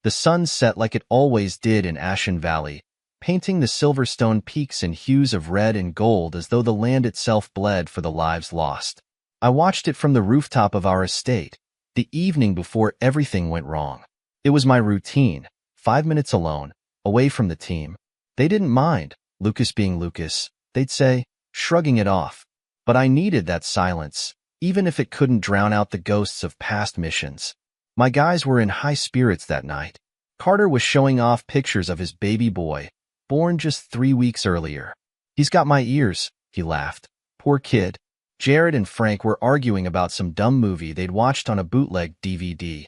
The sun set like it always did in Ashen Valley, painting the Silverstone peaks in hues of red and gold as though the land itself bled for the lives lost. I watched it from the rooftop of our estate, the evening before everything went wrong. It was my routine, 5 minutes alone, away from the team. They didn't mind, Lucas being Lucas, they'd say, shrugging it off. But I needed that silence, even if it couldn't drown out the ghosts of past missions. My guys were in high spirits that night. Carter was showing off pictures of his baby boy, born just 3 weeks earlier. "He's got my ears," he laughed. "Poor kid." Jared and Frank were arguing about some dumb movie they'd watched on a bootleg DVD.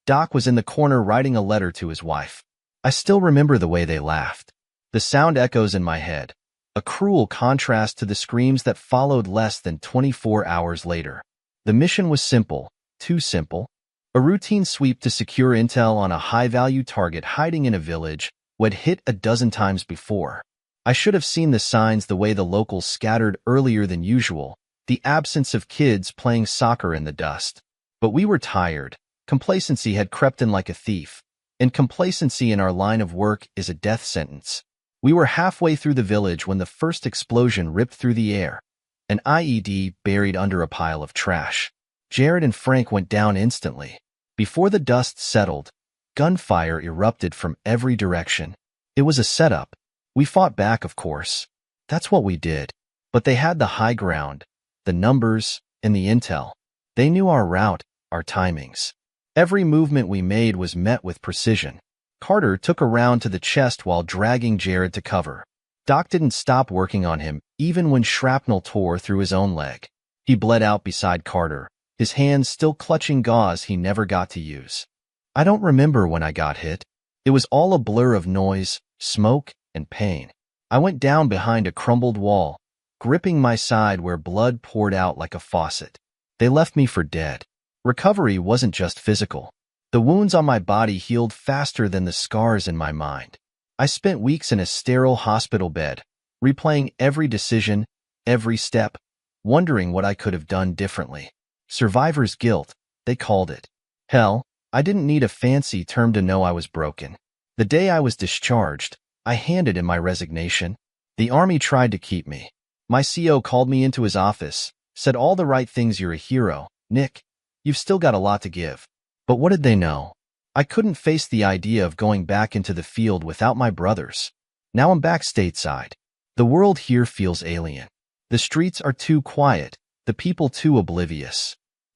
Doc was in the corner writing a letter to his wife. I still remember the way they laughed. The sound echoes in my head, a cruel contrast to the screams that followed less than 24 hours later. The mission was simple, too simple. A routine sweep to secure intel on a high-value target hiding in a village we'd hit a dozen times before. I should have seen the signs the way the locals scattered earlier than usual, the absence of kids playing soccer in the dust. But we were tired. Complacency had crept in like a thief, and complacency in our line of work is a death sentence. We were halfway through the village when the first explosion ripped through the air, an IED buried under a pile of trash. Jared and Frank went down instantly. Before the dust settled, gunfire erupted from every direction. It was a setup. We fought back, of course. That's what we did. But they had the high ground, the numbers, and the intel. They knew our route, our timings. Every movement we made was met with precision. Carter took a round to the chest while dragging Jared to cover. Doc didn't stop working on him, even when shrapnel tore through his own leg. He bled out beside Carter, his hands still clutching gauze he never got to use. I don't remember when I got hit. It was all a blur of noise, smoke, and pain. I went down behind a crumbled wall, gripping my side where blood poured out like a faucet. They left me for dead. Recovery wasn't just physical. The wounds on my body healed faster than the scars in my mind. I spent weeks in a sterile hospital bed, replaying every decision, every step, wondering what I could have done differently. Survivor's guilt, they called it. Hell, I didn't need a fancy term to know I was broken. The day I was discharged, I handed in my resignation. The Army tried to keep me. My CO called me into his office, said all the right things. "You're a hero, Nick. You've still got a lot to give." But what did they know? I couldn't face the idea of going back into the field without my brothers. Now I'm back stateside. The world here feels alien. The streets are too quiet, the people too oblivious.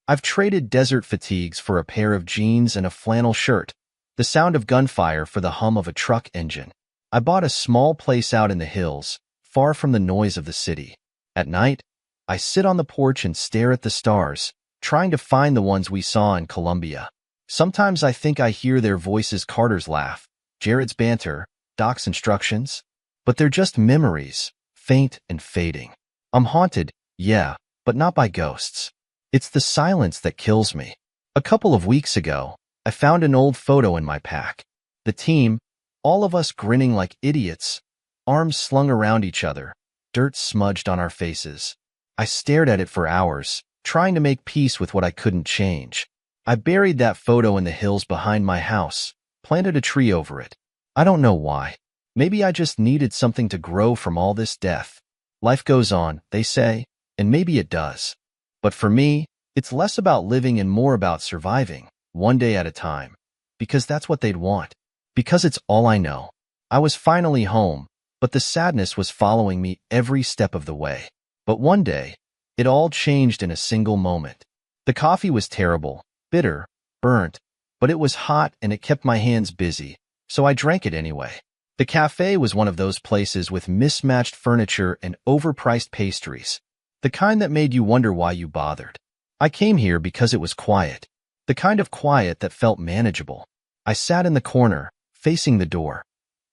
I've traded desert fatigues for a pair of jeans and a flannel shirt, the sound of gunfire for the hum of a truck engine. I bought a small place out in the hills, far from the noise of the city. At night, I sit on the porch and stare at the stars, trying to find the ones we saw in Colombia. Sometimes I think I hear their voices, Carter's laugh, Jared's banter, Doc's instructions. But they're just memories, faint and fading. I'm haunted, yeah, but not by ghosts. It's the silence that kills me. A couple of weeks ago, I found an old photo in my pack. The team, all of us grinning like idiots, arms slung around each other, dirt smudged on our faces. I stared at it for hours, trying to make peace with what I couldn't change. I buried that photo in the hills behind my house, planted a tree over it. I don't know why. Maybe I just needed something to grow from all this death. Life goes on, they say, and maybe it does. But for me, it's less about living and more about surviving, one day at a time. Because that's what they'd want. Because it's all I know. I was finally home, but the sadness was following me every step of the way. But one day, it all changed in a single moment. The coffee was terrible, bitter, burnt, but it was hot and it kept my hands busy, so I drank it anyway. The cafe was one of those places with mismatched furniture and overpriced pastries, the kind that made you wonder why you bothered. I came here because it was quiet, the kind of quiet that felt manageable. I sat in the corner, facing the door.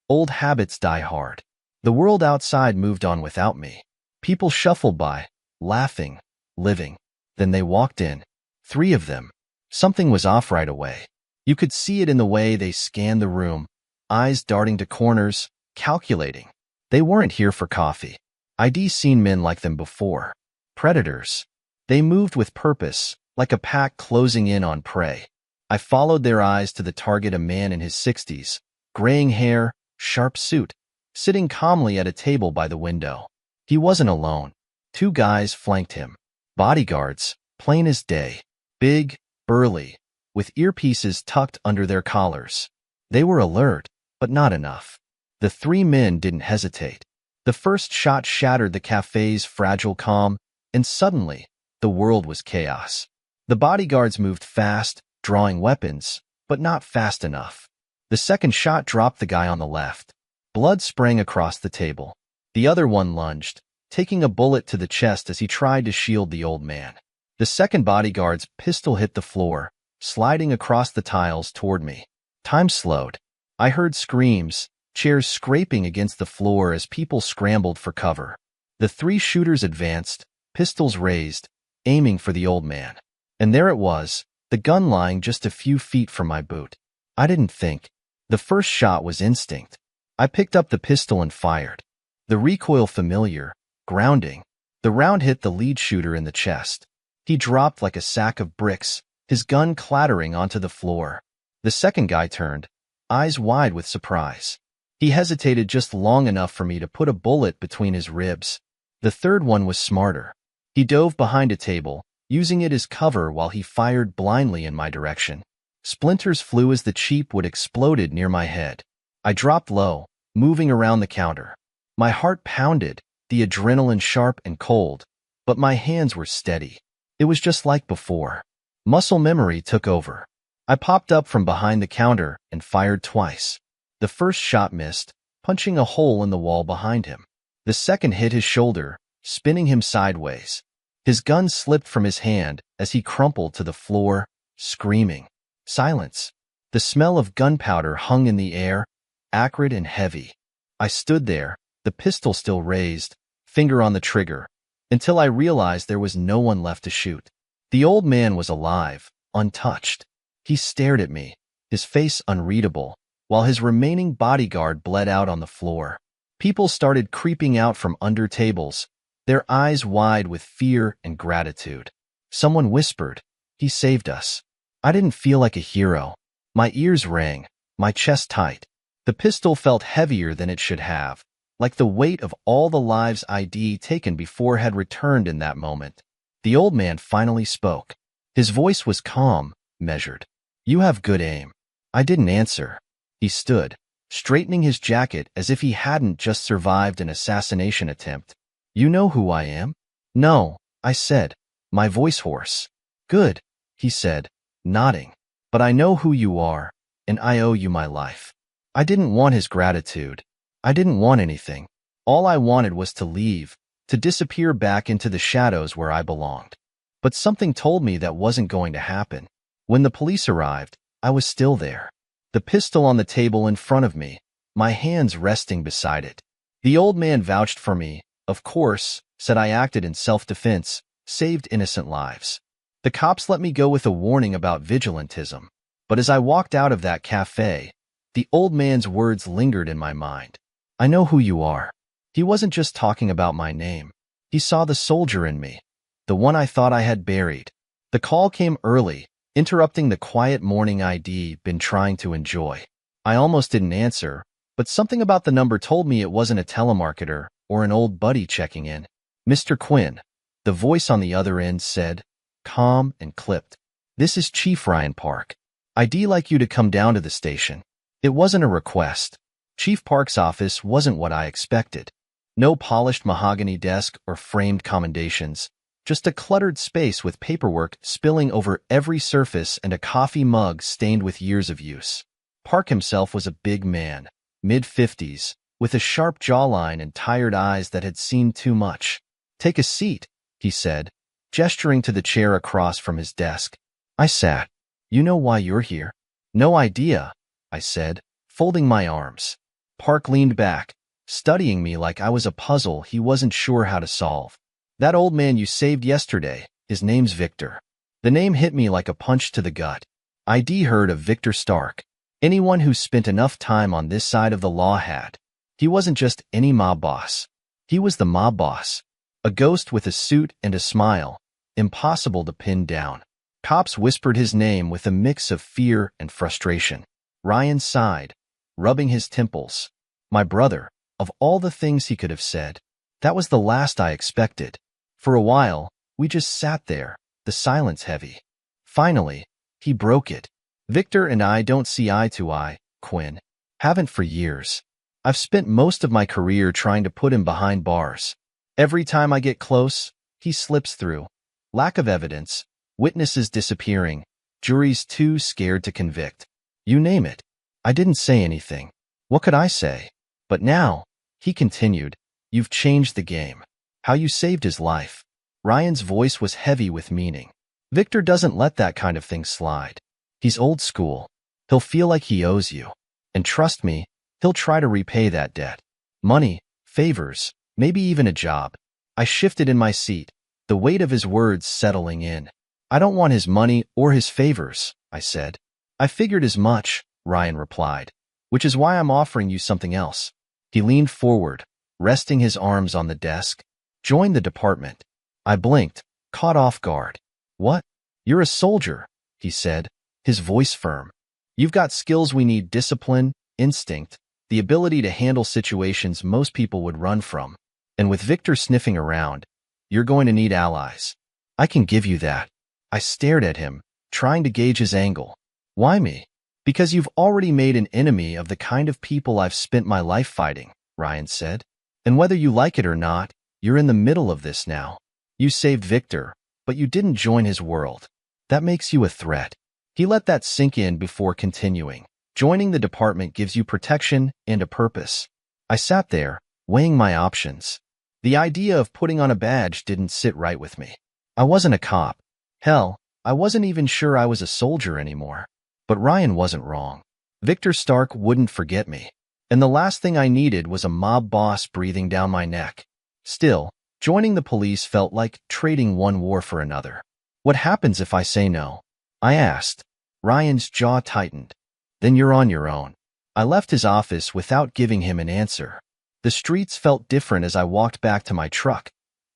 Old habits die hard. The world outside moved on without me. People shuffled by, laughing, living. Then they walked in. 3 of them. Something was off right away. You could see it in the way they scanned the room, eyes darting to corners, calculating. They weren't here for coffee. I'd seen men like them before. Predators. They moved with purpose, like a pack closing in on prey. I followed their eyes to the target, a man in his 60s, graying hair, sharp suit, sitting calmly at a table by the window. He wasn't alone. Two guys flanked him. Bodyguards, plain as day. Big, burly, with earpieces tucked under their collars. They were alert, but not enough. The three men didn't hesitate. The first shot shattered the cafe's fragile calm, and suddenly, the world was chaos. The bodyguards moved fast, drawing weapons, but not fast enough. The second shot dropped the guy on the left. Blood sprang across the table. The other one lunged, taking a bullet to the chest as he tried to shield the old man. The second bodyguard's pistol hit the floor, sliding across the tiles toward me. Time slowed. I heard screams, chairs scraping against the floor as people scrambled for cover. The three shooters advanced, pistols raised, aiming for the old man. And there it was, the gun lying just a few feet from my boot. I didn't think. The first shot was instinct. I picked up the pistol and fired. The recoil familiar, grounding. The round hit the lead shooter in the chest. He dropped like a sack of bricks, his gun clattering onto the floor. The second guy turned, eyes wide with surprise. He hesitated just long enough for me to put a bullet between his ribs. The third one was smarter. He dove behind a table, using it as cover while he fired blindly in my direction. Splinters flew as the cheap wood exploded near my head. I dropped low, moving around the counter. My heart pounded, the adrenaline sharp and cold, but my hands were steady. It was just like before. Muscle memory took over. I popped up from behind the counter and fired twice. The first shot missed, punching a hole in the wall behind him. The second hit his shoulder, spinning him sideways. His gun slipped from his hand as he crumpled to the floor, screaming. Silence. The smell of gunpowder hung in the air, acrid and heavy. I stood there, the pistol still raised, finger on the trigger, until I realized there was no one left to shoot. The old man was alive, untouched. He stared at me, his face unreadable, while his remaining bodyguard bled out on the floor. People started creeping out from under tables, their eyes wide with fear and gratitude. Someone whispered, "He saved us." I didn't feel like a hero. My ears rang, my chest tight. The pistol felt heavier than it should have, like the weight of all the lives I'd taken before had returned in that moment. The old man finally spoke. His voice was calm, measured. "You have good aim." I didn't answer. He stood, straightening his jacket as if he hadn't just survived an assassination attempt. "You know who I am?" "No," I said, my voice hoarse. "Good," he said, nodding. "But I know who you are, and I owe you my life." I didn't want his gratitude. I didn't want anything. All I wanted was to leave, to disappear back into the shadows where I belonged. But something told me that wasn't going to happen. When the police arrived, I was still there. The pistol on the table in front of me, my hands resting beside it. The old man vouched for me, of course, said I acted in self-defense, saved innocent lives. The cops let me go with a warning about vigilantism. But as I walked out of that cafe, the old man's words lingered in my mind. "I know who you are." He wasn't just talking about my name. He saw the soldier in me, the one I thought I had buried. The call came early, interrupting the quiet morning I'd been trying to enjoy. I almost didn't answer, but something about the number told me it wasn't a telemarketer or an old buddy checking in. "Mr. Quinn," the voice on the other end said, calm and clipped. "This is Chief Ryan Park. I'd like you to come down to the station." It wasn't a request. Chief Park's office wasn't what I expected. No polished mahogany desk or framed commendations, just a cluttered space with paperwork spilling over every surface and a coffee mug stained with years of use. Park himself was a big man, mid-50s, with a sharp jawline and tired eyes that had seen too much. "Take a seat," he said, gesturing to the chair across from his desk. I sat. "You know why you're here?" "No idea," I said, folding my arms. Park leaned back, studying me like I was a puzzle he wasn't sure how to solve. "That old man you saved yesterday, his name's Victor." The name hit me like a punch to the gut. I'd heard of Victor Stark. Anyone who spent enough time on this side of the law had. He wasn't just any mob boss. He was the mob boss. A ghost with a suit and a smile, impossible to pin down. Cops whispered his name with a mix of fear and frustration. Ryan sighed, rubbing his temples. My brother, of all the things he could have said, that was the last I expected. For a while, we just sat there, the silence heavy. Finally, he broke it. Victor and I don't see eye to eye, Quinn. Haven't for years. I've spent most of my career trying to put him behind bars. Every time I get close, he slips through. Lack of evidence, witnesses disappearing, juries too scared to convict. You name it. I didn't say anything. What could I say? But now, he continued, you've changed the game. How you saved his life. Ryan's voice was heavy with meaning. Victor doesn't let that kind of thing slide. He's old school. He'll feel like he owes you. And trust me, he'll try to repay that debt. Money, favors, maybe even a job. I shifted in my seat, the weight of his words settling in. I don't want his money or his favors, I said. I figured as much, Ryan replied, which is why I'm offering you something else. He leaned forward, resting his arms on the desk. Join the department. I blinked, caught off guard. What? You're a soldier, he said, his voice firm. You've got skills we need: discipline, instinct, the ability to handle situations most people would run from. And with Victor sniffing around, you're going to need allies. I can give you that. I stared at him, trying to gauge his angle. Why me? Because you've already made an enemy of the kind of people I've spent my life fighting, Ryan said. And whether you like it or not, you're in the middle of this now. You saved Victor, but you didn't join his world. That makes you a threat. He let that sink in before continuing. Joining the department gives you protection and a purpose. I sat there, weighing my options. The idea of putting on a badge didn't sit right with me. I wasn't a cop. Hell, I wasn't even sure I was a soldier anymore. But Ryan wasn't wrong. Victor Stark wouldn't forget me. And the last thing I needed was a mob boss breathing down my neck. Still, joining the police felt like trading one war for another. What happens if I say no? I asked. Ryan's jaw tightened. Then you're on your own. I left his office without giving him an answer. The streets felt different as I walked back to my truck.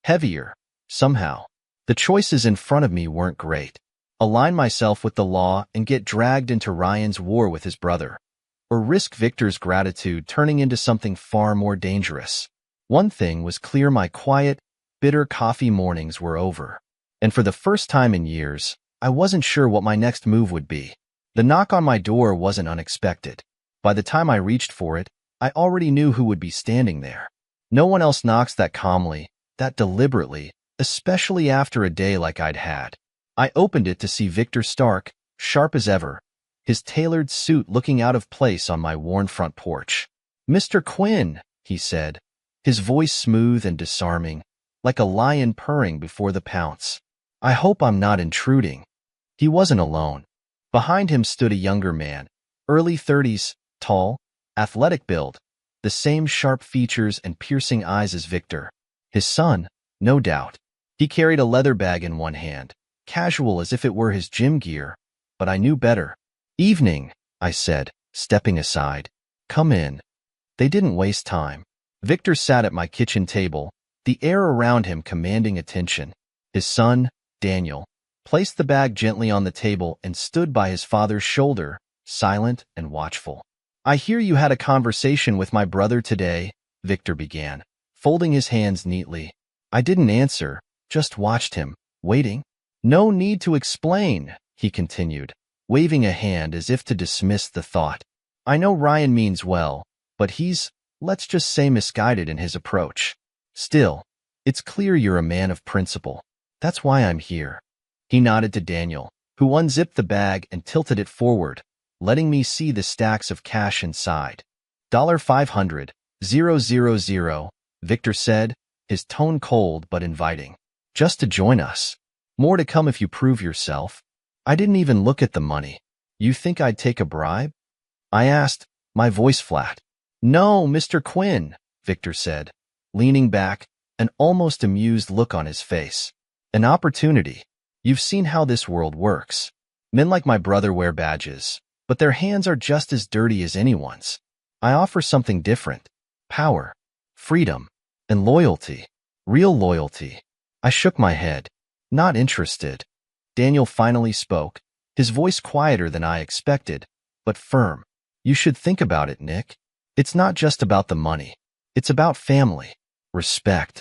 Heavier, somehow. The choices in front of me weren't great. Align myself with the law and get dragged into Ryan's war with his brother. Or risk Victor's gratitude turning into something far more dangerous. One thing was clear: my quiet, bitter coffee mornings were over. And for the first time in years, I wasn't sure what my next move would be. The knock on my door wasn't unexpected. By the time I reached for it, I already knew who would be standing there. No one else knocks that calmly, that deliberately, especially after a day like I'd had. I opened it to see Victor Stark, sharp as ever, his tailored suit looking out of place on my worn front porch. "Mr. Quinn," he said, his voice smooth and disarming, like a lion purring before the pounce. "I hope I'm not intruding." He wasn't alone. Behind him stood a younger man, early 30s, tall, athletic build, the same sharp features and piercing eyes as Victor. His son, no doubt. He carried a leather bag in one hand, casual as if it were his gym gear, but I knew better. "Evening," I said, stepping aside. "Come in." They didn't waste time. Victor sat at my kitchen table, the air around him commanding attention. His son, Daniel, placed the bag gently on the table and stood by his father's shoulder, silent and watchful. "I hear you had a conversation with my brother today," Victor began, folding his hands neatly. I didn't answer, just watched him, waiting. "No need to explain," he continued, waving a hand as if to dismiss the thought. "I know Ryan means well, but he's, let's just say, misguided in his approach. Still, it's clear you're a man of principle. That's why I'm here." He nodded to Daniel, who unzipped the bag and tilted it forward, letting me see the stacks of cash inside. $500,000, Victor said, his tone cold but inviting. "Just to join us. More to come if you prove yourself." I didn't even look at the money. "You think I'd take a bribe?" I asked, my voice flat. "No, Mr. Quinn," Victor said, leaning back, an almost amused look on his face. "An opportunity. You've seen how this world works. Men like my brother wear badges, but their hands are just as dirty as anyone's. I offer something different. Power, freedom, and loyalty. Real loyalty." I shook my head. "Not interested." Daniel finally spoke, his voice quieter than I expected, but firm. You should think about it, Nick. It's not just about the money. It's about family. Respect.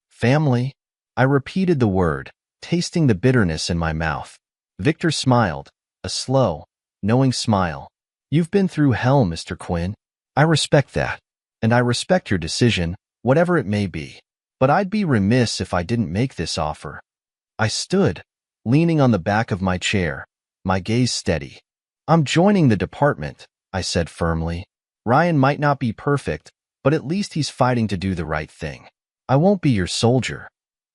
Family? I repeated the word, tasting the bitterness in my mouth. Victor smiled, a slow, knowing smile. You've been through hell, Mr. Quinn. I respect that. And I respect your decision, whatever it may be. But I'd be remiss if I didn't make this offer. I stood, leaning on the back of my chair, my gaze steady. I'm joining the department, I said firmly. Ryan might not be perfect, but at least he's fighting to do the right thing. I won't be your soldier.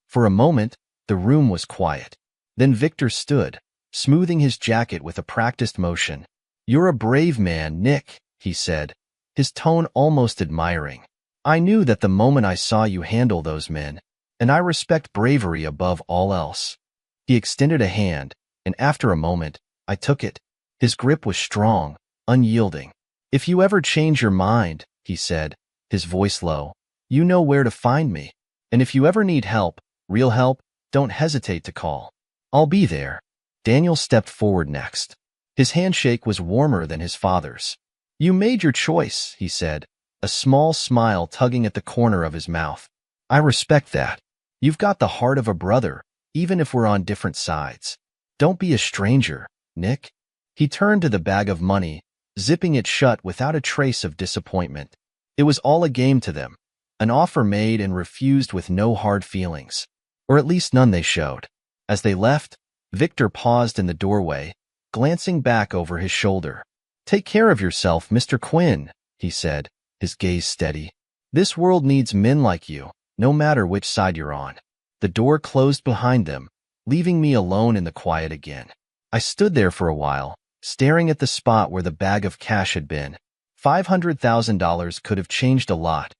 For a moment, the room was quiet. Then Victor stood, smoothing his jacket with a practiced motion. You're a brave man, Nick, he said, his tone almost admiring. I knew that the moment I saw you handle those men, and I respect bravery above all else. He extended a hand, and after a moment, I took it. His grip was strong, unyielding. If you ever change your mind, he said, his voice low, you know where to find me. And if you ever need help, real help, don't hesitate to call. I'll be there. Daniel stepped forward next. His handshake was warmer than his father's. You made your choice, he said, a small smile tugging at the corner of his mouth. I respect that. You've got the heart of a brother, even if we're on different sides. Don't be a stranger, Nick. He turned to the bag of money, zipping it shut without a trace of disappointment. It was all a game to them, an offer made and refused with no hard feelings, or at least none they showed. As they left, Victor paused in the doorway, glancing back over his shoulder. Take care of yourself, Mr. Quinn, he said, his gaze steady. This world needs men like you, no matter which side you're on. The door closed behind them, leaving me alone in the quiet again. I stood there for a while, staring at the spot where the bag of cash had been. $500,000 could have changed a lot,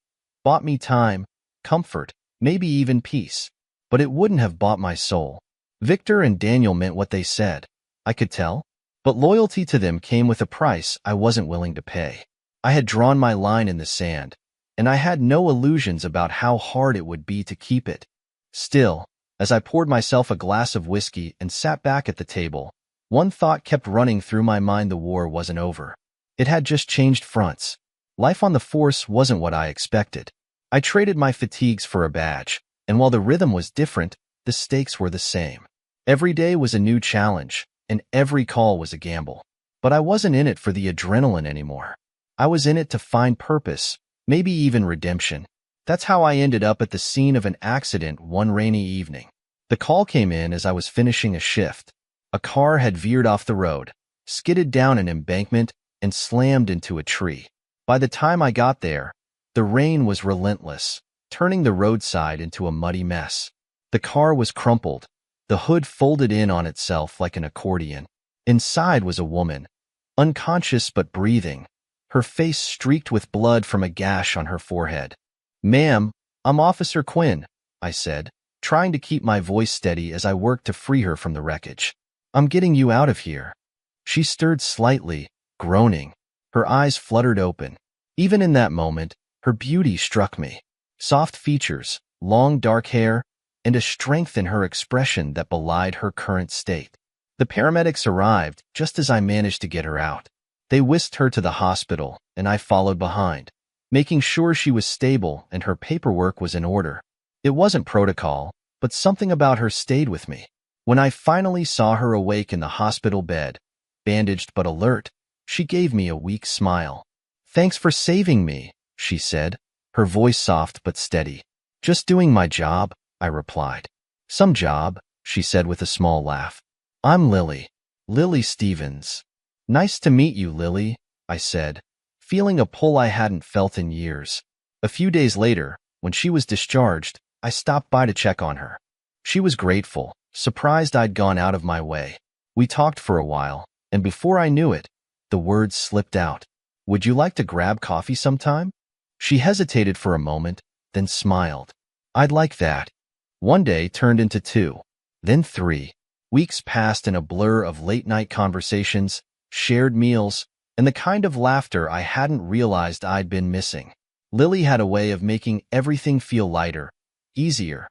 bought me time, comfort, maybe even peace, but it wouldn't have bought my soul. Victor and Daniel meant what they said, I could tell, but loyalty to them came with a price I wasn't willing to pay. I had drawn my line in the sand, and I had no illusions about how hard it would be to keep it. Still, as I poured myself a glass of whiskey and sat back at the table, one thought kept running through my mind: the war wasn't over. It had just changed fronts. Life on the force wasn't what I expected. I traded my fatigues for a badge, and while the rhythm was different, the stakes were the same. Every day was a new challenge, and every call was a gamble. But I wasn't in it for the adrenaline anymore. I was in it to find purpose, maybe even redemption. That's how I ended up at the scene of an accident one rainy evening. The call came in as I was finishing a shift. A car had veered off the road, skidded down an embankment, and slammed into a tree. By the time I got there, the rain was relentless, turning the roadside into a muddy mess. The car was crumpled, the hood folded in on itself like an accordion. Inside was a woman, unconscious but breathing, her face streaked with blood from a gash on her forehead. Ma'am, I'm Officer Quinn, I said, trying to keep my voice steady as I worked to free her from the wreckage. I'm getting you out of here. She stirred slightly, groaning. Her eyes fluttered open. Even in that moment, her beauty struck me. Soft features, long dark hair, and a strength in her expression that belied her current state. The paramedics arrived just as I managed to get her out. They whisked her to the hospital, and I followed behind, making sure she was stable and her paperwork was in order. It wasn't protocol, but something about her stayed with me. When I finally saw her awake in the hospital bed, bandaged but alert, she gave me a weak smile. Thanks for saving me, she said, her voice soft but steady. Just doing my job, I replied. Some job, she said with a small laugh. I'm Lily. Lily Stevens. Nice to meet you, Lily, I said, feeling a pull I hadn't felt in years. A few days later, when she was discharged, I stopped by to check on her. She was grateful, surprised I'd gone out of my way. We talked for a while, and before I knew it, the words slipped out. Would you like to grab coffee sometime? She hesitated for a moment, then smiled. I'd like that. One day turned into 2, then 3. Weeks passed in a blur of late-night conversations, shared meals, and the kind of laughter I hadn't realized I'd been missing. Lily had a way of making everything feel lighter, easier,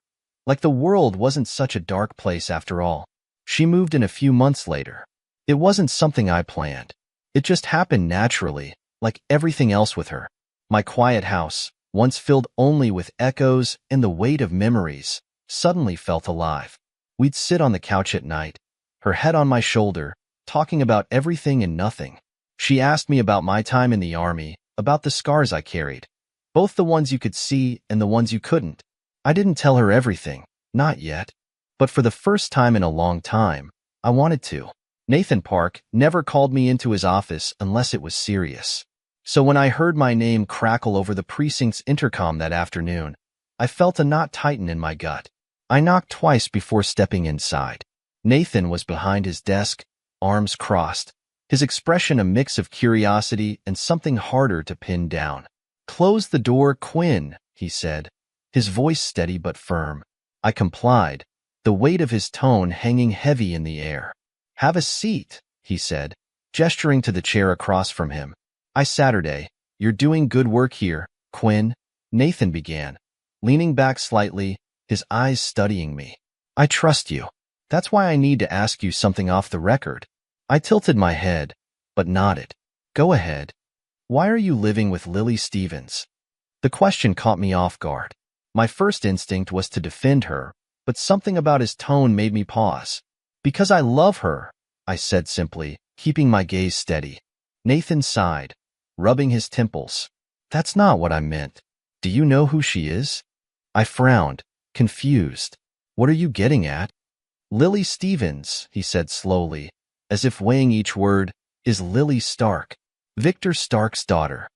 like the world wasn't such a dark place after all. She moved in a few months later. It wasn't something I planned. It just happened naturally, like everything else with her. My quiet house, once filled only with echoes and the weight of memories, suddenly felt alive. We'd sit on the couch at night, her head on my shoulder, talking about everything and nothing. She asked me about my time in the army, about the scars I carried, both the ones you could see and the ones you couldn't. I didn't tell her everything, not yet. But for the first time in a long time, I wanted to. Nathan Park never called me into his office unless it was serious. So when I heard my name crackle over the precinct's intercom that afternoon, I felt a knot tighten in my gut. I knocked twice before stepping inside. Nathan was behind his desk, arms crossed, his expression a mix of curiosity and something harder to pin down. "Close the door, Quinn," he said, his voice steady but firm. I complied, the weight of his tone hanging heavy in the air. "Have a seat," he said, gesturing to the chair across from him. "Saturday, you're doing good work here, Quinn," Nathan began, leaning back slightly, his eyes studying me. "I trust you. That's why I need to ask you something off the record." I tilted my head, but nodded. "Go ahead. Why are you living with Lily Stevens?" The question caught me off guard. My first instinct was to defend her, but something about his tone made me pause. "Because I love her," I said simply, keeping my gaze steady. Nathan sighed, rubbing his temples. "That's not what I meant. Do you know who she is?" I frowned, confused. "What are you getting at?" "Lily Stevens," he said slowly, as if weighing each word, "is Lily Stark, Victor Stark's daughter."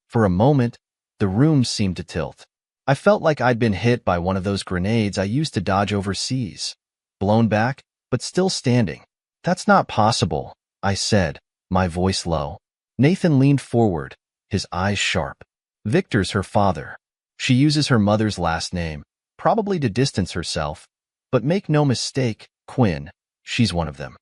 For a moment, the room seemed to tilt. I felt like I'd been hit by one of those grenades I used to dodge overseas. Blown back, but still standing. "That's not possible," I said, my voice low. Nathan leaned forward, his eyes sharp. "Victor's her father. She uses her mother's last name, probably to distance herself, but make no mistake, Quinn, she's one of them."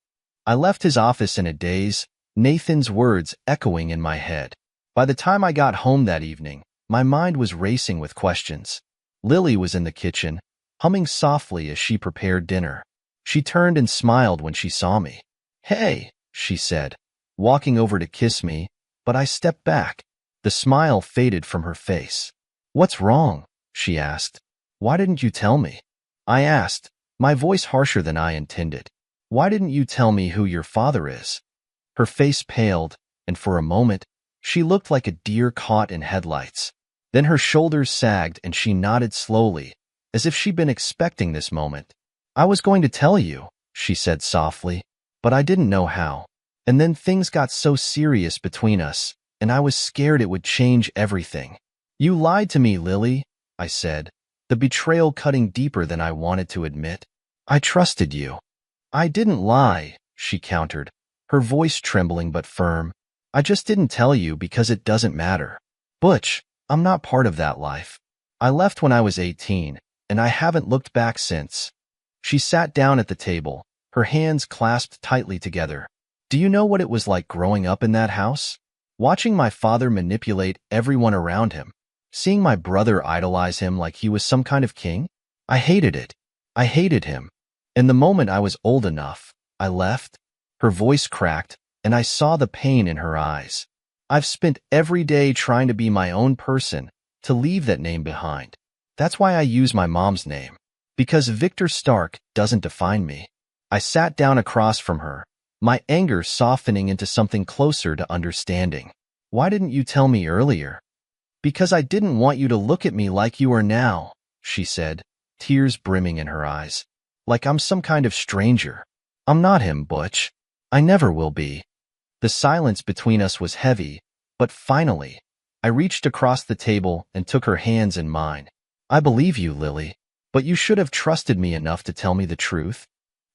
I left his office in a daze, Nathan's words echoing in my head. By the time I got home that evening, my mind was racing with questions. Lily was in the kitchen, humming softly as she prepared dinner. She turned and smiled when she saw me. "Hey," she said, walking over to kiss me, but I stepped back. The smile faded from her face. "What's wrong?" she asked. "Why didn't you tell me?" I asked, my voice harsher than I intended. "Why didn't you tell me who your father is?" Her face paled, and for a moment, she looked like a deer caught in headlights. Then her shoulders sagged and she nodded slowly, as if she'd been expecting this moment. "I was going to tell you," she said softly, "but I didn't know how. And then things got so serious between us, and I was scared it would change everything." "You lied to me, Lily," I said, the betrayal cutting deeper than I wanted to admit. "I trusted you." "I didn't lie," she countered, her voice trembling but firm. "I just didn't tell you because it doesn't matter. Butch, I'm not part of that life. I left when I was 18, and I haven't looked back since." She sat down at the table, her hands clasped tightly together. "Do you know what it was like growing up in that house? Watching my father manipulate everyone around him, seeing my brother idolize him like he was some kind of king? I hated it. I hated him. And the moment I was old enough, I left." Her voice cracked, and I saw the pain in her eyes. "I've spent every day trying to be my own person, to leave that name behind. That's why I use my mom's name. Because Victor Stark doesn't define me." I sat down across from her, my anger softening into something closer to understanding. "Why didn't you tell me earlier?" "Because I didn't want you to look at me like you are now," she said, tears brimming in her eyes. "Like I'm some kind of stranger. I'm not him, Butch. I never will be." The silence between us was heavy, but finally, I reached across the table and took her hands in mine. "I believe you, Lily, but you should have trusted me enough to tell me the truth."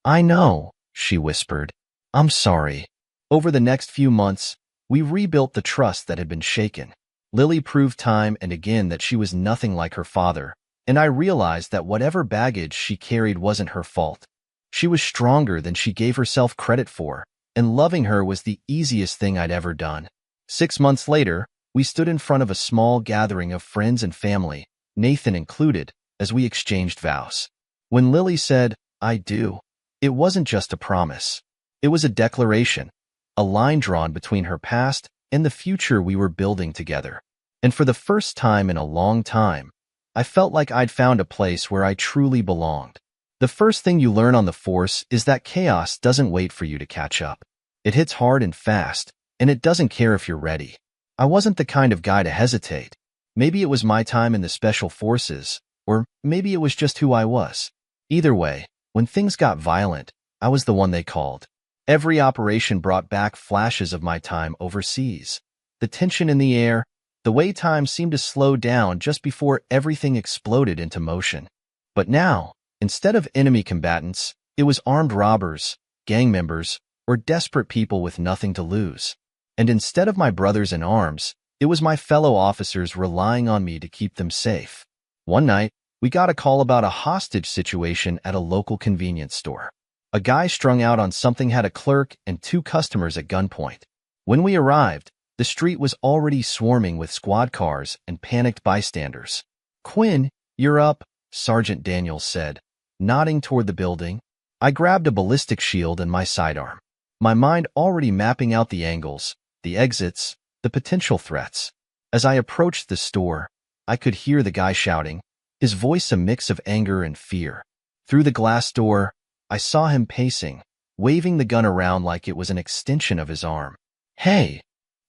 "I know," she whispered. "I'm sorry." Over the next few months, we rebuilt the trust that had been shaken. Lily proved time and again that she was nothing like her father, and I realized that whatever baggage she carried wasn't her fault. She was stronger than she gave herself credit for, and loving her was the easiest thing I'd ever done. 6 months later, we stood in front of a small gathering of friends and family, Nathan included, as we exchanged vows. When Lily said, "I do," It wasn't just a promise. It was a declaration, a line drawn between her past and the future we were building together. And for the first time in a long time, I felt like I'd found a place where I truly belonged. The first thing you learn on the Force is that chaos doesn't wait for you to catch up. It hits hard and fast, and it doesn't care if you're ready. I wasn't the kind of guy to hesitate. Maybe it was my time in the Special Forces, or maybe it was just who I was. Either way, when things got violent, I was the one they called. Every operation brought back flashes of my time overseas. The tension in the air, the way time seemed to slow down just before everything exploded into motion. But now, instead of enemy combatants, it was armed robbers, gang members, or desperate people with nothing to lose. And instead of my brothers in arms, it was my fellow officers relying on me to keep them safe. One night, we got a call about a hostage situation at a local convenience store. A guy strung out on something had a clerk and 2 customers at gunpoint. When we arrived, the street was already swarming with squad cars and panicked bystanders. "Quinn, you're up," Sergeant Daniels said, nodding toward the building. I grabbed a ballistic shield and my sidearm, my mind already mapping out the angles, the exits, the potential threats. As I approached the store, I could hear the guy shouting, his voice a mix of anger and fear. Through the glass door, I saw him pacing, waving the gun around like it was an extension of his arm. "Hey!"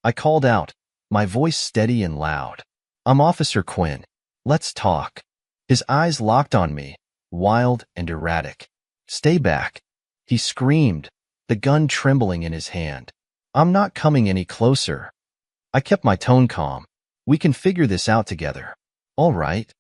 I called out, my voice steady and loud. "I'm Officer Quinn. Let's talk." His eyes locked on me, wild and erratic. "Stay back," he screamed, the gun trembling in his hand. "I'm not coming any closer." I kept my tone calm. "We can figure this out together." "All right."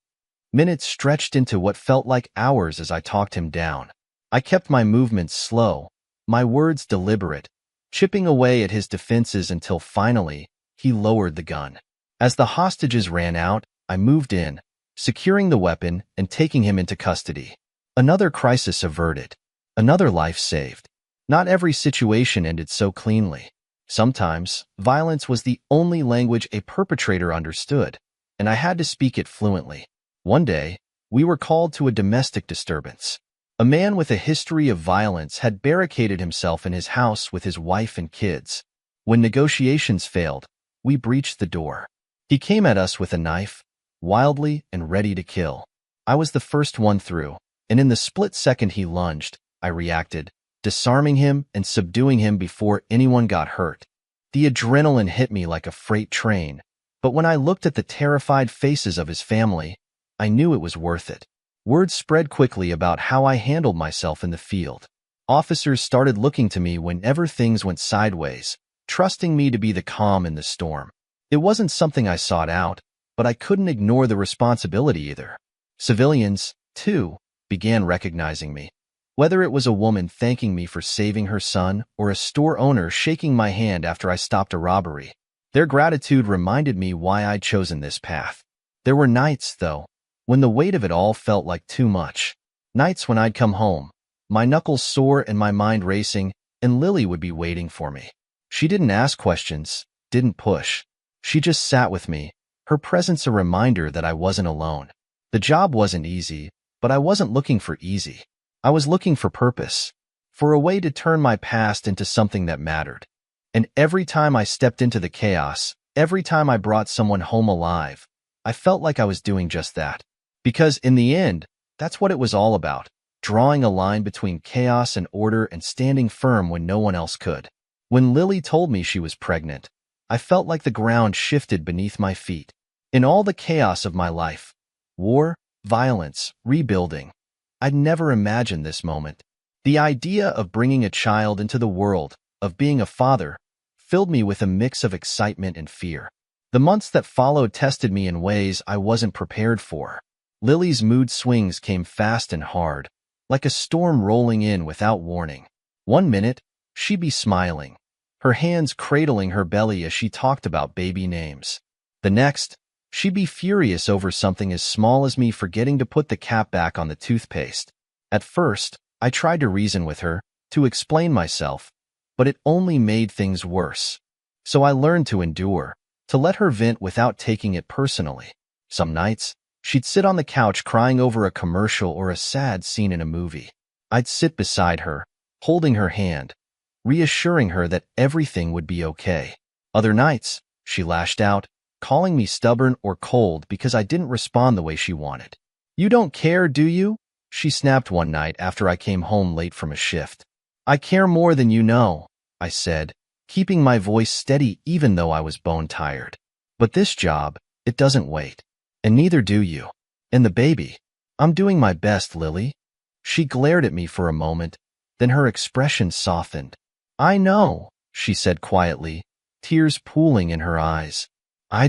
Minutes stretched into what felt like hours as I talked him down. I kept my movements slow, my words deliberate, chipping away at his defenses until finally, he lowered the gun. As the hostages ran out, I moved in, securing the weapon and taking him into custody. Another crisis averted. Another life saved. Not every situation ended so cleanly. Sometimes, violence was the only language a perpetrator understood, and I had to speak it fluently. One day, we were called to a domestic disturbance. A man with a history of violence had barricaded himself in his house with his wife and kids. When negotiations failed, we breached the door. He came at us with a knife, wildly and ready to kill. I was the first one through, and in the split second he lunged, I reacted, disarming him and subduing him before anyone got hurt. The adrenaline hit me like a freight train, but when I looked at the terrified faces of his family, I knew it was worth it. Word spread quickly about how I handled myself in the field. Officers started looking to me whenever things went sideways, trusting me to be the calm in the storm. It wasn't something I sought out, but I couldn't ignore the responsibility either. Civilians, too, began recognizing me. Whether it was a woman thanking me for saving her son or a store owner shaking my hand after I stopped a robbery, their gratitude reminded me why I'd chosen this path. There were nights, though, when the weight of it all felt like too much. Nights when I'd come home, my knuckles sore and my mind racing, and Lily would be waiting for me. She didn't ask questions, didn't push. She just sat with me, her presence a reminder that I wasn't alone. The job wasn't easy, but I wasn't looking for easy. I was looking for purpose, for a way to turn my past into something that mattered. And every time I stepped into the chaos, every time I brought someone home alive, I felt like I was doing just that. Because in the end, that's what it was all about, drawing a line between chaos and order and standing firm when no one else could. When Lily told me she was pregnant, I felt like the ground shifted beneath my feet. In all the chaos of my life, war, violence, rebuilding, I'd never imagined this moment. The idea of bringing a child into the world, of being a father, filled me with a mix of excitement and fear. The months that followed tested me in ways I wasn't prepared for. Lily's mood swings came fast and hard, like a storm rolling in without warning. One minute, she'd be smiling, her hands cradling her belly as she talked about baby names. The next, she'd be furious over something as small as me forgetting to put the cap back on the toothpaste. At first, I tried to reason with her, to explain myself, but it only made things worse. So I learned to endure, to let her vent without taking it personally. Some nights, she'd sit on the couch crying over a commercial or a sad scene in a movie. I'd sit beside her, holding her hand, reassuring her that everything would be okay. Other nights, she lashed out, calling me stubborn or cold because I didn't respond the way she wanted. "You don't care, do you?" she snapped one night after I came home late from a shift. "I care more than you know," I said, keeping my voice steady even though I was bone-tired. "But this job, it doesn't wait. And neither do you. And the baby. I'm doing my best, Lily." She glared at me for a moment, then her expression softened. "I know," she said quietly, tears pooling in her eyes. I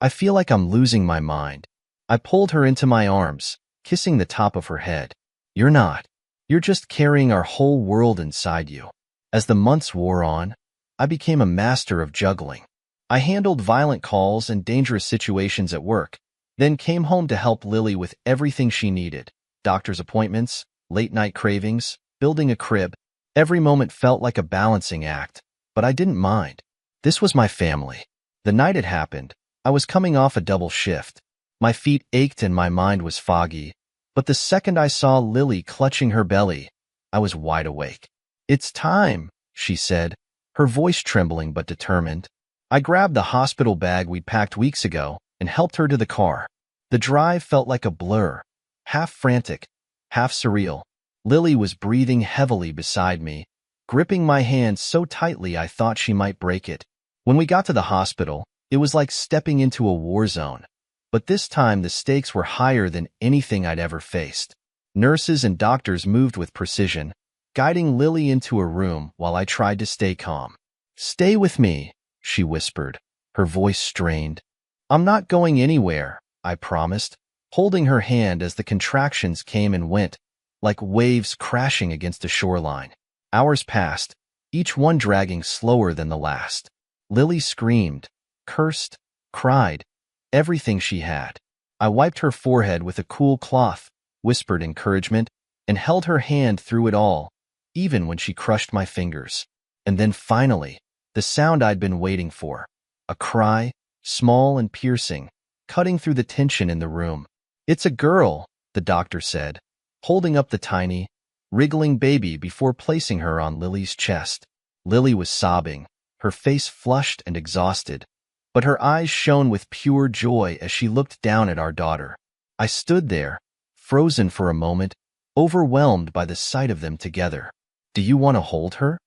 feel like I'm losing my mind." I pulled her into my arms, kissing the top of her head. "You're not. You're just carrying our whole world inside you." As the months wore on, I became a master of juggling. I handled violent calls and dangerous situations at work, then came home to help Lily with everything she needed: doctor's appointments, late-night cravings, building a crib. Every moment felt like a balancing act, but I didn't mind. This was my family. The night it happened, I was coming off a double shift. My feet ached and my mind was foggy, but the second I saw Lily clutching her belly, I was wide awake. "It's time," she said, her voice trembling but determined. I grabbed the hospital bag we'd packed weeks ago and helped her to the car. The drive felt like a blur, half frantic, half surreal. Lily was breathing heavily beside me, gripping my hand so tightly I thought she might break it. When we got to the hospital, it was like stepping into a war zone. But this time the stakes were higher than anything I'd ever faced. Nurses and doctors moved with precision, guiding Lily into a room while I tried to stay calm. "Stay with me," she whispered, her voice strained. "I'm not going anywhere," I promised, holding her hand as the contractions came and went, like waves crashing against a shoreline. Hours passed, each one dragging slower than the last. Lily screamed, cursed, cried, everything she had. I wiped her forehead with a cool cloth, whispered encouragement, and held her hand through it all, even when she crushed my fingers. And then finally, the sound I'd been waiting for. A cry, small and piercing, cutting through the tension in the room. "It's a girl," the doctor said, holding up the tiny, wriggling baby before placing her on Lily's chest. Lily was sobbing, her face flushed and exhausted, but her eyes shone with pure joy as she looked down at our daughter. I stood there, frozen for a moment, overwhelmed by the sight of them together. "Do you want to hold her?"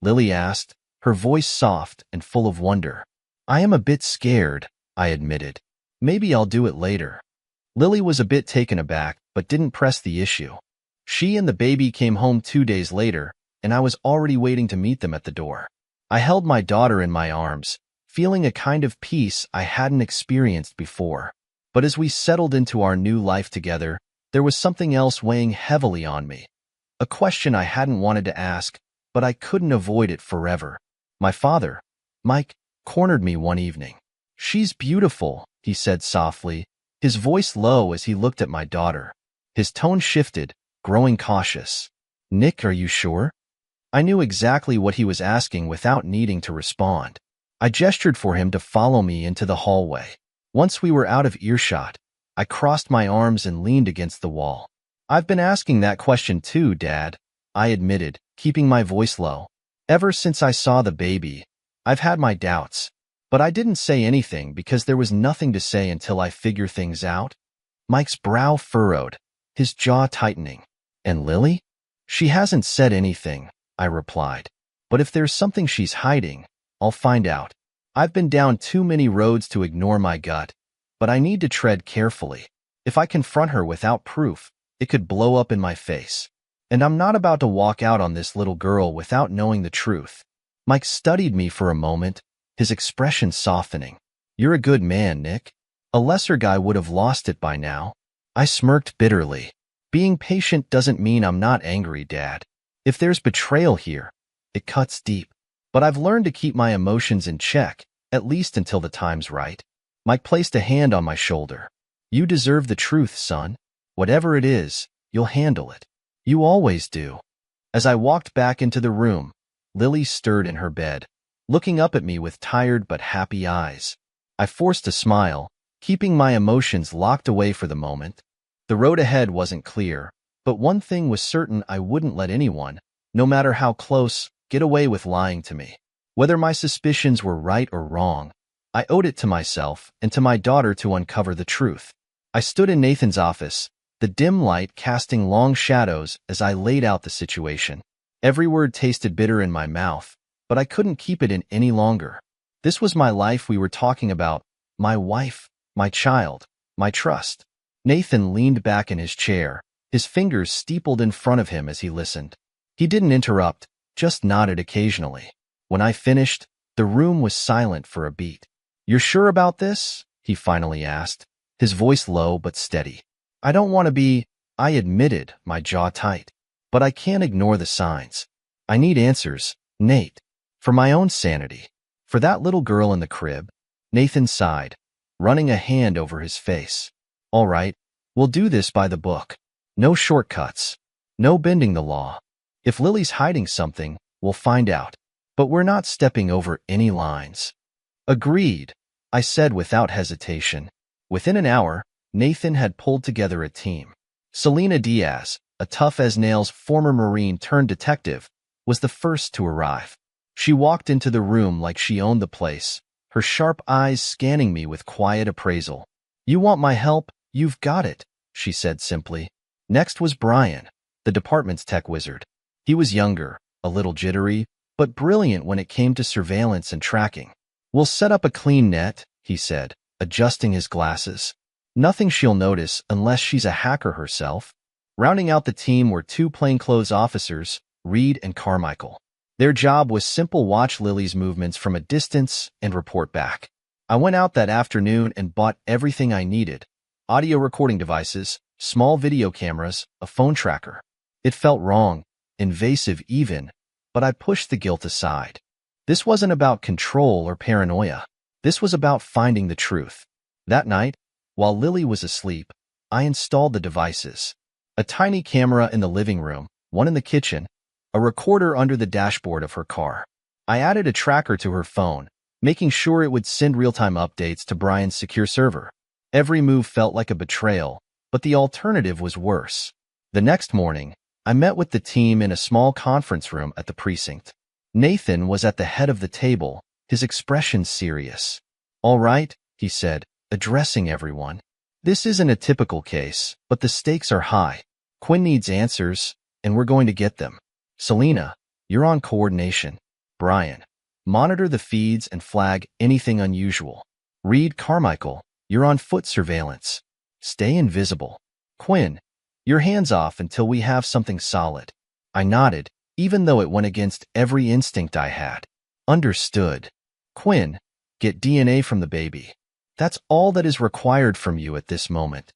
Lily asked, her voice soft and full of wonder. "I am a bit scared," I admitted. "Maybe I'll do it later." Lily was a bit taken aback, but didn't press the issue. She and the baby came home 2 days later, and I was already waiting to meet them at the door. I held my daughter in my arms, feeling a kind of peace I hadn't experienced before. But as we settled into our new life together, there was something else weighing heavily on me. A question I hadn't wanted to ask, but I couldn't avoid it forever. My father, Mike, cornered me one evening. "She's beautiful," he said softly, his voice low as he looked at my daughter. His tone shifted, growing cautious. "Nick, are you sure?" I knew exactly what he was asking without needing to respond. I gestured for him to follow me into the hallway. Once we were out of earshot, I crossed my arms and leaned against the wall. "I've been asking that question too, Dad," I admitted, keeping my voice low. "Ever since I saw the baby, I've had my doubts. But I didn't say anything because there was nothing to say until I figure things out." Mike's brow furrowed, his jaw tightening. "And Lily?" "She hasn't said anything," I replied. "But if there's something she's hiding, I'll find out. I've been down too many roads to ignore my gut, but I need to tread carefully. If I confront her without proof, it could blow up in my face. And I'm not about to walk out on this little girl without knowing the truth." Mike studied me for a moment, his expression softening. "You're a good man, Nick. A lesser guy would have lost it by now." I smirked bitterly. "Being patient doesn't mean I'm not angry, Dad. If there's betrayal here, it cuts deep. But I've learned to keep my emotions in check, at least until the time's right." Mike placed a hand on my shoulder. "You deserve the truth, son. Whatever it is, you'll handle it. You always do." As I walked back into the room, Lily stirred in her bed, looking up at me with tired but happy eyes. I forced a smile, keeping my emotions locked away for the moment. The road ahead wasn't clear, But one thing was certain: I wouldn't let anyone, no matter how close, get away with lying to me. Whether my suspicions were right or wrong, I owed it to myself and to my daughter to uncover the truth. I stood in Nathan's office, the dim light casting long shadows as I laid out the situation. Every word tasted bitter in my mouth, but I couldn't keep it in any longer. This was my life we were talking about, my wife, my child, my trust. Nathan leaned back in his chair, his fingers steepled in front of him as he listened. He didn't interrupt, just nodded occasionally. When I finished, the room was silent for a beat. "You're sure about this?" he finally asked, his voice low but steady. "I don't want to be," I admitted, my jaw tight. "But I can't ignore the signs. I need answers, Nate. For my own sanity. For that little girl in the crib." Nathan sighed, running a hand over his face. "All right, we'll do this by the book. No shortcuts. No bending the law. If Lily's hiding something, we'll find out. But we're not stepping over any lines." "Agreed," I said without hesitation. Within an hour, Nathan had pulled together a team. Selena Diaz, a tough-as-nails former Marine turned detective, was the first to arrive. She walked into the room like she owned the place, her sharp eyes scanning me with quiet appraisal. "You want my help? You've got it," she said simply. Next was Brian, the department's tech wizard. He was younger, a little jittery, but brilliant when it came to surveillance and tracking. "We'll set up a clean net," he said, adjusting his glasses. "Nothing she'll notice unless she's a hacker herself." Rounding out the team were two plainclothes officers, Reed and Carmichael. Their job was simple: watch Lily's movements from a distance and report back. I went out that afternoon and bought everything I needed: audio recording devices, small video cameras, a phone tracker. It felt wrong, invasive even, but I pushed the guilt aside. This wasn't about control or paranoia. This was about finding the truth. That night, while Lily was asleep, I installed the devices. A tiny camera in the living room, one in the kitchen, a recorder under the dashboard of her car. I added a tracker to her phone, making sure it would send real-time updates to Brian's secure server. Every move felt like a betrayal, but the alternative was worse. The next morning, I met with the team in a small conference room at the precinct. Nathan was at the head of the table, his expression serious. "All right," he said, addressing everyone. "This isn't a typical case, but the stakes are high. Quinn needs answers, and we're going to get them. Selena, you're on coordination. Brian, monitor the feeds and flag anything unusual. Reed, Carmichael, you're on foot surveillance. Stay invisible. Quinn, you're hands off until we have something solid." I nodded, even though it went against every instinct I had. "Understood. Quinn, get DNA from the baby. That's all that is required from you at this moment."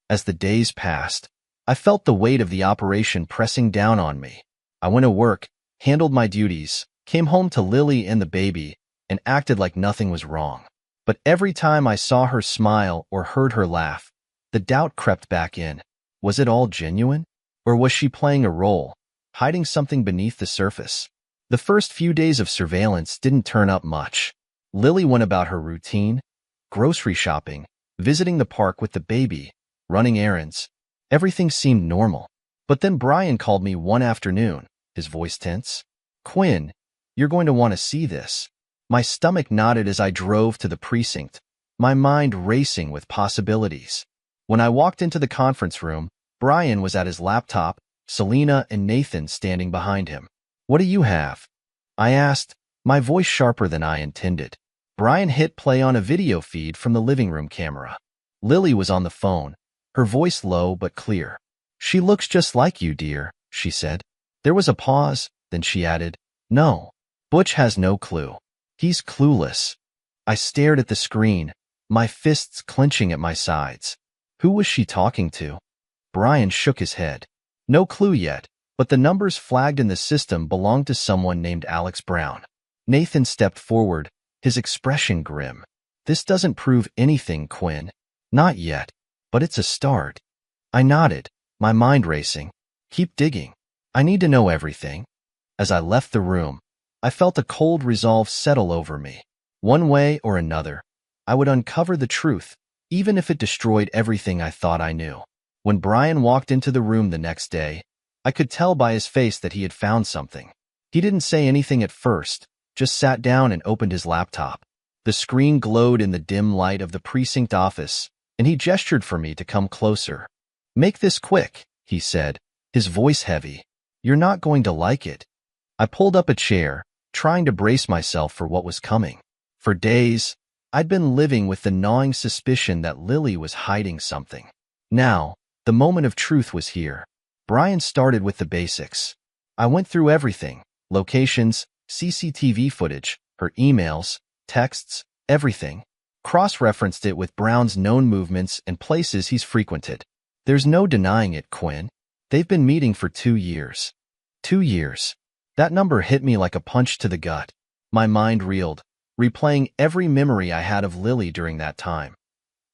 As the days passed, I felt the weight of the operation pressing down on me. I went to work, handled my duties, came home to Lily and the baby, and acted like nothing was wrong. But every time I saw her smile or heard her laugh, the doubt crept back in. Was it all genuine? Or was she playing a role, hiding something beneath the surface? The first few days of surveillance didn't turn up much. Lily went about her routine, grocery shopping, visiting the park with the baby, running errands. Everything seemed normal. But then Brian called me one afternoon, his voice tense. "Quinn, you're going to want to see this." My stomach knotted as I drove to the precinct, my mind racing with possibilities. When I walked into the conference room, Brian was at his laptop, Selena and Nathan standing behind him. "What do you have?" I asked, my voice sharper than I intended. Brian hit play on a video feed from the living room camera. Lily was on the phone, her voice low but clear. "She looks just like you, dear," she said. There was a pause, then she added, "No, Butch has no clue. He's clueless." I stared at the screen, my fists clenching at my sides. Who was she talking to? Brian shook his head. "No clue yet, but the numbers flagged in the system belonged to someone named Alex Brown." Nathan stepped forward, his expression grim. "This doesn't prove anything, Quinn." "Not yet, but it's a start." I nodded, my mind racing. "Keep digging. I need to know everything." As I left the room, I felt a cold resolve settle over me. One way or another, I would uncover the truth, even if it destroyed everything I thought I knew. When Brian walked into the room the next day, I could tell by his face that he had found something. He didn't say anything at first, just sat down and opened his laptop. The screen glowed in the dim light of the precinct office, and he gestured for me to come closer. "Make this quick," he said, his voice heavy. "You're not going to like it." I pulled up a chair, trying to brace myself for what was coming. For days, I'd been living with the gnawing suspicion that Lily was hiding something. Now, the moment of truth was here. Brian started with the basics. I went through everything: locations, CCTV footage, her emails, texts, everything. Cross-referenced it with Brown's known movements and places he's frequented. There's no denying it, Quinn. They've been meeting for 2 years. 2 years. That number hit me like a punch to the gut. My mind reeled, replaying every memory I had of Lily during that time.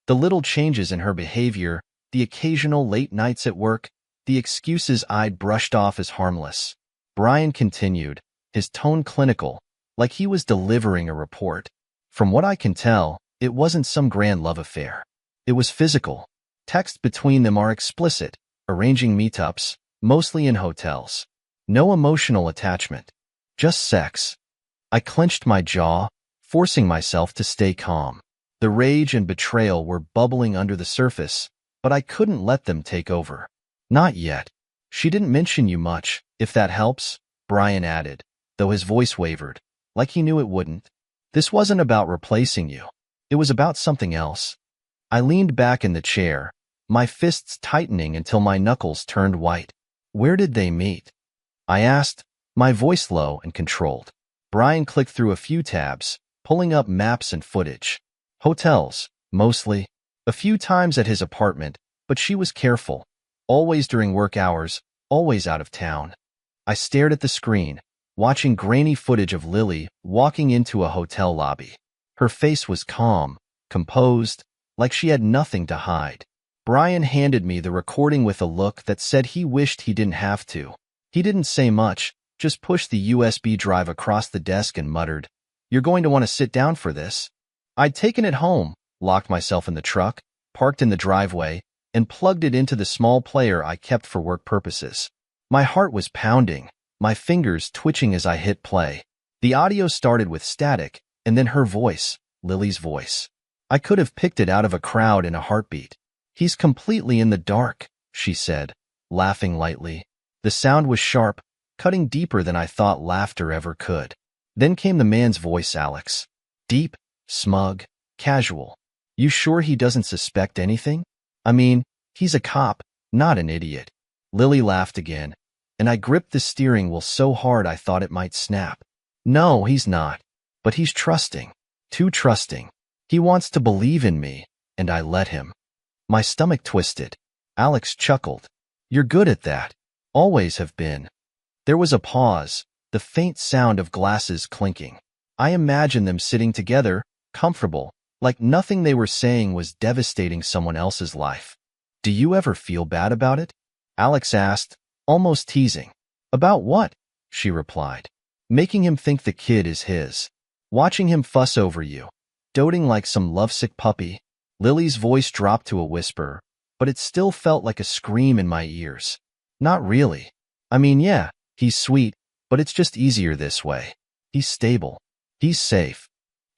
The little changes in her behavior, the occasional late nights at work, the excuses I'd brushed off as harmless. Brian continued, his tone clinical, like he was delivering a report. "From what I can tell, it wasn't some grand love affair. It was physical. Texts between them are explicit, arranging meetups, mostly in hotels. No emotional attachment. Just sex." I clenched my jaw, forcing myself to stay calm. The rage and betrayal were bubbling under the surface, but I couldn't let them take over. "Not yet. She didn't mention you much, if that helps," Brian added, though his voice wavered, like he knew it wouldn't. "This wasn't about replacing you. It was about something else." I leaned back in the chair, my fists tightening until my knuckles turned white. "Where did they meet?" I asked, my voice low and controlled. Brian clicked through a few tabs, pulling up maps and footage. "Hotels, mostly. A few times at his apartment, but she was careful. Always during work hours, always out of town." I stared at the screen, watching grainy footage of Lily walking into a hotel lobby. Her face was calm, composed, like she had nothing to hide. Brian handed me the recording with a look that said he wished he didn't have to. He didn't say much, just pushed the USB drive across the desk and muttered, "You're going to want to sit down for this." I'd taken it home, locked myself in the truck, parked in the driveway, and plugged it into the small player I kept for work purposes. My heart was pounding, my fingers twitching as I hit play. The audio started with static, and then her voice, Lily's voice. I could have picked it out of a crowd in a heartbeat. "He's completely in the dark," she said, laughing lightly. The sound was sharp, cutting deeper than I thought laughter ever could. Then came the man's voice, Alex. Deep, smug, casual. "You sure he doesn't suspect anything? I mean, he's a cop, not an idiot." Lily laughed again, and I gripped the steering wheel so hard I thought it might snap. "No, he's not. But he's trusting. Too trusting. He wants to believe in me, and I let him." My stomach twisted. Alex chuckled. "You're good at that. Always have been." There was a pause, the faint sound of glasses clinking. I imagined them sitting together, comfortable, like nothing they were saying was devastating someone else's life. "Do you ever feel bad about it?" Alex asked, almost teasing. "About what?" she replied. "Making him think the kid is his. Watching him fuss over you. Doting like some lovesick puppy." Lily's voice dropped to a whisper, but it still felt like a scream in my ears. "Not really. I mean, yeah, he's sweet, but it's just easier this way. He's stable. He's safe."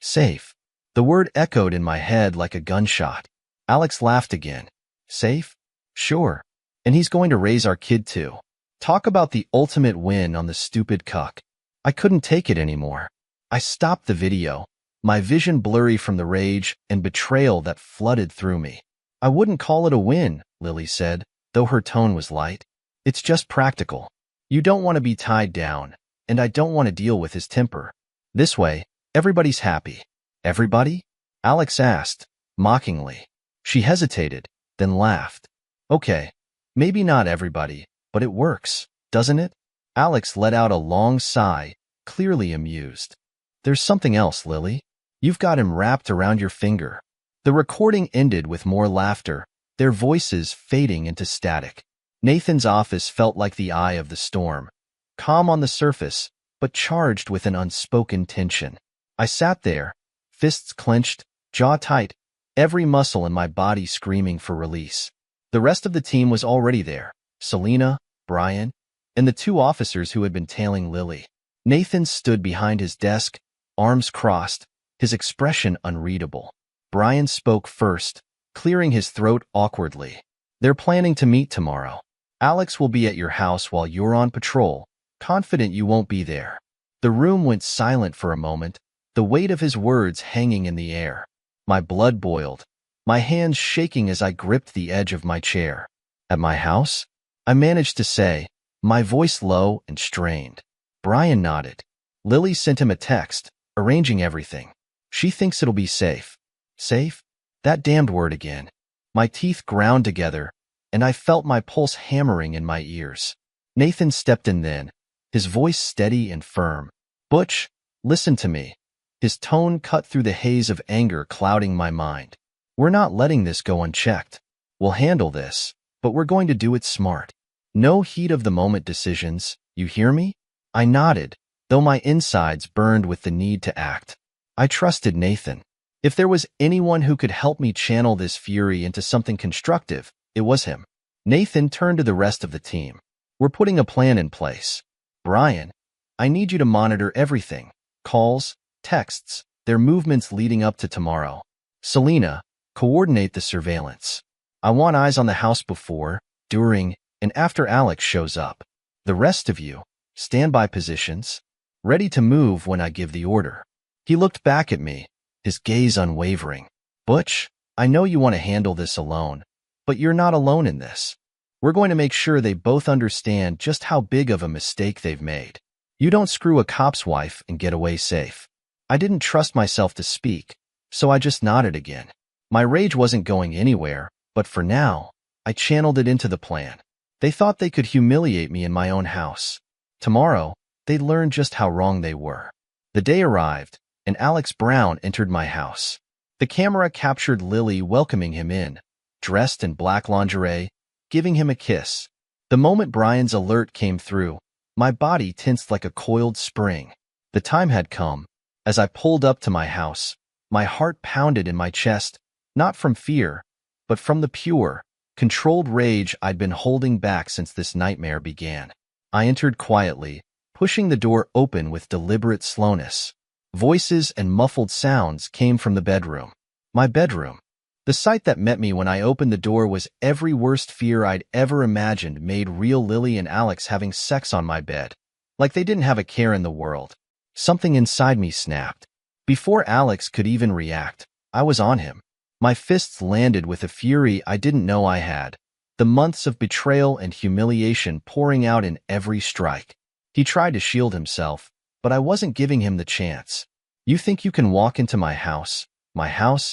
Safe. The word echoed in my head like a gunshot. Alex laughed again. "Safe? Sure. And he's going to raise our kid too." Talk about the ultimate win on the stupid cuck. I couldn't take it anymore. I stopped the video, my vision blurry from the rage and betrayal that flooded through me. "I wouldn't call it a win," Lily said, though her tone was light. "It's just practical. You don't want to be tied down, and I don't want to deal with his temper. This way, everybody's happy." "Everybody?" Alex asked, mockingly. She hesitated, then laughed. "Okay, maybe not everybody, but it works, doesn't it?" Alex let out a long sigh, clearly amused. "There's something else, Lily. You've got him wrapped around your finger." The recording ended with more laughter, their voices fading into static. Nathan's office felt like the eye of the storm, calm on the surface, but charged with an unspoken tension. I sat there, fists clenched, jaw tight, every muscle in my body screaming for release. The rest of the team was already there. Selena, Brian, and the two officers who had been tailing Lily. Nathan stood behind his desk, arms crossed, his expression unreadable. Brian spoke first, clearing his throat awkwardly. They're planning to meet tomorrow. Alex will be at your house while you're on patrol, confident you won't be there. The room went silent for a moment, the weight of his words hanging in the air. My blood boiled, my hands shaking as I gripped the edge of my chair. At my house? I managed to say, my voice low and strained. Brian nodded. Lily sent him a text, arranging everything. She thinks it'll be safe. Safe? That damned word again. My teeth ground together, and I felt my pulse hammering in my ears. Nathan stepped in then, his voice steady and firm. Butch, listen to me. His tone cut through the haze of anger clouding my mind. We're not letting this go unchecked. We'll handle this, but we're going to do it smart. No heat-of-the-moment decisions, you hear me? I nodded, though my insides burned with the need to act. I trusted Nathan. If there was anyone who could help me channel this fury into something constructive, it was him. Nathan turned to the rest of the team. We're putting a plan in place. Brian, I need you to monitor everything. Calls, texts, their movements leading up to tomorrow. Selena, coordinate the surveillance. I want eyes on the house before, during, and after Alex shows up. The rest of you, standby positions, ready to move when I give the order. He looked back at me, his gaze unwavering. Butch, I know you want to handle this alone, but you're not alone in this. We're going to make sure they both understand just how big of a mistake they've made. You don't screw a cop's wife and get away safe. I didn't trust myself to speak, so I just nodded again. My rage wasn't going anywhere, but for now, I channeled it into the plan. They thought they could humiliate me in my own house. Tomorrow, they'd learn just how wrong they were. The day arrived, and Alex Brown entered my house. The camera captured Lily welcoming him in, dressed in black lingerie, giving him a kiss. The moment Brian's alert came through, my body tensed like a coiled spring. The time had come. As I pulled up to my house, my heart pounded in my chest, not from fear, but from the pure, controlled rage I'd been holding back since this nightmare began. I entered quietly, pushing the door open with deliberate slowness. Voices and muffled sounds came from the bedroom. My bedroom. The sight that met me when I opened the door was every worst fear I'd ever imagined made real. Lily and Alex having sex on my bed, like they didn't have a care in the world. Something inside me snapped. Before Alex could even react, I was on him. My fists landed with a fury I didn't know I had, the months of betrayal and humiliation pouring out in every strike. He tried to shield himself, but I wasn't giving him the chance. You think you can walk into my house,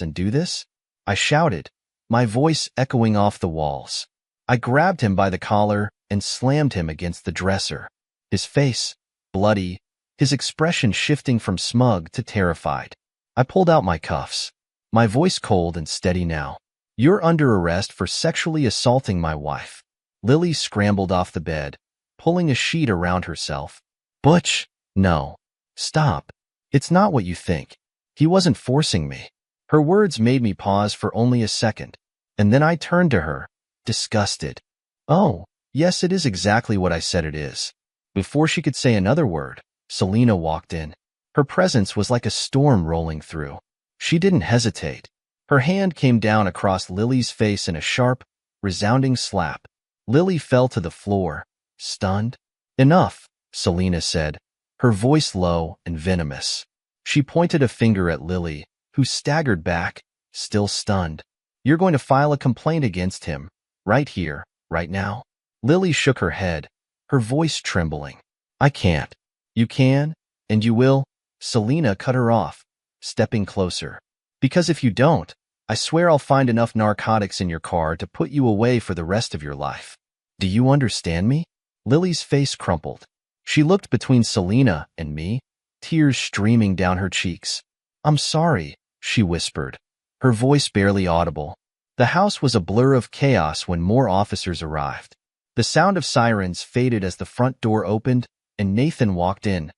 and do this? I shouted, my voice echoing off the walls. I grabbed him by the collar and slammed him against the dresser. His face, bloody, his expression shifting from smug to terrified. I pulled out my cuffs, my voice cold and steady now. You're under arrest for sexually assaulting my wife. Lily scrambled off the bed, pulling a sheet around herself. Butch, no. Stop. It's not what you think. He wasn't forcing me. Her words made me pause for only a second, and then I turned to her, disgusted. Oh, yes, it is exactly what I said it is. Before she could say another word, Selena walked in. Her presence was like a storm rolling through. She didn't hesitate. Her hand came down across Lily's face in a sharp, resounding slap. Lily fell to the floor, stunned. Enough, Selena said, her voice low and venomous. She pointed a finger at Lily, who staggered back, still stunned. You're going to file a complaint against him, right here, right now? Lily shook her head, her voice trembling. I can't. You can, and you will. Selena cut her off, stepping closer. Because if you don't, I swear I'll find enough narcotics in your car to put you away for the rest of your life. Do you understand me? Lily's face crumpled. She looked between Selena and me, tears streaming down her cheeks. I'm sorry, she whispered, her voice barely audible. The house was a blur of chaos when more officers arrived. The sound of sirens faded as the front door opened, and Nathan walked in,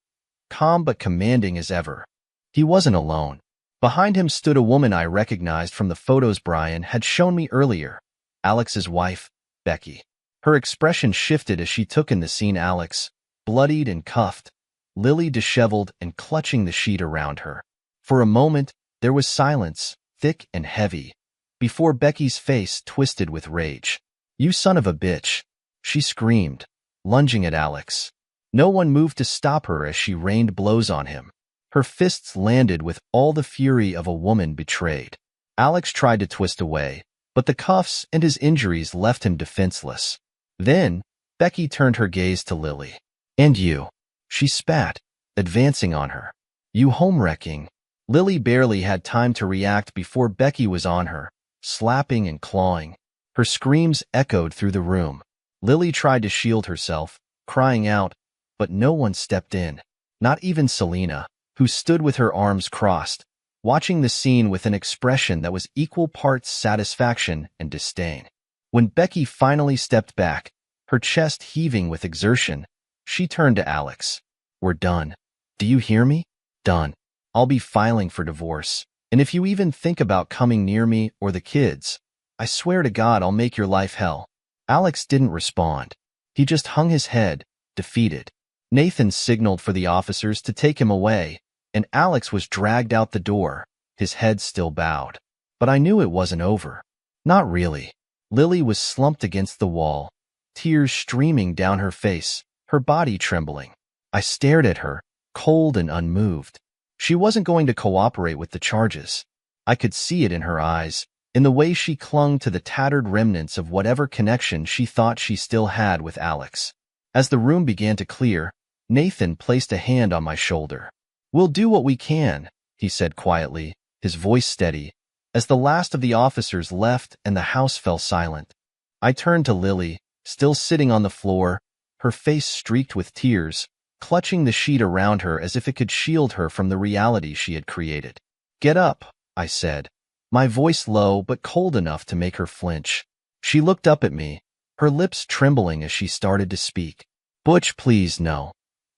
calm but commanding as ever. He wasn't alone. Behind him stood a woman I recognized from the photos Brian had shown me earlier, Alex's wife, Becky. Her expression shifted as she took in the scene. Alex, bloodied and cuffed, Lily disheveled and clutching the sheet around her. For a moment, there was silence, thick and heavy, before Becky's face twisted with rage. "You son of a bitch," she screamed, lunging at Alex. No one moved to stop her as she rained blows on him. Her fists landed with all the fury of a woman betrayed. Alex tried to twist away, but the cuffs and his injuries left him defenseless. Then, Becky turned her gaze to Lily. "And you," she spat, advancing on her. "You home-wrecking." Lily barely had time to react before Becky was on her, slapping and clawing. Her screams echoed through the room. Lily tried to shield herself, crying out, but no one stepped in. Not even Selena, who stood with her arms crossed, watching the scene with an expression that was equal parts satisfaction and disdain. When Becky finally stepped back, her chest heaving with exertion, she turned to Alex. "We're done. Do you hear me? Done. I'll be filing for divorce. And if you even think about coming near me or the kids, I swear to God I'll make your life hell." Alex didn't respond. He just hung his head, defeated. Nathan signaled for the officers to take him away, and Alex was dragged out the door, his head still bowed. But I knew it wasn't over. Not really. Lily was slumped against the wall, tears streaming down her face, her body trembling. I stared at her, cold and unmoved. She wasn't going to cooperate with the charges. I could see it in her eyes, in the way she clung to the tattered remnants of whatever connection she thought she still had with Alex. As the room began to clear, Nathan placed a hand on my shoulder. "We'll do what we can," he said quietly, his voice steady, as the last of the officers left and the house fell silent. I turned to Lily, still sitting on the floor, her face streaked with tears, clutching the sheet around her as if it could shield her from the reality she had created. "Get up," I said, my voice low but cold enough to make her flinch. She looked up at me, her lips trembling as she started to speak. "Butch, please, no."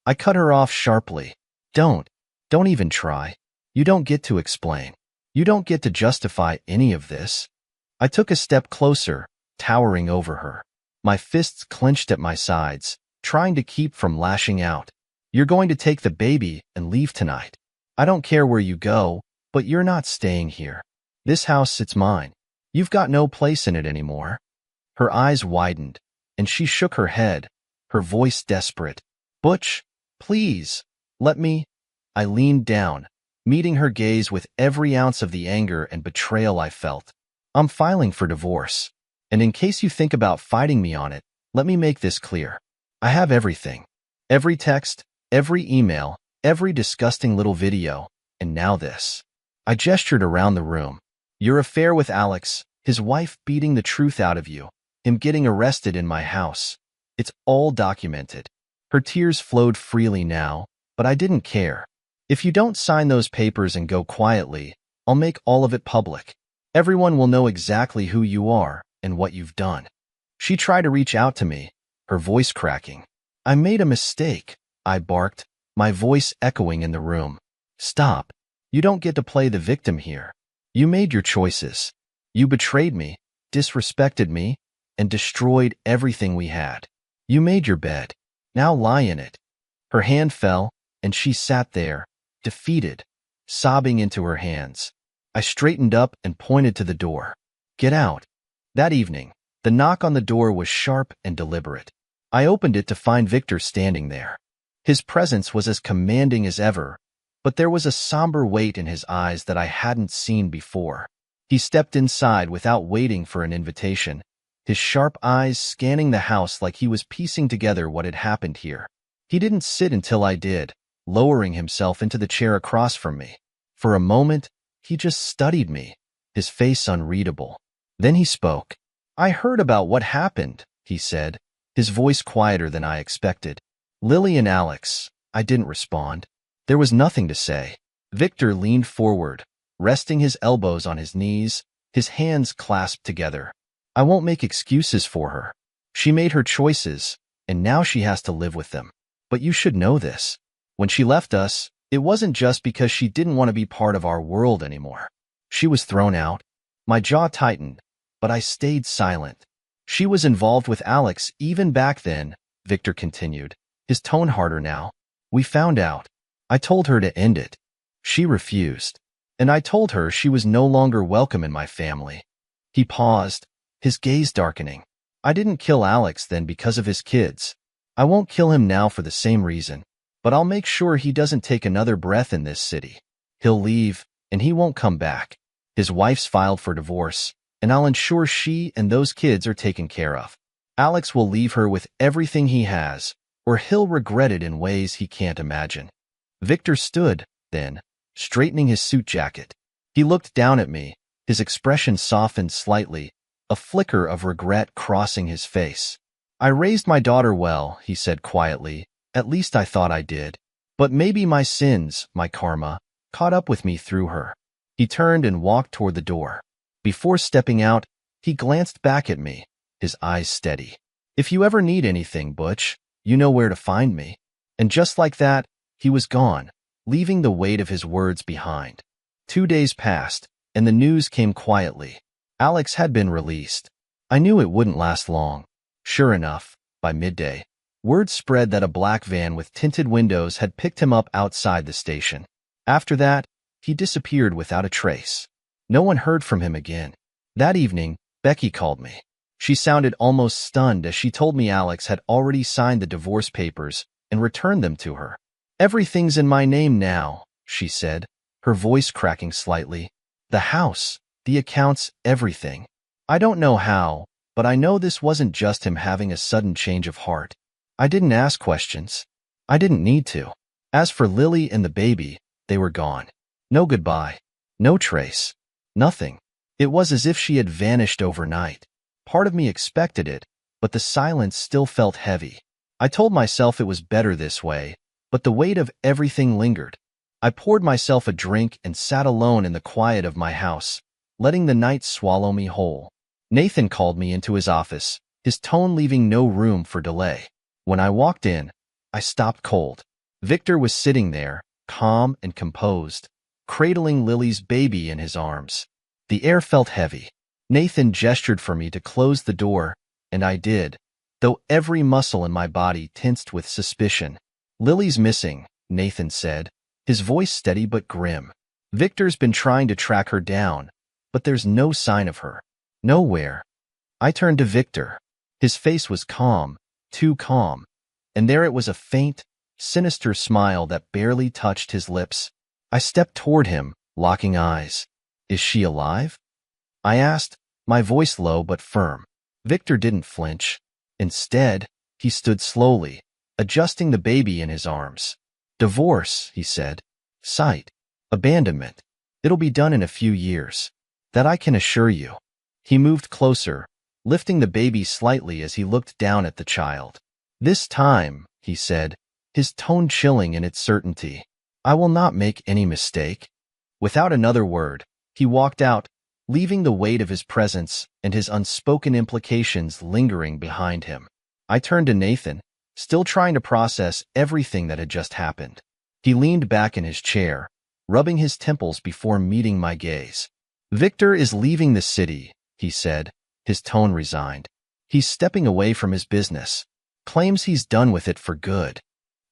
I cut her off sharply. Don't even try. You don't get to explain. You don't get to justify any of this." I took a step closer, towering over her. My fists clenched at my sides, trying to keep from lashing out. "You're going to take the baby and leave tonight. I don't care where you go, but you're not staying here. This house, it's mine. You've got no place in it anymore." Her eyes widened, and she shook her head, her voice desperate. "Butch, please, let me." I leaned down, meeting her gaze with every ounce of the anger and betrayal I felt. "I'm filing for divorce. And in case you think about fighting me on it, let me make this clear. I have everything. Every text, every email, every disgusting little video, and now this." I gestured around the room. "Your affair with Alex, his wife beating the truth out of you, him getting arrested in my house. It's all documented." Her tears flowed freely now, but I didn't care. "If you don't sign those papers and go quietly, I'll make all of it public. Everyone will know exactly who you are and what you've done." She tried to reach out to me, her voice cracking. "I made a mistake," I barked, my voice echoing in the room. "Stop. You don't get to play the victim here. You made your choices. You betrayed me, disrespected me, and destroyed everything we had. You made your bed. Now lie in it." Her hand fell, and she sat there, defeated, sobbing into her hands. I straightened up and pointed to the door. "Get out." That evening, the knock on the door was sharp and deliberate. I opened it to find Victor standing there. His presence was as commanding as ever, but there was a somber weight in his eyes that I hadn't seen before. He stepped inside without waiting for an invitation, his sharp eyes scanning the house like he was piecing together what had happened here. He didn't sit until I did, lowering himself into the chair across from me. For a moment, he just studied me, his face unreadable. Then he spoke. "I heard about what happened," he said, his voice quieter than I expected. "Lily and Alex." I didn't respond. There was nothing to say. Victor leaned forward, resting his elbows on his knees, his hands clasped together. "I won't make excuses for her. She made her choices, and now she has to live with them. But you should know this. When she left us, it wasn't just because she didn't want to be part of our world anymore. She was thrown out." My jaw tightened, but I stayed silent. She was involved with Alex even back then, Victor continued, his tone harder now. We found out. I told her to end it. She refused. And I told her she was no longer welcome in my family. He paused, his gaze darkening. I didn't kill Alex then because of his kids. I won't kill him now for the same reason. But I'll make sure he doesn't take another breath in this city. He'll leave, and he won't come back. His wife's filed for divorce, and I'll ensure she and those kids are taken care of. Alex will leave her with everything he has, or he'll regret it in ways he can't imagine. Victor stood, then, straightening his suit jacket. He looked down at me, his expression softened slightly, a flicker of regret crossing his face. I raised my daughter well, he said quietly. At least I thought I did. But maybe my sins, my karma, caught up with me through her. He turned and walked toward the door. Before stepping out, he glanced back at me, his eyes steady. If you ever need anything, Butch, you know where to find me. And just like that, he was gone, leaving the weight of his words behind. 2 days passed, and the news came quietly. Alex had been released. I knew it wouldn't last long. Sure enough, by midday, word spread that a black van with tinted windows had picked him up outside the station. After that, he disappeared without a trace. No one heard from him again. That evening, Becky called me. She sounded almost stunned as she told me Alex had already signed the divorce papers and returned them to her. Everything's in my name now, she said, her voice cracking slightly. The house, the accounts, everything. I don't know how, but I know this wasn't just him having a sudden change of heart. I didn't ask questions. I didn't need to. As for Lily and the baby, they were gone. No goodbye. No trace. Nothing. It was as if she had vanished overnight. Part of me expected it, but the silence still felt heavy. I told myself it was better this way, but the weight of everything lingered. I poured myself a drink and sat alone in the quiet of my house, letting the night swallow me whole. Nathan called me into his office, his tone leaving no room for delay. When I walked in, I stopped cold. Victor was sitting there, calm and composed, cradling Lily's baby in his arms. The air felt heavy. Nathan gestured for me to close the door, and I did, though every muscle in my body tensed with suspicion. Lily's missing, Nathan said, his voice steady but grim. Victor's been trying to track her down, but there's no sign of her. Nowhere. I turned to Victor. His face was calm, too calm, and there it was a faint, sinister smile that barely touched his lips. I stepped toward him, locking eyes. Is she alive? I asked, my voice low but firm. Victor didn't flinch. Instead, he stood slowly, adjusting the baby in his arms. Divorce, he said. Sight. Abandonment. It'll be done in a few years. That I can assure you. He moved closer, lifting the baby slightly as he looked down at the child. This time, he said, his tone chilling in its certainty, I will not make any mistake. Without another word, he walked out, leaving the weight of his presence and his unspoken implications lingering behind him. I turned to Nathan, still trying to process everything that had just happened. He leaned back in his chair, rubbing his temples before meeting my gaze. Victor is leaving the city, he said, his tone resigned. He's stepping away from his business. Claims he's done with it for good.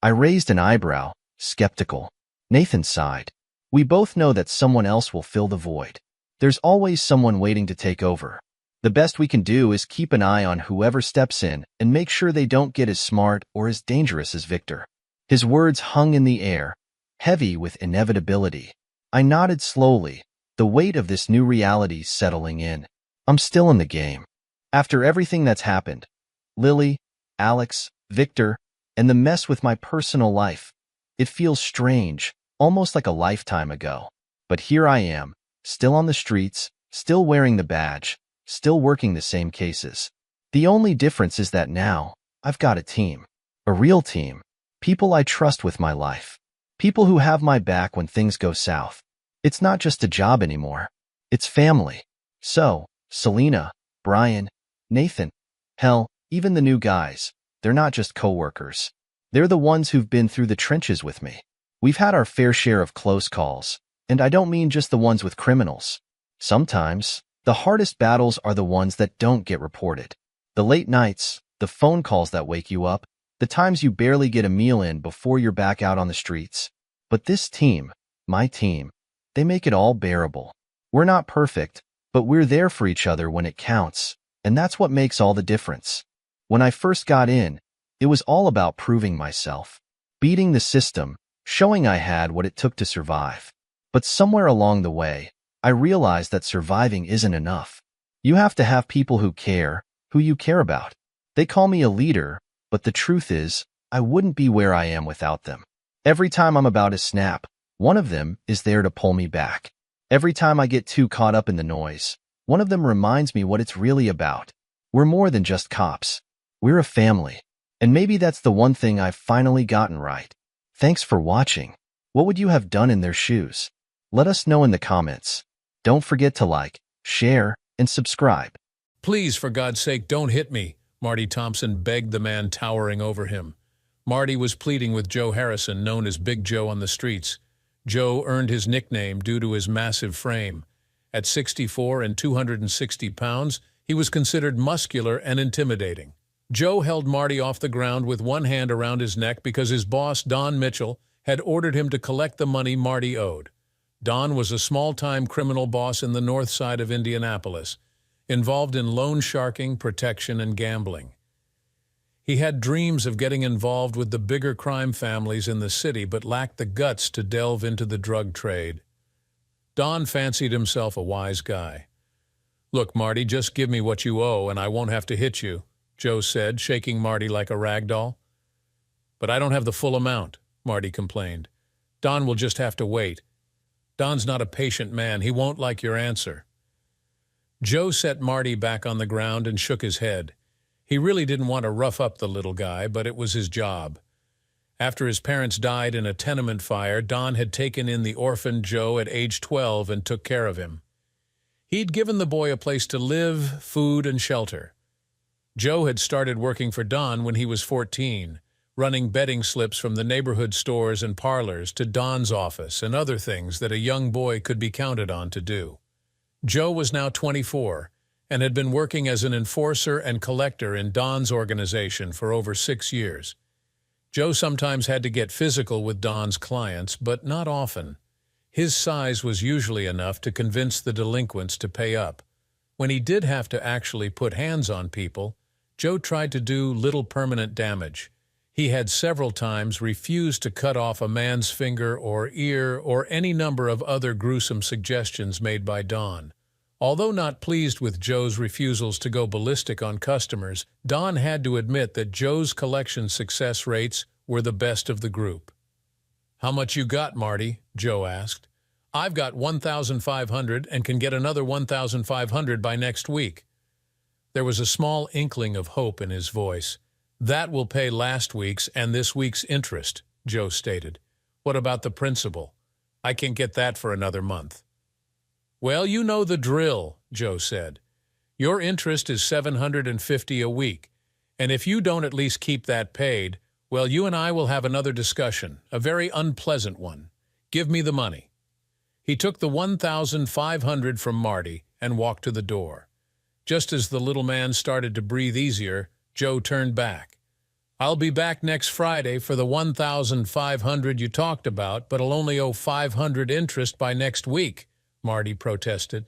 I raised an eyebrow, skeptical. Nathan sighed. We both know that someone else will fill the void. There's always someone waiting to take over. The best we can do is keep an eye on whoever steps in and make sure they don't get as smart or as dangerous as Victor. His words hung in the air, heavy with inevitability. I nodded slowly, the weight of this new reality settling in. I'm still in the game. After everything that's happened, Lily, Alex, Victor, and the mess with my personal life, it feels strange, almost like a lifetime ago. But here I am, still on the streets, still wearing the badge, still working the same cases. The only difference is that now, I've got a team. A real team. People I trust with my life. People who have my back when things go south. It's not just a job anymore. It's family. So, Selena, Brian, Nathan, hell, even the new guys, they're not just coworkers. They're the ones who've been through the trenches with me. We've had our fair share of close calls, and I don't mean just the ones with criminals. Sometimes, The hardest battles are the ones that don't get reported. The late nights, the phone calls that wake you up, the times you barely get a meal in before you're back out on the streets. But this team, my team, they make it all bearable. We're not perfect, but we're there for each other when it counts, and that's what makes all the difference. When I first got in, it was all about proving myself, beating the system, showing I had what it took to survive. But somewhere along the way, I realized that surviving isn't enough. You have to have people who care, who you care about. They call me a leader, but the truth is, I wouldn't be where I am without them. Every time I'm about to snap, one of them is there to pull me back. Every time I get too caught up in the noise, one of them reminds me what it's really about. We're more than just cops. We're a family. And maybe that's the one thing I've finally gotten right. Thanks for watching. What would you have done in their shoes? Let us know in the comments. Don't forget to like, share, and subscribe. "Please, for God's sake, don't hit me," Marty Thompson begged the man towering over him. Marty was pleading with Joe Harrison, known as Big Joe on the streets. Joe earned his nickname due to his massive frame. At 6'4" and 260 pounds, he was considered muscular and intimidating. Joe held Marty off the ground with one hand around his neck because his boss, Don Mitchell, had ordered him to collect the money Marty owed. Don was a small-time criminal boss in the north side of Indianapolis, involved in loan sharking, protection, and gambling. He had dreams of getting involved with the bigger crime families in the city but lacked the guts to delve into the drug trade. Don fancied himself a wise guy. "Look, Marty, just give me what you owe and I won't have to hit you," Joe said, shaking Marty like a rag doll. "But I don't have the full amount," Marty complained. "Don will just have to wait. Don's not a patient man. He won't like your answer." Joe set Marty back on the ground and shook his head. He really didn't want to rough up the little guy, but it was his job. After his parents died in a tenement fire, Don had taken in the orphan Joe at age 12 and took care of him. He'd given the boy a place to live, food, and shelter. Joe had started working for Don when he was 14, running betting slips from the neighborhood stores and parlors to Don's office and other things that a young boy could be counted on to do. Joe was now 24 and had been working as an enforcer and collector in Don's organization for over 6 years. Joe sometimes had to get physical with Don's clients, but not often. His size was usually enough to convince the delinquents to pay up. When he did have to actually put hands on people, Joe tried to do little permanent damage. He had several times refused to cut off a man's finger or ear or any number of other gruesome suggestions made by Don. Although not pleased with Joe's refusals to go ballistic on customers, Don had to admit that Joe's collection success rates were the best of the group. "How much you got, Marty?" Joe asked. "I've got 1,500 and can get another 1,500 by next week." There was a small inkling of hope in his voice. "That will pay last week's and this week's interest," Joe stated. "What about the principal? I can get that for another month." "Well, you know the drill," Joe said. "Your interest is $750 a week, and if you don't at least keep that paid, well, you and I will have another discussion, a very unpleasant one. Give me the money." He took the 1,500 from Marty and walked to the door. Just as the little man started to breathe easier, Joe turned back. "I'll be back next Friday for the 1,500 you talked about, but I'll only owe 500 interest by next week," Marty protested.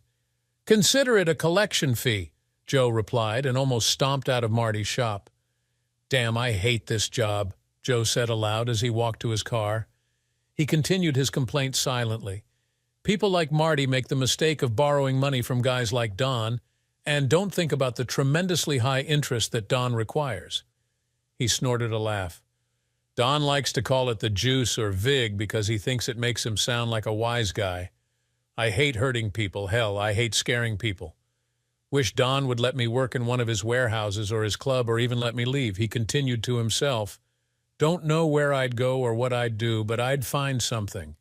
"Consider it a collection fee," Joe replied and almost stomped out of Marty's shop. "Damn, I hate this job," Joe said aloud as he walked to his car. He continued his complaint silently. "People like Marty make the mistake of borrowing money from guys like Don and don't think about the tremendously high interest that Don requires." He snorted a laugh. "Don likes to call it the juice or vig because he thinks it makes him sound like a wise guy. I hate hurting people. Hell, I hate scaring people. Wish Don would let me work in one of his warehouses or his club or even let me leave," he continued to himself. "Don't know where I'd go or what I'd do, but I'd find something."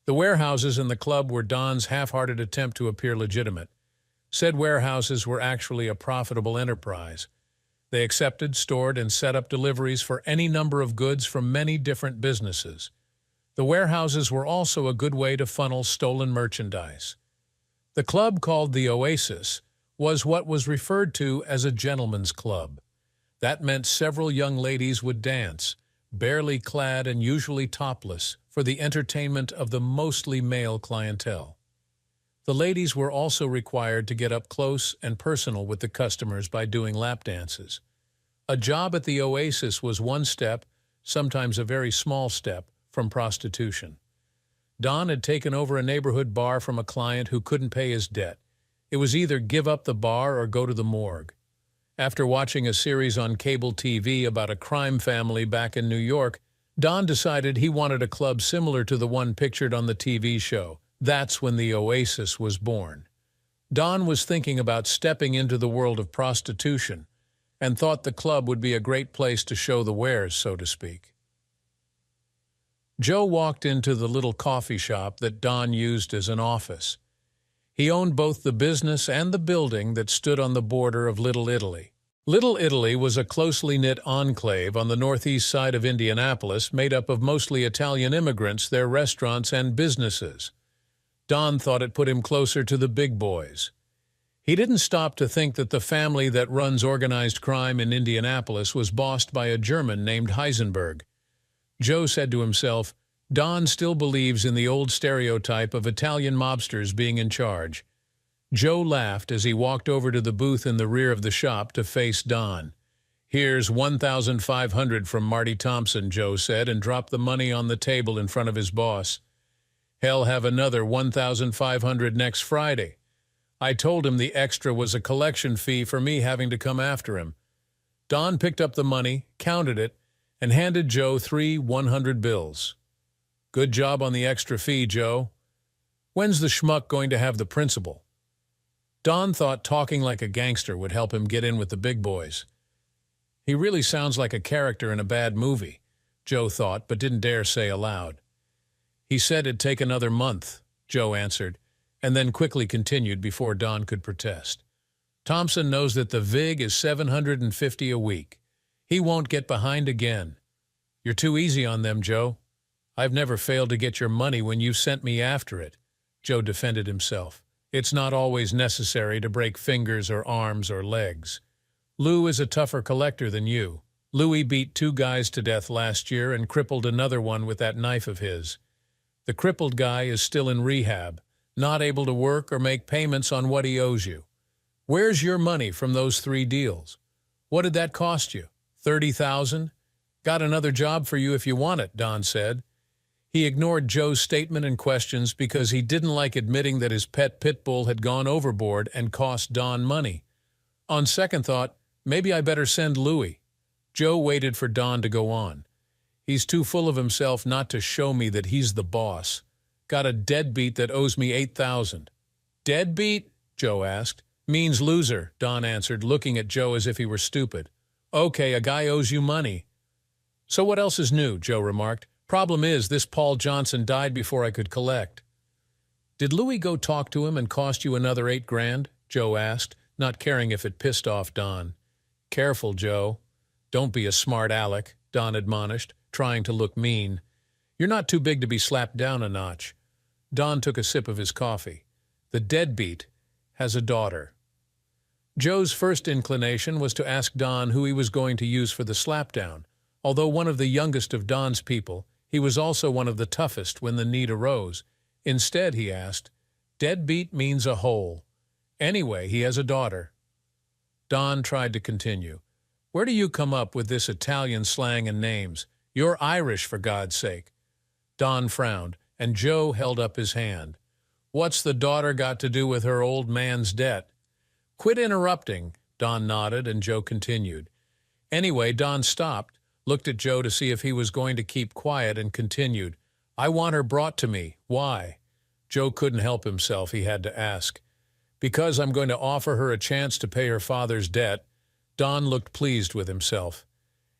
The warehouses and the club were Don's half-hearted attempt to appear legitimate. Said warehouses were actually a profitable enterprise. They accepted, stored, and set up deliveries for any number of goods from many different businesses. The warehouses were also a good way to funnel stolen merchandise. The club, called the Oasis, was what was referred to as a gentleman's club. That meant several young ladies would dance, barely clad and usually topless, for the entertainment of the mostly male clientele. The ladies were also required to get up close and personal with the customers by doing lap dances. A job at the Oasis was one step, sometimes a very small step, from prostitution. Don had taken over a neighborhood bar from a client who couldn't pay his debt. It was either give up the bar or go to the morgue. After watching a series on cable TV about a crime family back in New York, Don decided he wanted a club similar to the one pictured on the TV show. That's when the Oasis was born. Don was thinking about stepping into the world of prostitution and thought the club would be a great place to show the wares, so to speak. Joe walked into the little coffee shop that Don used as an office. He owned both the business and the building that stood on the border of Little Italy. Little Italy was a closely knit enclave on the northeast side of Indianapolis made up of mostly Italian immigrants, their restaurants, and businesses. Don thought it put him closer to the big boys. He didn't stop to think that the family that runs organized crime in Indianapolis was bossed by a German named Heisenberg. Joe said to himself, Don still believes in the old stereotype of Italian mobsters being in charge. Joe laughed as he walked over to the booth in the rear of the shop to face Don. "Here's $1,500 from Marty Thompson," Joe said, and dropped the money on the table in front of his boss. "He'll have another $1,500 next Friday. I told him the extra was a collection fee for me having to come after him." Don picked up the money, counted it, and handed Joe 3 100 bills. "Good job on the extra fee, Joe. When's the schmuck going to have the principal?" Don thought talking like a gangster would help him get in with the big boys. He really sounds like a character in a bad movie, Joe thought, but didn't dare say aloud. "He said it'd take another month," Joe answered, and then quickly continued before Don could protest. "Thompson knows that the VIG is $750 a week. He won't get behind again. You're too easy on them, Joe. I've never failed to get your money when you sent me after it," Joe defended himself. "It's not always necessary to break fingers or arms or legs. Lou is a tougher collector than you. Louis beat 2 guys to death last year and crippled another one with that knife of his. The crippled guy is still in rehab, not able to work or make payments on what he owes you. Where's your money from those 3 deals? What did that cost you? 30,000? Got another job for you if you want it," Don said. He ignored Joe's statement and questions because he didn't like admitting that his pet pit bull had gone overboard and cost Don money. "On second thought, maybe I better send Louis." Joe waited for Don to go on. "He's too full of himself not to show me that he's the boss. Got a deadbeat that owes me 8,000. "Deadbeat?" Joe asked. "Means loser," Don answered, looking at Joe as if he were stupid. "Okay, a guy owes you money." "So what else is new?" Joe remarked. "Problem is, this Paul Johnson died before I could collect." "Did Louis go talk to him and cost you another 8 grand? Joe asked, not caring if it pissed off Don. "Careful, Joe. Don't be a smart aleck," Don admonished, trying to look mean. "You're not too big to be slapped down a notch." Don took a sip of his coffee. "The deadbeat has a daughter." Joe's first inclination was to ask Don who he was going to use for the slapdown. Although one of the youngest of Don's people, he was also one of the toughest when the need arose. Instead, he asked, "Deadbeat means a hole. Anyway, he has a daughter." Don tried to continue. "Where do you come up with this Italian slang and names? You're Irish, for God's sake." Don frowned, and Joe held up his hand. "What's the daughter got to do with her old man's debt?" "Quit interrupting," Don nodded, and Joe continued. Anyway, Don stopped, looked at Joe to see if he was going to keep quiet, and continued. "I want her brought to me. Why?" Joe couldn't help himself. He had to ask. "Because I'm going to offer her a chance to pay her father's debt." Don looked pleased with himself.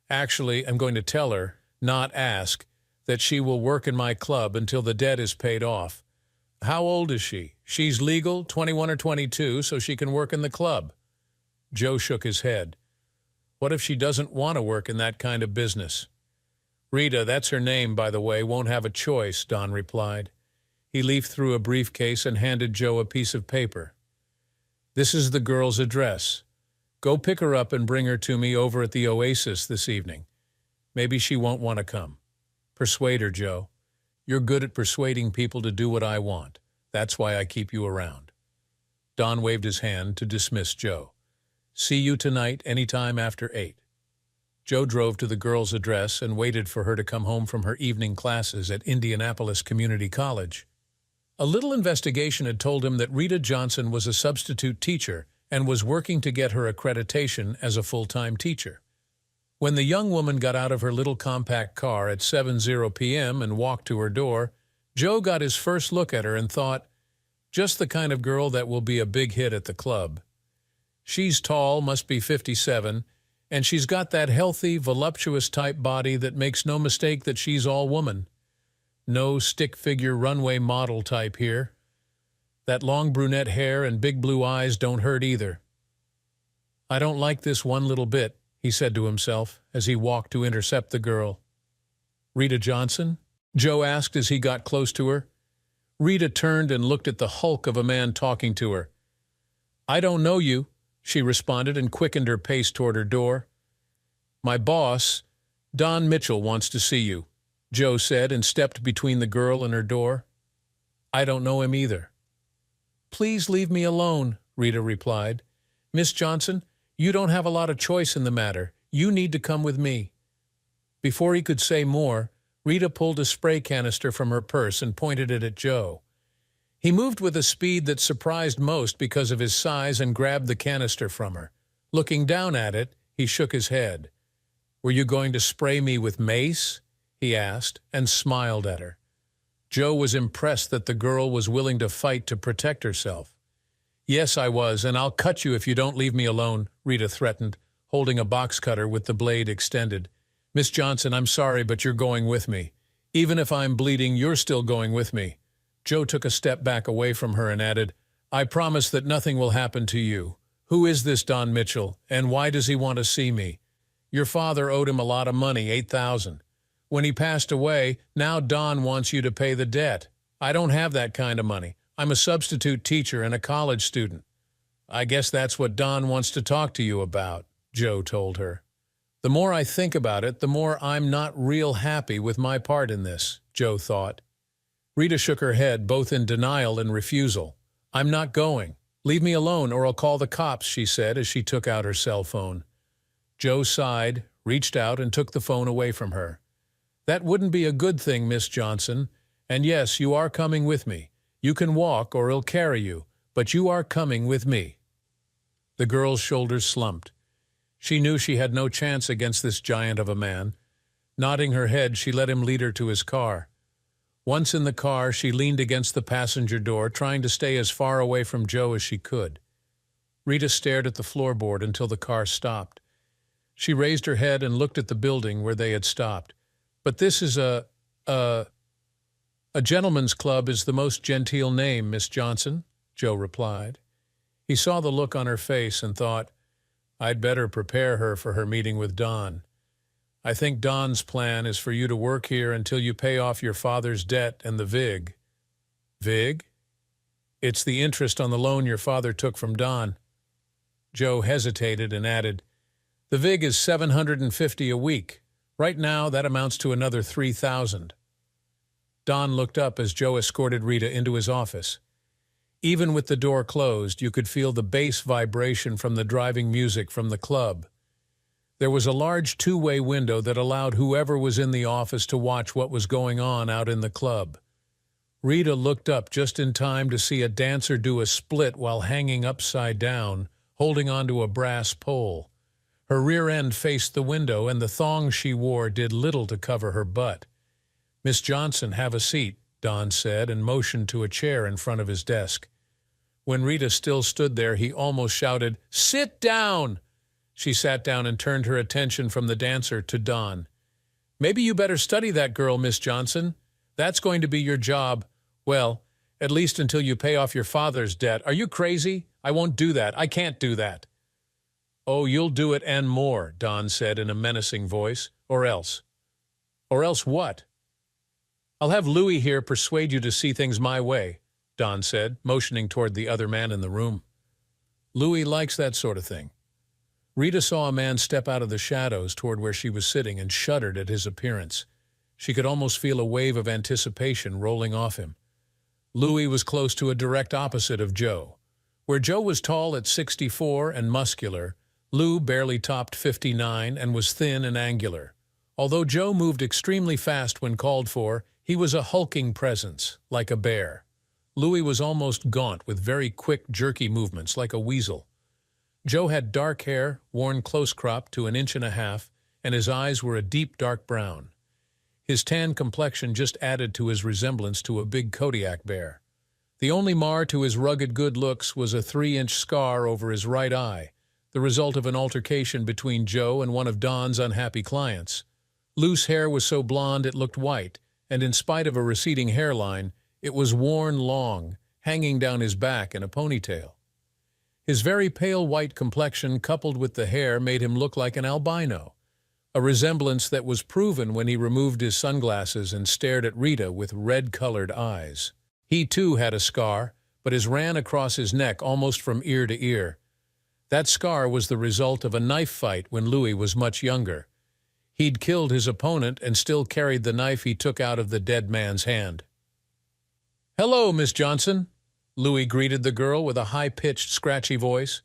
"Actually, I'm going to tell her, not ask, that she will work in my club until the debt is paid off." "How old is she?" "She's legal, 21 or 22, so she can work in the club." Joe shook his head. "What if she doesn't want to work in that kind of business?" "Rita, that's her name, by the way, won't have a choice," Don replied. He leafed through a briefcase and handed Joe a piece of paper. "This is the girl's address. Go pick her up and bring her to me over at the Oasis this evening. Maybe she won't want to come. Persuade her, Joe. You're good at persuading people to do what I want. That's why I keep you around." Don waved his hand to dismiss Joe. "See you tonight anytime after 8. Joe drove to the girl's address and waited for her to come home from her evening classes at Indianapolis Community College. A little investigation had told him that Rita Johnson was a substitute teacher and was working to get her accreditation as a full-time teacher. When the young woman got out of her little compact car at 7:00 p.m. and walked to her door, Joe got his first look at her and thought, just the kind of girl that will be a big hit at the club. She's tall, must be 57, and she's got that healthy, voluptuous type body that makes no mistake that she's all woman. No stick-figure runway model type here. That long brunette hair and big blue eyes don't hurt either. "I don't like this one little bit," he said to himself as he walked to intercept the girl. "Rita Johnson?" Joe asked as he got close to her. Rita turned and looked at the hulk of a man talking to her. "I don't know you," she responded and quickened her pace toward her door. "My boss, Don Mitchell, wants to see you," Joe said and stepped between the girl and her door. "I don't know him either." "Please leave me alone," Rita replied. "Miss Johnson, you don't have a lot of choice in the matter. You need to come with me." Before he could say more, Rita pulled a spray canister from her purse and pointed it at Joe. He moved with a speed that surprised most because of his size and grabbed the canister from her. Looking down at it, he shook his head. "Were you going to spray me with mace?" he asked, and smiled at her. Joe was impressed that the girl was willing to fight to protect herself. "Yes, I was, and I'll cut you if you don't leave me alone," Rita threatened, holding a box cutter with the blade extended. "Miss Johnson, I'm sorry, but you're going with me. Even if I'm bleeding, you're still going with me." Joe took a step back away from her and added, "I promise that nothing will happen to you. Who is this Don Mitchell, and why does he want to see me? Your father owed him a lot of money, $8,000. When he passed away, now Don wants you to pay the debt. I don't have that kind of money. I'm a substitute teacher and a college student." "I guess that's what Don wants to talk to you about," Joe told her. "The more I think about it, the more I'm not real happy with my part in this," Joe thought. Rita shook her head, both in denial and refusal. "I'm not going. Leave me alone or I'll call the cops," she said as she took out her cell phone. Joe sighed, reached out, and took the phone away from her. "That wouldn't be a good thing, Miss Johnson. And yes, you are coming with me. You can walk or he'll carry you, but you are coming with me." The girl's shoulders slumped. She knew she had no chance against this giant of a man. Nodding her head, she let him lead her to his car. Once in the car, she leaned against the passenger door, trying to stay as far away from Joe as she could. Rita stared at the floorboard until the car stopped. She raised her head and looked at the building where they had stopped. "But this is a gentleman's club is the most genteel name, Miss Johnson," Joe replied. He saw the look on her face and thought, "I'd better prepare her for her meeting with Don. I think Don's plan is for you to work here until you pay off your father's debt and the VIG." "VIG?" "It's the interest on the loan your father took from Don." Joe hesitated and added, "The VIG is $750 a week. Right now, that amounts to another $3,000. Don looked up as Joe escorted Rita into his office. Even with the door closed, you could feel the bass vibration from the driving music from the club. There was a large two-way window that allowed whoever was in the office to watch what was going on out in the club. Rita looked up just in time to see a dancer do a split while hanging upside down, holding onto a brass pole. Her rear end faced the window, and the thong she wore did little to cover her butt. "Miss Johnson, have a seat," Don said, and motioned to a chair in front of his desk. When Rita still stood there, he almost shouted, "Sit down!" She sat down and turned her attention from the dancer to Don. "Maybe you better study that girl, Miss Johnson. That's going to be your job. Well, at least until you pay off your father's debt. Are you crazy? I won't do that. I can't do that." "Oh, you'll do it and more," Don said in a menacing voice. Or else." "Or else what?" I'll have Louis here persuade you to see things my way, Don said, motioning toward the other man in the room. Louis likes that sort of thing. Rita saw a man step out of the shadows toward where she was sitting and shuddered at his appearance. She could almost feel a wave of anticipation rolling off him. Louis was close to a direct opposite of Joe. Where Joe was tall at 64 and muscular, Lou barely topped 59 and was thin and angular. Although Joe moved extremely fast when called for, he was a hulking presence, like a bear. Louis was almost gaunt with very quick, jerky movements, like a weasel. Joe had dark hair, worn close-cropped to 1.5 inches, and his eyes were a deep dark brown. His tan complexion just added to his resemblance to a big Kodiak bear. The only mar to his rugged good looks was a 3-inch scar over his right eye, the result of an altercation between Joe and one of Don's unhappy clients. Lou's hair was so blonde it looked white, and in spite of a receding hairline, it was worn long, hanging down his back in a ponytail. His very pale white complexion coupled with the hair made him look like an albino, a resemblance that was proven when he removed his sunglasses and stared at Rita with red-colored eyes. He too had a scar, but his ran across his neck almost from ear to ear. That scar was the result of a knife fight when Louis was much younger. He'd killed his opponent and still carried the knife he took out of the dead man's hand. "Hello, Miss Johnson," Louis greeted the girl with a high-pitched, scratchy voice.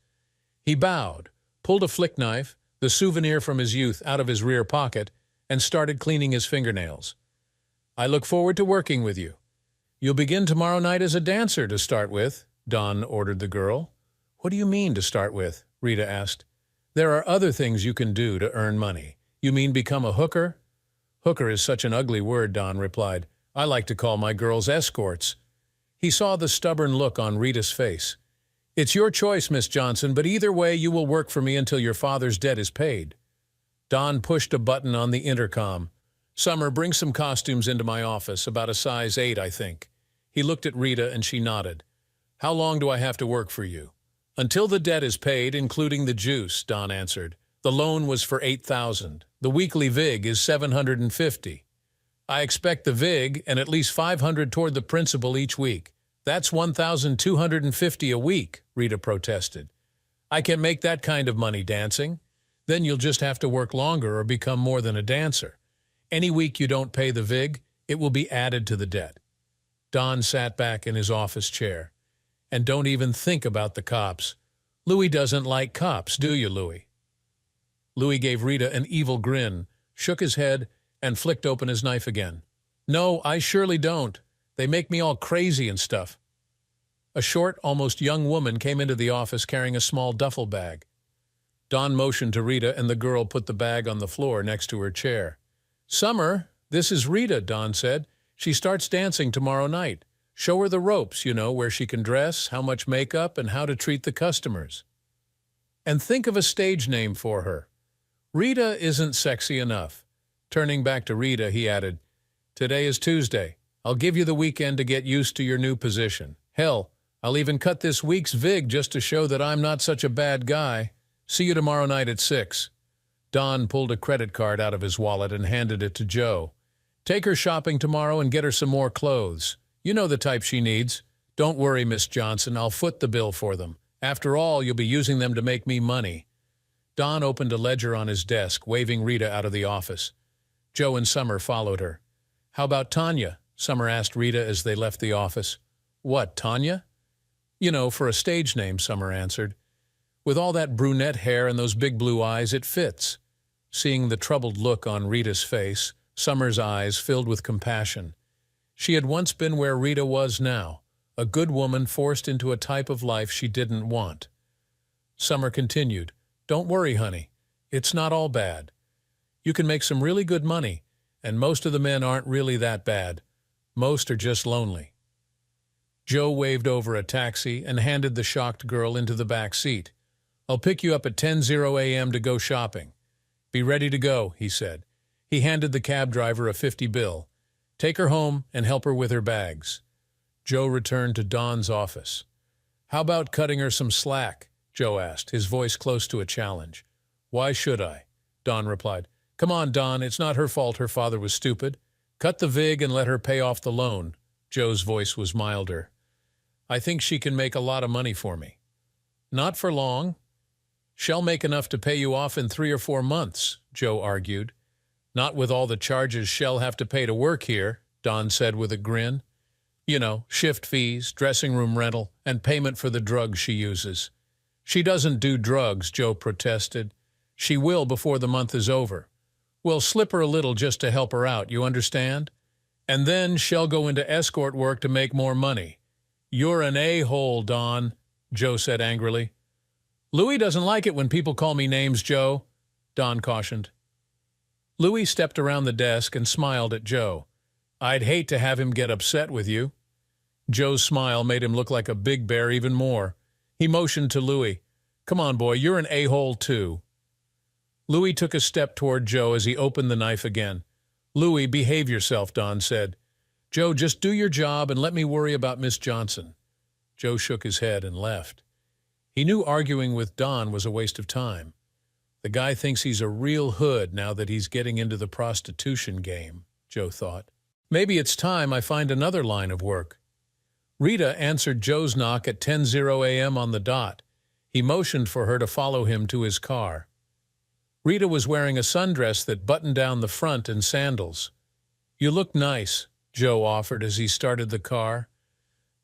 He bowed, pulled a flick knife, the souvenir from his youth, out of his rear pocket, and started cleaning his fingernails. "I look forward to working with you. You'll begin tomorrow night as a dancer to start with," Don ordered the girl. "What do you mean to start with?" Rita asked. "There are other things you can do to earn money. You mean become a hooker?" "Hooker is such an ugly word," Don replied. "I like to call my girls escorts." He saw the stubborn look on Rita's face. "It's your choice, Miss Johnson, but either way you will work for me until your father's debt is paid." Don pushed a button on the intercom. "Summer, bring some costumes into my office, about a size 8, I think." He looked at Rita and she nodded. "How long do I have to work for you?" "Until the debt is paid, including the juice," Don answered. "The loan was for $8,000. The weekly vig is $750. I expect the vig and at least $500 toward the principal each week. That's $1,250 a week," Rita protested. "I can make that kind of money dancing. Then you'll just have to work longer or become more than a dancer. Any week you don't pay the vig, it will be added to the debt." Don sat back in his office chair. "And don't even think about the cops. Louis doesn't like cops, do you, Louis?" Louis gave Rita an evil grin, shook his head, and flicked open his knife again. "No, I surely don't. They make me all crazy and stuff." A short, almost young woman came into the office carrying a small duffel bag. Don motioned to Rita, and the girl put the bag on the floor next to her chair. "Summer, this is Rita," Don said. "She starts dancing tomorrow night. Show her the ropes, you know, where she can dress, how much makeup, and how to treat the customers. And think of a stage name for her. Rita isn't sexy enough." Turning back to Rita, he added, "Today is Tuesday. I'll give you the weekend to get used to your new position. Hell, I'll even cut this week's vig just to show that I'm not such a bad guy. See you tomorrow night at 6. Don pulled a credit card out of his wallet and handed it to Joe. "Take her shopping tomorrow and get her some more clothes. You know the type she needs. Don't worry, Miss Johnson, I'll foot the bill for them. After all, you'll be using them to make me money." Don opened a ledger on his desk, waving Rita out of the office. Joe and Summer followed her. "How about Tanya?" Summer asked Rita as they left the office. "What, Tanya?" "You know, for a stage name," Summer answered. "With all that brunette hair and those big blue eyes, it fits." Seeing the troubled look on Rita's face, Summer's eyes filled with compassion. She had once been where Rita was now, a good woman forced into a type of life she didn't want. Summer continued, "Don't worry, honey. It's not all bad. You can make some really good money, and most of the men aren't really that bad. Most are just lonely." Joe waved over a taxi and handed the shocked girl into the back seat. "I'll pick you up at 10:00 a.m. to go shopping." "Be ready to go," he said. He handed the cab driver a 50 bill. "Take her home and help her with her bags." Joe returned to Don's office. "How about cutting her some slack?" Joe asked, his voice close to a challenge. "Why should I?" Don replied. "Come on, Don, it's not her fault her father was stupid. Cut the vig and let her pay off the loan. Joe's voice was milder. I think she can make a lot of money for me. Not for long. She'll make enough to pay you off in 3 or 4 months, Joe argued. Not with all the charges she'll have to pay to work here, Don said with a grin. You know, shift fees, dressing room rental, and payment for the drugs she uses. She doesn't do drugs, Joe protested. She will before the month is over. We'll slip her a little just to help her out, you understand? And then she'll go into escort work to make more money. You're an a-hole, Don, Joe said angrily. Louis doesn't like it when people call me names, Joe, Don cautioned. Louis stepped around the desk and smiled at Joe. I'd hate to have him get upset with you. Joe's smile made him look like a big bear even more. He motioned to Louis. Come on, boy, you're an a-hole too. Louis took a step toward Joe as he opened the knife again. Louis, behave yourself, Don said. Joe, just do your job and let me worry about Miss Johnson. Joe shook his head and left. He knew arguing with Don was a waste of time. The guy thinks he's a real hood now that he's getting into the prostitution game, Joe thought. Maybe it's time I find another line of work. Rita answered Joe's knock at 10:00 a.m. on the dot. He motioned for her to follow him to his car. Rita was wearing a sundress that buttoned down the front and sandals. You look nice, Joe offered as he started the car.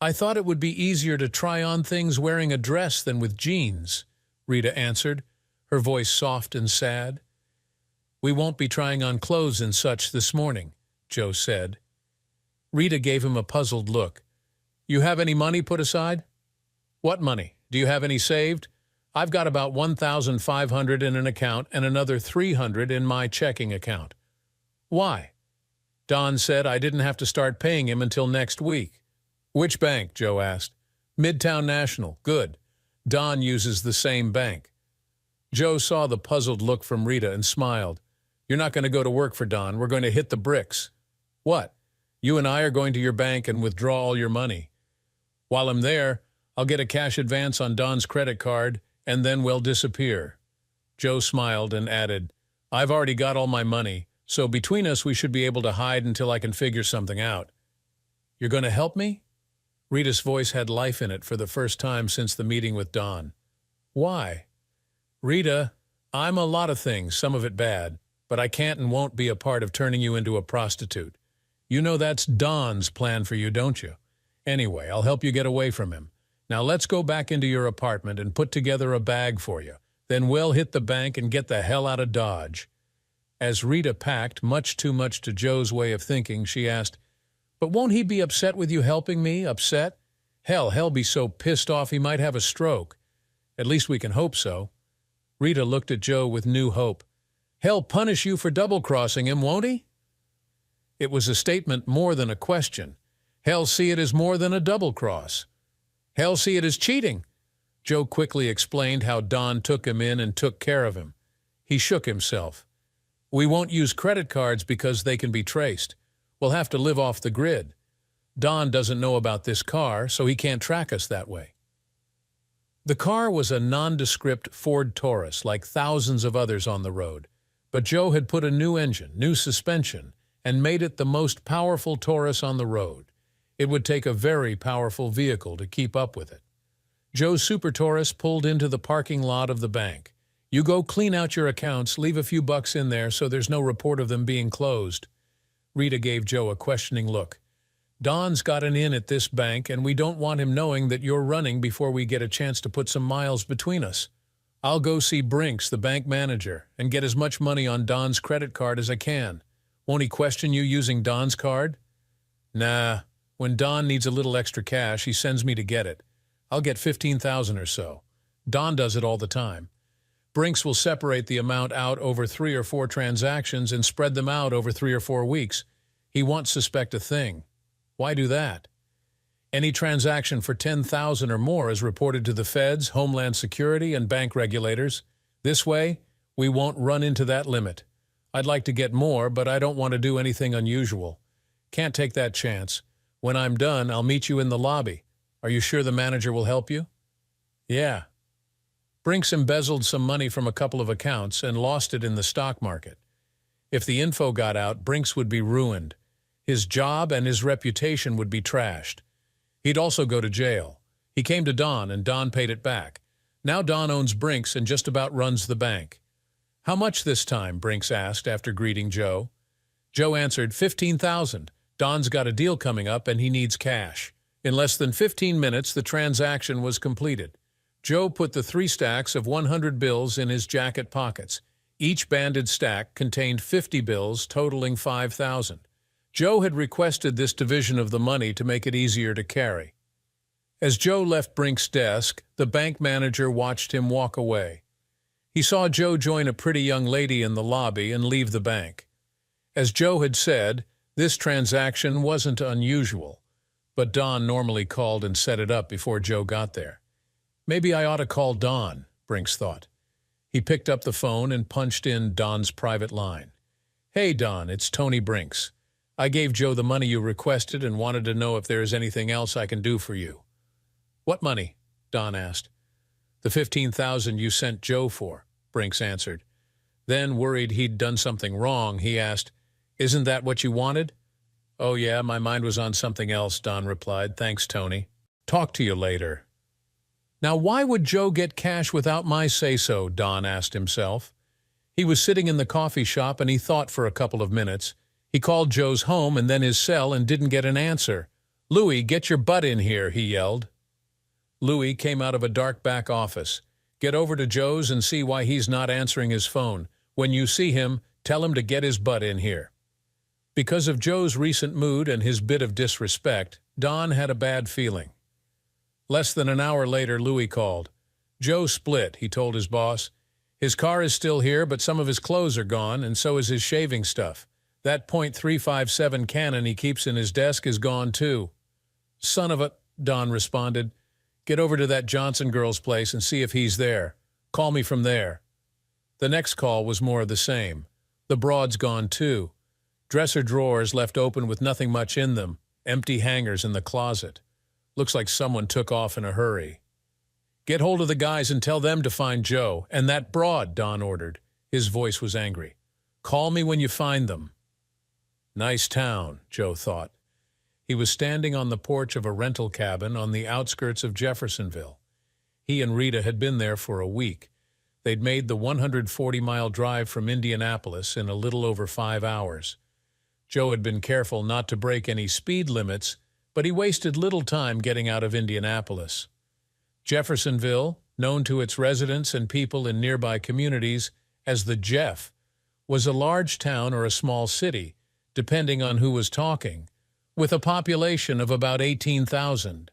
I thought it would be easier to try on things wearing a dress than with jeans, Rita answered, her voice soft and sad. We won't be trying on clothes and such this morning, Joe said. Rita gave him a puzzled look. You have any money put aside? What money? Do you have any saved? I've got about $1,500 in an account and another $300 in my checking account. Why? Don said I didn't have to start paying him until next week. Which bank? Joe asked. Midtown National. Good. Don uses the same bank. Joe saw the puzzled look from Rita and smiled. You're not going to go to work for Don. We're going to hit the bricks. What? You and I are going to your bank and withdraw all your money. While I'm there, I'll get a cash advance on Don's credit card, and then we'll disappear. Joe smiled and added, I've already got all my money, so between us we should be able to hide until I can figure something out. You're going to help me? Rita's voice had life in it for the first time since the meeting with Don. Why? Rita, I'm a lot of things, some of it bad, but I can't and won't be a part of turning you into a prostitute. You know that's Don's plan for you, don't you? Anyway, I'll help you get away from him. Now let's go back into your apartment and put together a bag for you. Then we'll hit the bank and get the hell out of Dodge. As Rita packed, much too much to Joe's way of thinking, she asked, But won't he be upset with you helping me? Upset? Hell, he'll be so pissed off he might have a stroke. At least we can hope so. Rita looked at Joe with new hope. He'll punish you for double-crossing him, won't he? It was a statement more than a question. He'll see it as more than a double-cross. He'll see it as cheating. Joe quickly explained how Don took him in and took care of him. He shook himself. We won't use credit cards because they can be traced. We'll have to live off the grid. Don doesn't know about this car, so he can't track us that way. The car was a nondescript Ford Taurus, like thousands of others on the road. But Joe had put a new engine, new suspension, and made it the most powerful Taurus on the road. It would take a very powerful vehicle to keep up with it. Joe's Super Taurus pulled into the parking lot of the bank. You go clean out your accounts, leave a few bucks in there so there's no report of them being closed. Rita gave Joe a questioning look. Don's got an in at this bank, and we don't want him knowing that you're running before we get a chance to put some miles between us. I'll go see Brinks, the bank manager, and get as much money on Don's credit card as I can. Won't he question you using Don's card? Nah. When Don needs a little extra cash, he sends me to get it. I'll get $15,000 or so. Don does it all the time. Brinks will separate the amount out over 3 or 4 transactions and spread them out over 3 or 4 weeks. He won't suspect a thing. Why do that? Any transaction for $10,000 or more is reported to the feds, Homeland Security, and bank regulators. This way, we won't run into that limit. I'd like to get more, but I don't want to do anything unusual. Can't take that chance. When I'm done, I'll meet you in the lobby. Are you sure the manager will help you? Yeah. Brinks embezzled some money from a couple of accounts and lost it in the stock market. If the info got out, Brinks would be ruined. His job and his reputation would be trashed. He'd also go to jail. He came to Don, and Don paid it back. Now Don owns Brinks and just about runs the bank. "How much this time?" Brinks asked after greeting Joe. Joe answered, "15,000. Don's got a deal coming up and he needs cash." In less than 15 minutes, the transaction was completed. Joe put the 3 stacks of 100 bills in his jacket pockets. Each banded stack contained 50 bills totaling 5,000. Joe had requested this division of the money to make it easier to carry. As Joe left Brinks' desk, the bank manager watched him walk away. He saw Joe join a pretty young lady in the lobby and leave the bank. As Joe had said, this transaction wasn't unusual, but Don normally called and set it up before Joe got there. Maybe I ought to call Don, Brinks thought. He picked up the phone and punched in Don's private line. "Hey, Don, it's Tony Brinks. I gave Joe the money you requested and wanted to know if there is anything else I can do for you." "What money?" Don asked. "The 15,000 you sent Joe for," Brinks answered. Then, worried he'd done something wrong, he asked, "Isn't that what you wanted?" "Oh yeah, my mind was on something else," Don replied. "Thanks, Tony. Talk to you later." Now, why would Joe get cash without my say-so? Don asked himself. He was sitting in the coffee shop and he thought for a couple of minutes. He called Joe's home and then his cell and didn't get an answer. "Louie, get your butt in here," he yelled. Louie came out of a dark back office. "Get over to Joe's and see why he's not answering his phone. When you see him, tell him to get his butt in here." Because of Joe's recent mood and his bit of disrespect, Don had a bad feeling. Less than an hour later, Louie called. "Joe split," he told his boss. "His car is still here, but some of his clothes are gone, and so is his shaving stuff. That .357 cannon he keeps in his desk is gone too." "Son of a," Don responded. "Get over to that Johnson girl's place and see if he's there. Call me from there." The next call was more of the same. "The broad's gone too. Dresser drawers left open with nothing much in them. Empty hangers in the closet. Looks like someone took off in a hurry." "Get hold of the guys and tell them to find Joe. And that broad," Don ordered. His voice was angry. "Call me when you find them." Nice town, Joe thought. He was standing on the porch of a rental cabin on the outskirts of Jeffersonville. He and Rita had been there for a week. They'd made the 140-mile drive from Indianapolis in a little over 5 hours. Joe had been careful not to break any speed limits, but he wasted little time getting out of Indianapolis. Jeffersonville, known to its residents and people in nearby communities as the Jeff, was a large town or a small city, depending on who was talking, with a population of about 18,000.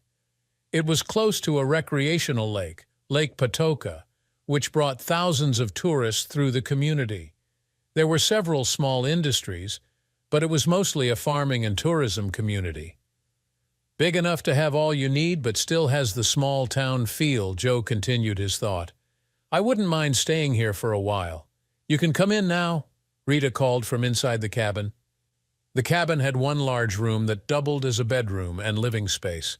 It was close to a recreational lake, Lake Patoka, which brought thousands of tourists through the community. There were several small industries, but it was mostly a farming and tourism community. "Big enough to have all you need, but still has the small town feel," Joe continued his thought. "I wouldn't mind staying here for a while. You can come in now," Rita called from inside the cabin. The cabin had one large room that doubled as a bedroom and living space.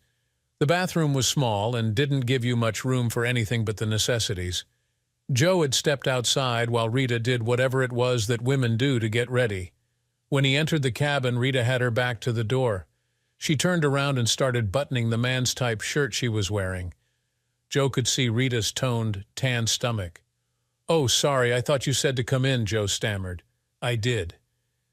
The bathroom was small and didn't give you much room for anything but the necessities. Joe had stepped outside while Rita did whatever it was that women do to get ready. When he entered the cabin, Rita had her back to the door. She turned around and started buttoning the man's type shirt she was wearing. Joe could see Rita's toned, tan stomach. "Oh, sorry, I thought you said to come in," Joe stammered. "I did."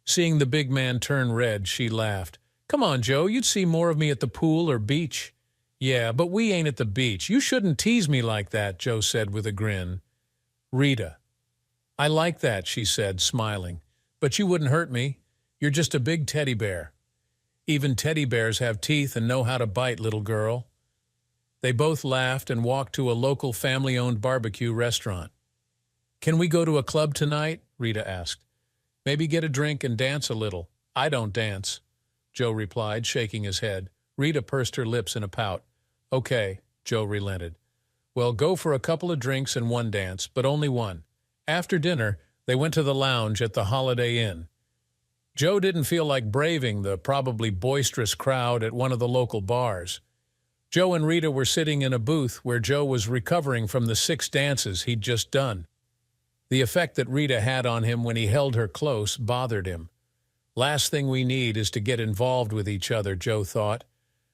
Seeing the big man turn red, she laughed. "Come on, Joe, you'd see more of me at the pool or beach." "Yeah, but we ain't at the beach. You shouldn't tease me like that," Joe said with a grin. "Rita." "I like that," she said, smiling. "But you wouldn't hurt me. You're just a big teddy bear." "Even teddy bears have teeth and know how to bite, little girl." They both laughed and walked to a local family-owned barbecue restaurant. "Can we go to a club tonight?" Rita asked. "Maybe get a drink and dance a little." "I don't dance," Joe replied, shaking his head. Rita pursed her lips in a pout. "Okay," Joe relented. "Well, go for a couple of drinks and one dance, but only one." After dinner, they went to the lounge at the Holiday Inn. Joe didn't feel like braving the probably boisterous crowd at one of the local bars. Joe and Rita were sitting in a booth where Joe was recovering from the 6 dances he'd just done. The effect that Rita had on him when he held her close bothered him. Last thing we need is to get involved with each other, Joe thought.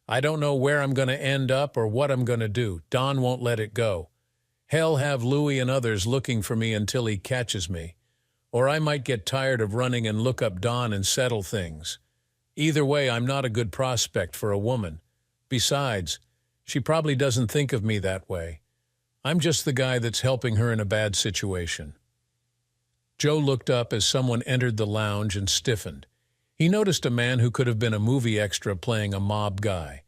I don't know where I'm going to end up or what I'm going to do. Don won't let it go. Hell have Louie and others looking for me until he catches me. Or I might get tired of running and look up Don and settle things. Either way, I'm not a good prospect for a woman. Besides, she probably doesn't think of me that way. I'm just the guy that's helping her in a bad situation. Joe looked up as someone entered the lounge and stiffened. He noticed a man who could have been a movie extra playing a mob guy.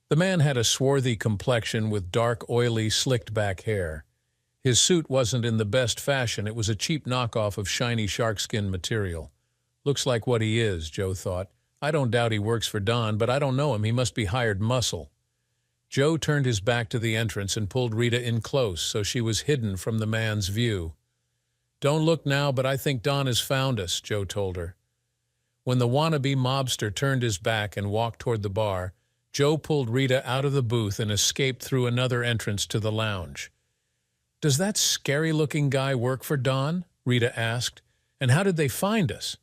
The man had a swarthy complexion with dark, oily, slicked-back hair. His suit wasn't in the best fashion. It was a cheap knockoff of shiny sharkskin material. Looks like what he is, Joe thought. I don't doubt he works for Don, but I don't know him. He must be hired muscle. Joe turned his back to the entrance and pulled Rita in close so she was hidden from the man's view. Don't look now, but I think Don has found us, Joe told her. When the wannabe mobster turned his back and walked toward the bar, Joe pulled Rita out of the booth and escaped through another entrance to the lounge. Does that scary-looking guy work for Don? Rita asked. And how did they find us?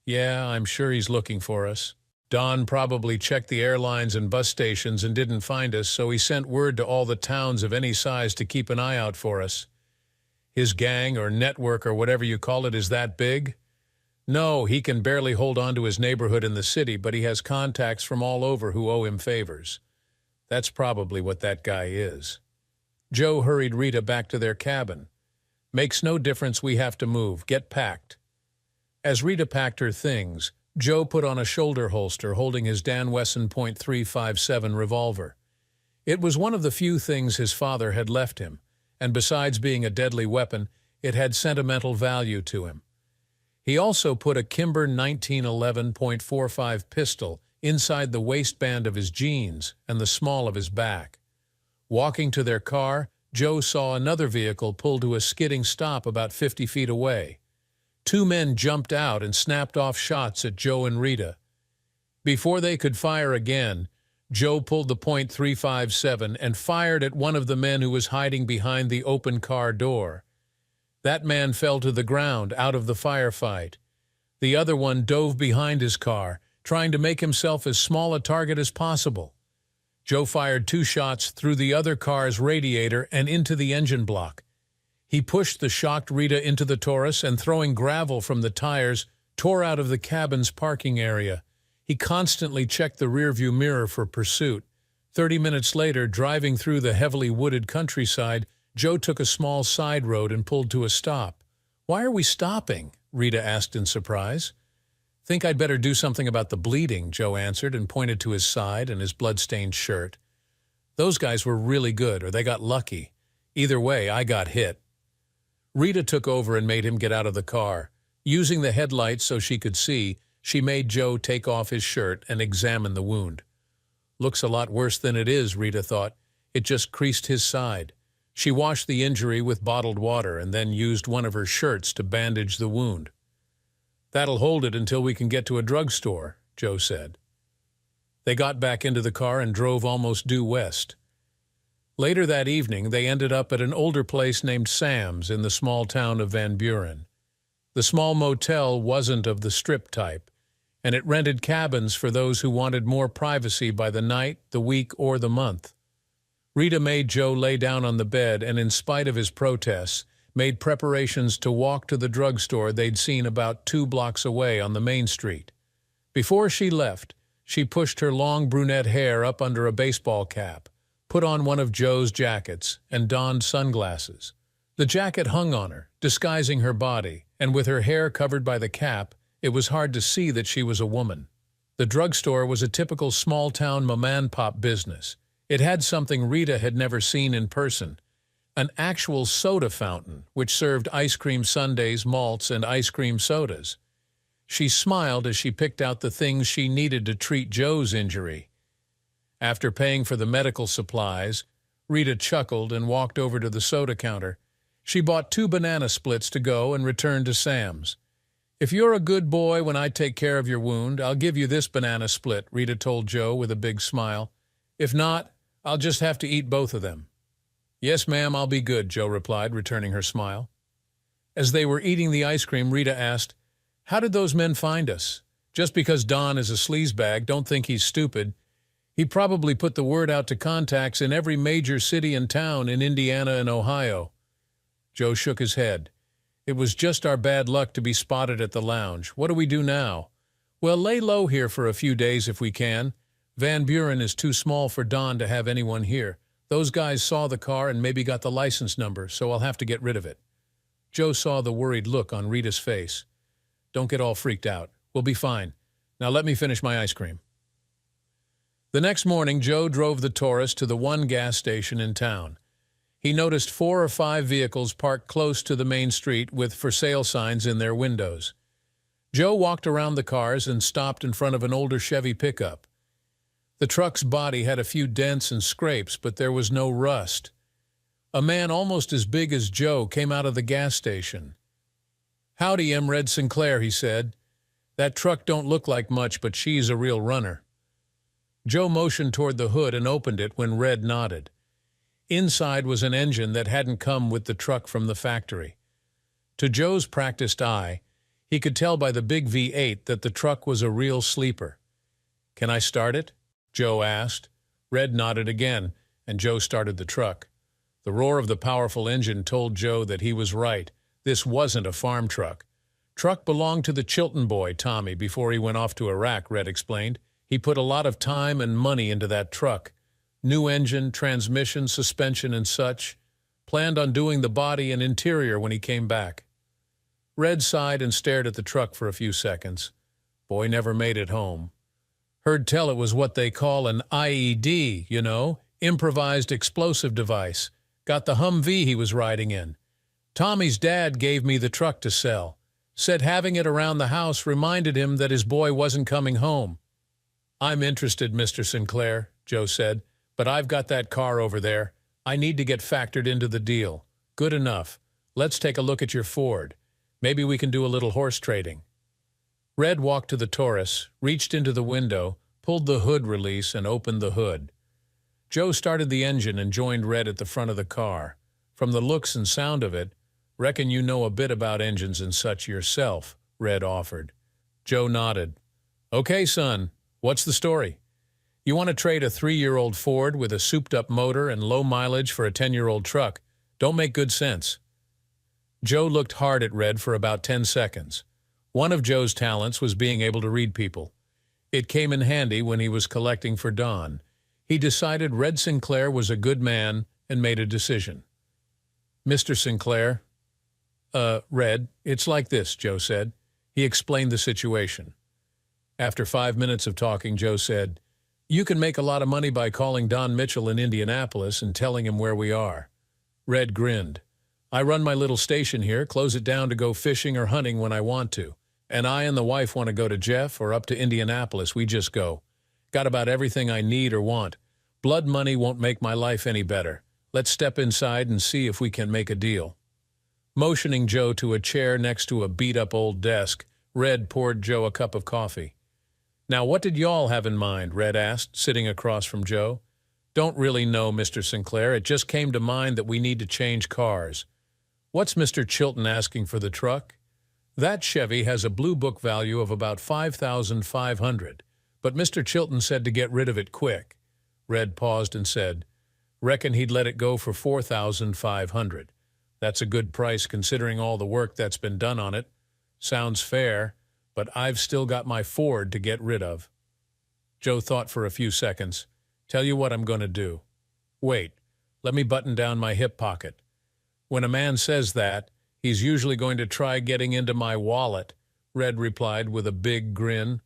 Yeah, I'm sure he's looking for us. Don probably checked the airlines and bus stations and didn't find us, so he sent word to all the towns of any size to keep an eye out for us. His gang or network or whatever you call it is that big? No, he can barely hold on to his neighborhood in the city, but he has contacts from all over who owe him favors. That's probably what that guy is. Joe hurried Rita back to their cabin. Makes no difference, we have to move. Get packed. As Rita packed her things, Joe put on a shoulder holster holding his Dan Wesson .357 revolver. It was one of the few things his father had left him, and besides being a deadly weapon, it had sentimental value to him. He also put a Kimber 1911 .45 pistol inside the waistband of his jeans and the small of his back. Walking to their car, Joe saw another vehicle pull to a skidding stop about 50 feet away. Two men jumped out and snapped off shots at Joe and Rita. Before they could fire again, Joe pulled the .357 and fired at one of the men who was hiding behind the open car door. That man fell to the ground out of the firefight. The other one dove behind his car, trying to make himself as small a target as possible. Joe fired 2 shots through the other car's radiator and into the engine block. He pushed the shocked Rita into the Taurus and, throwing gravel from the tires, tore out of the cabin's parking area. He constantly checked the rearview mirror for pursuit. 30 minutes later, driving through the heavily wooded countryside, Joe took a small side road and pulled to a stop. "Why are we stopping?" Rita asked in surprise. "Think I'd better do something about the bleeding," Joe answered and pointed to his side and his blood-stained shirt. "Those guys were really good, or they got lucky. Either way, I got hit." Rita took over and made him get out of the car. Using the headlights so she could see, she made Joe take off his shirt and examine the wound. "Looks a lot worse than it is," Rita thought. "It just creased his side." She washed the injury with bottled water and then used one of her shirts to bandage the wound. "That'll hold it until we can get to a drugstore," Joe said. They got back into the car and drove almost due west. Later that evening, they ended up at an older place named Sam's in the small town of Van Buren. The small motel wasn't of the strip type, and it rented cabins for those who wanted more privacy by the night, the week, or the month. Rita made Joe lay down on the bed and, in spite of his protests, made preparations to walk to the drugstore they'd seen about 2 blocks away on the main street. Before she left, she pushed her long brunette hair up under a baseball cap, put on one of Joe's jackets, and donned sunglasses. The jacket hung on her, disguising her body, and with her hair covered by the cap, it was hard to see that she was a woman. The drugstore was a typical small-town mom-and-pop business. It had something Rita had never seen in person, an actual soda fountain which served ice cream sundaes, malts, and ice cream sodas. She smiled as she picked out the things she needed to treat Joe's injury. After paying for the medical supplies, Rita chuckled and walked over to the soda counter. She bought 2 banana splits to go and returned to Sam's. "If you're a good boy when I take care of your wound, I'll give you this banana split," Rita told Joe with a big smile. "If not, I'll just have to eat both of them." "Yes, ma'am, I'll be good," Joe replied, returning her smile. As they were eating the ice cream, Rita asked, "How did those men find us?" Just because Don is a sleazebag, don't think he's stupid. He probably put the word out to contacts in every major city and town in Indiana and Ohio. Joe shook his head. It was just our bad luck to be spotted at the lounge. What do we do now? Well, lay low here for a few days if we can. Van Buren is too small for Don to have anyone here. Those guys saw the car and maybe got the license number, so I'll have to get rid of it. Joe saw the worried look on Rita's face. Don't get all freaked out. We'll be fine. Now let me finish my ice cream. The next morning, Joe drove the Taurus to the one gas station in town. He noticed 4 or 5 vehicles parked close to the main street with for sale signs in their windows. Joe walked around the cars and stopped in front of an older Chevy pickup. The truck's body had a few dents and scrapes, but there was no rust. A man almost as big as Joe came out of the gas station. "Howdy, I'm Red Sinclair," he said. "That truck don't look like much, but she's a real runner." Joe motioned toward the hood and opened it when Red nodded. Inside was an engine that hadn't come with the truck from the factory. To Joe's practiced eye, he could tell by the big V8 that the truck was a real sleeper. "Can I start it?" Joe asked. Red nodded again, and Joe started the truck. The roar of the powerful engine told Joe that he was right. This wasn't a farm truck. Truck belonged to the Chilton boy, Tommy, before he went off to Iraq, Red explained. He put a lot of time and money into that truck. New engine, transmission, suspension, and such. Planned on doing the body and interior when he came back. Red sighed and stared at the truck for a few seconds. Boy never made it home. Heard tell it was what they call an IED, you know, improvised explosive device. Got the Humvee he was riding in. Tommy's dad gave me the truck to sell. Said having it around the house reminded him that his boy wasn't coming home. "I'm interested, Mr. Sinclair," Joe said, "but I've got that car over there. I need to get factored into the deal." "Good enough. Let's take a look at your Ford. Maybe we can do a little horse trading." Red walked to the Taurus, reached into the window, pulled the hood release, and opened the hood. Joe started the engine and joined Red at the front of the car. "From the looks and sound of it, reckon you know a bit about engines and such yourself," Red offered. Joe nodded. "Okay, son, what's the story? You want to trade a 3-year-old Ford with a souped-up motor and low mileage for a 10-year-old truck? Don't make good sense." Joe looked hard at Red for about 10 seconds. One of Joe's talents was being able to read people. It came in handy when he was collecting for Don. He decided Red Sinclair was a good man and made a decision. "Mr. Sinclair," Red, "it's like this," Joe said. He explained the situation. After 5 minutes of talking, Joe said, "You can make a lot of money by calling Don Mitchell in Indianapolis and telling him where we are." Red grinned. "I run my little station here, close it down to go fishing or hunting when I want to. And I and the wife want to go to Jeff or up to Indianapolis. We just go. Got about everything I need or want. Blood money won't make my life any better. Let's step inside and see if we can make a deal." Motioning Joe to a chair next to a beat-up old desk, Red poured Joe a cup of coffee. "Now, what did y'all have in mind?" Red asked, sitting across from Joe. "Don't really know, Mr. Sinclair. It just came to mind that we need to change cars." "What's Mr. Chilton asking for the truck?" "That Chevy has a blue book value of about $5,500, but Mr. Chilton said to get rid of it quick." Red paused and said, "Reckon he'd let it go for $4,500. That's a good price considering all the work that's been done on it. Sounds fair, but I've still got my Ford to get rid of." Joe thought for a few seconds. "Tell you what I'm going to do. Wait, let me button down my hip pocket." When a man says that, he's usually going to try getting into my wallet, Red replied with a big grin.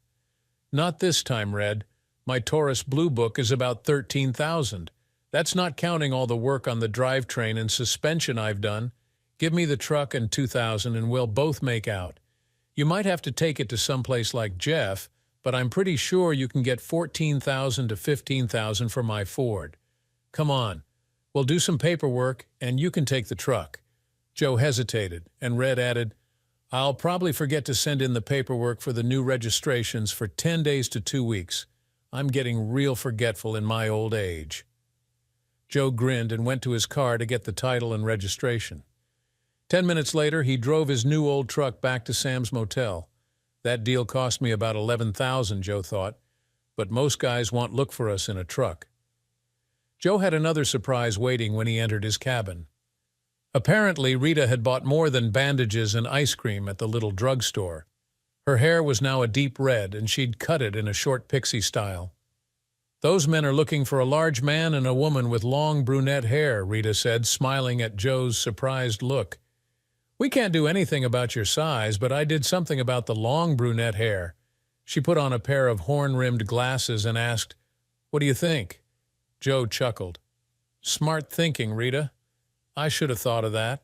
"Not this time, Red. My Taurus Blue Book is about $13,000. That's not counting all the work on the drivetrain and suspension I've done. Give me the truck and $2,000 and we'll both make out. You might have to take it to someplace like Jeff, but I'm pretty sure you can get $14,000 to $15,000 for my Ford. Come on. We'll do some paperwork, and you can take the truck." Joe hesitated, and Red added, "I'll probably forget to send in the paperwork for the new registrations for 10 days to 2 weeks. I'm getting real forgetful in my old age." Joe grinned and went to his car to get the title and registration. 10 minutes later, he drove his new old truck back to Sam's motel. That deal cost me about $11,000, Joe thought, but most guys won't look for us in a truck. Joe had another surprise waiting when he entered his cabin. Apparently, Rita had bought more than bandages and ice cream at the little drugstore. Her hair was now a deep red, and she'd cut it in a short pixie style. "Those men are looking for a large man and a woman with long brunette hair," Rita said, smiling at Joe's surprised look. "We can't do anything about your size, but I did something about the long brunette hair." She put on a pair of horn-rimmed glasses and asked, "What do you think?" Joe chuckled. "Smart thinking, Rita. I should have thought of that."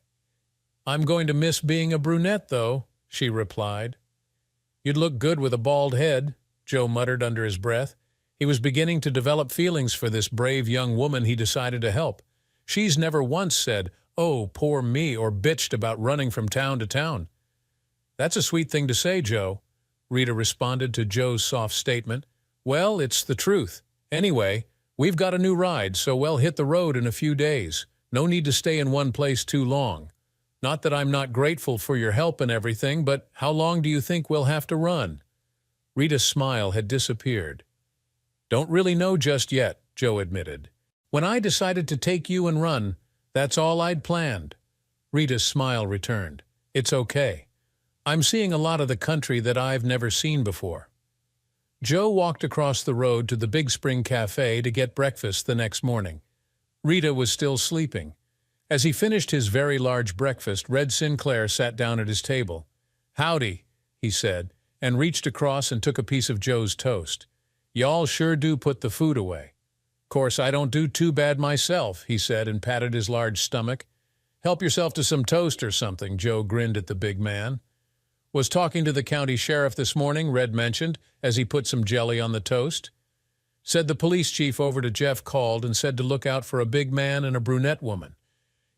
"I'm going to miss being a brunette, though," she replied. "You'd look good with a bald head," Joe muttered under his breath. He was beginning to develop feelings for this brave young woman he decided to help. She's never once said, "Oh, poor me," or bitched about running from town to town. "That's a sweet thing to say, Joe," Rita responded to Joe's soft statement. "Well, it's the truth. Anyway, we've got a new ride, so we'll hit the road in a few days. No need to stay in one place too long. Not that I'm not grateful for your help and everything, but how long do you think we'll have to run?" Rita's smile had disappeared. "Don't really know just yet," Joe admitted. "When I decided to take you and run, that's all I'd planned." Rita's smile returned. "It's okay. I'm seeing a lot of the country that I've never seen before." Joe walked across the road to the Big Spring Cafe to get breakfast the next morning. Rita was still sleeping. As he finished his very large breakfast, Red Sinclair sat down at his table. "Howdy," he said, and reached across and took a piece of Joe's toast. "Y'all sure do put the food away." "Course I don't do too bad myself," he said, and patted his large stomach. "Help yourself to some toast or something," Joe grinned at the big man. "Was talking to the county sheriff this morning," Red mentioned, as he put some jelly on the toast. "Said the police chief over to Jeff called and said to look out for a big man and a brunette woman.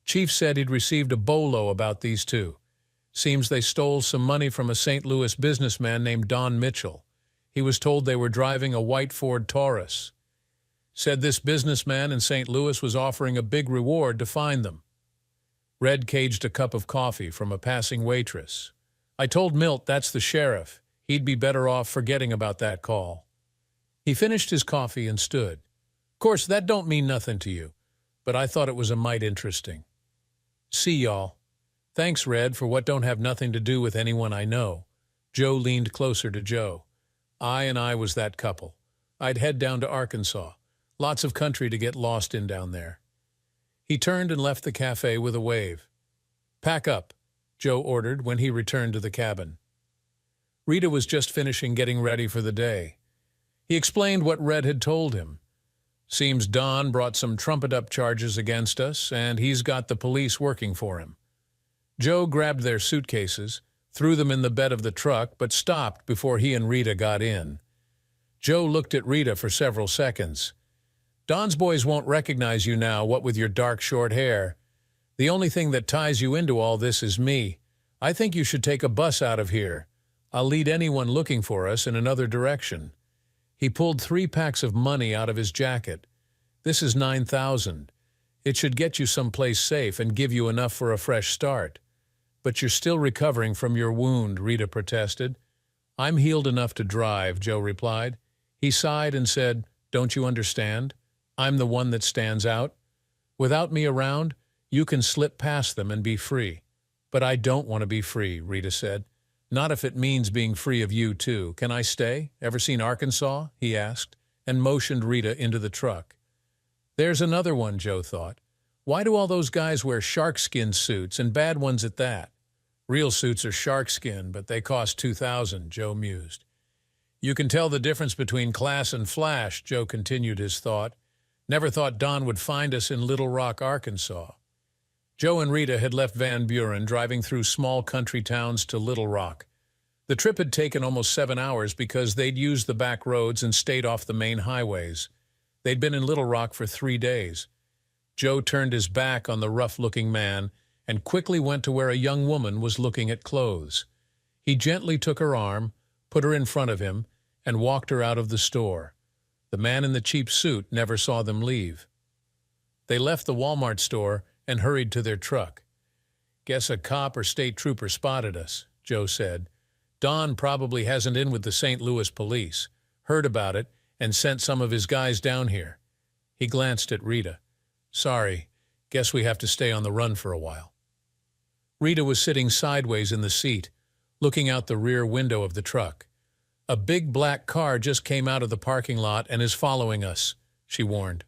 Chief said he'd received a bolo about these two. Seems they stole some money from a St. Louis businessman named Don Mitchell. He was told they were driving a white Ford Taurus. Said this businessman in St. Louis was offering a big reward to find them." Red caged a cup of coffee from a passing waitress. "I told Milt that's the sheriff. He'd be better off forgetting about that call." He finished his coffee and stood. "Course, that don't mean nothing to you, but I thought it was a mite interesting. See y'all." "Thanks, Red, for what don't have nothing to do with anyone I know." Joe leaned closer to Joe. I was that couple. I'd head down to Arkansas. Lots of country to get lost in down there." He turned and left the cafe with a wave. "Pack up," Joe ordered when he returned to the cabin. Rita was just finishing getting ready for the day. He explained what Red had told him. "Seems Don brought some trumpet-up charges against us, and he's got the police working for him." Joe grabbed their suitcases, threw them in the bed of the truck, but stopped before he and Rita got in. Joe looked at Rita for several seconds. "Don's boys won't recognize you now, what with your dark, short hair. The only thing that ties you into all this is me. I think you should take a bus out of here. I'll lead anyone looking for us in another direction." He pulled 3 packs of money out of his jacket. "This is $9,000. It should get you someplace safe and give you enough for a fresh start." "But you're still recovering from your wound," Rita protested. "I'm healed enough to drive," Joe replied. He sighed and said, "Don't you understand? I'm the one that stands out. Without me around, you can slip past them and be free." "But I don't want to be free," Rita said. "Not if it means being free of you, too. Can I stay? Ever seen Arkansas?" he asked, and motioned Rita into the truck. There's another one, Joe thought. Why do all those guys wear sharkskin suits, and bad ones at that? Real suits are sharkskin, but they cost $2,000, Joe mused. You can tell the difference between class and flash, Joe continued his thought. Never thought Don would find us in Little Rock, Arkansas. Joe and Rita had left Van Buren, driving through small country towns to Little Rock. The trip had taken almost 7 hours because they'd used the back roads and stayed off the main highways. They'd been in Little Rock for 3 days. Joe turned his back on the rough-looking man and quickly went to where a young woman was looking at clothes. He gently took her arm, put her in front of him, and walked her out of the store. The man in the cheap suit never saw them leave. They left the Walmart store and hurried to their truck. Guess a cop or state trooper spotted us, Joe said. Don probably hasn't in with the St. Louis police, heard about it, and sent some of his guys down here. He glanced at Rita. Sorry, guess we have to stay on the run for a while. Rita was sitting sideways in the seat, looking out the rear window of the truck. A big black car just came out of the parking lot and is following us, she warned.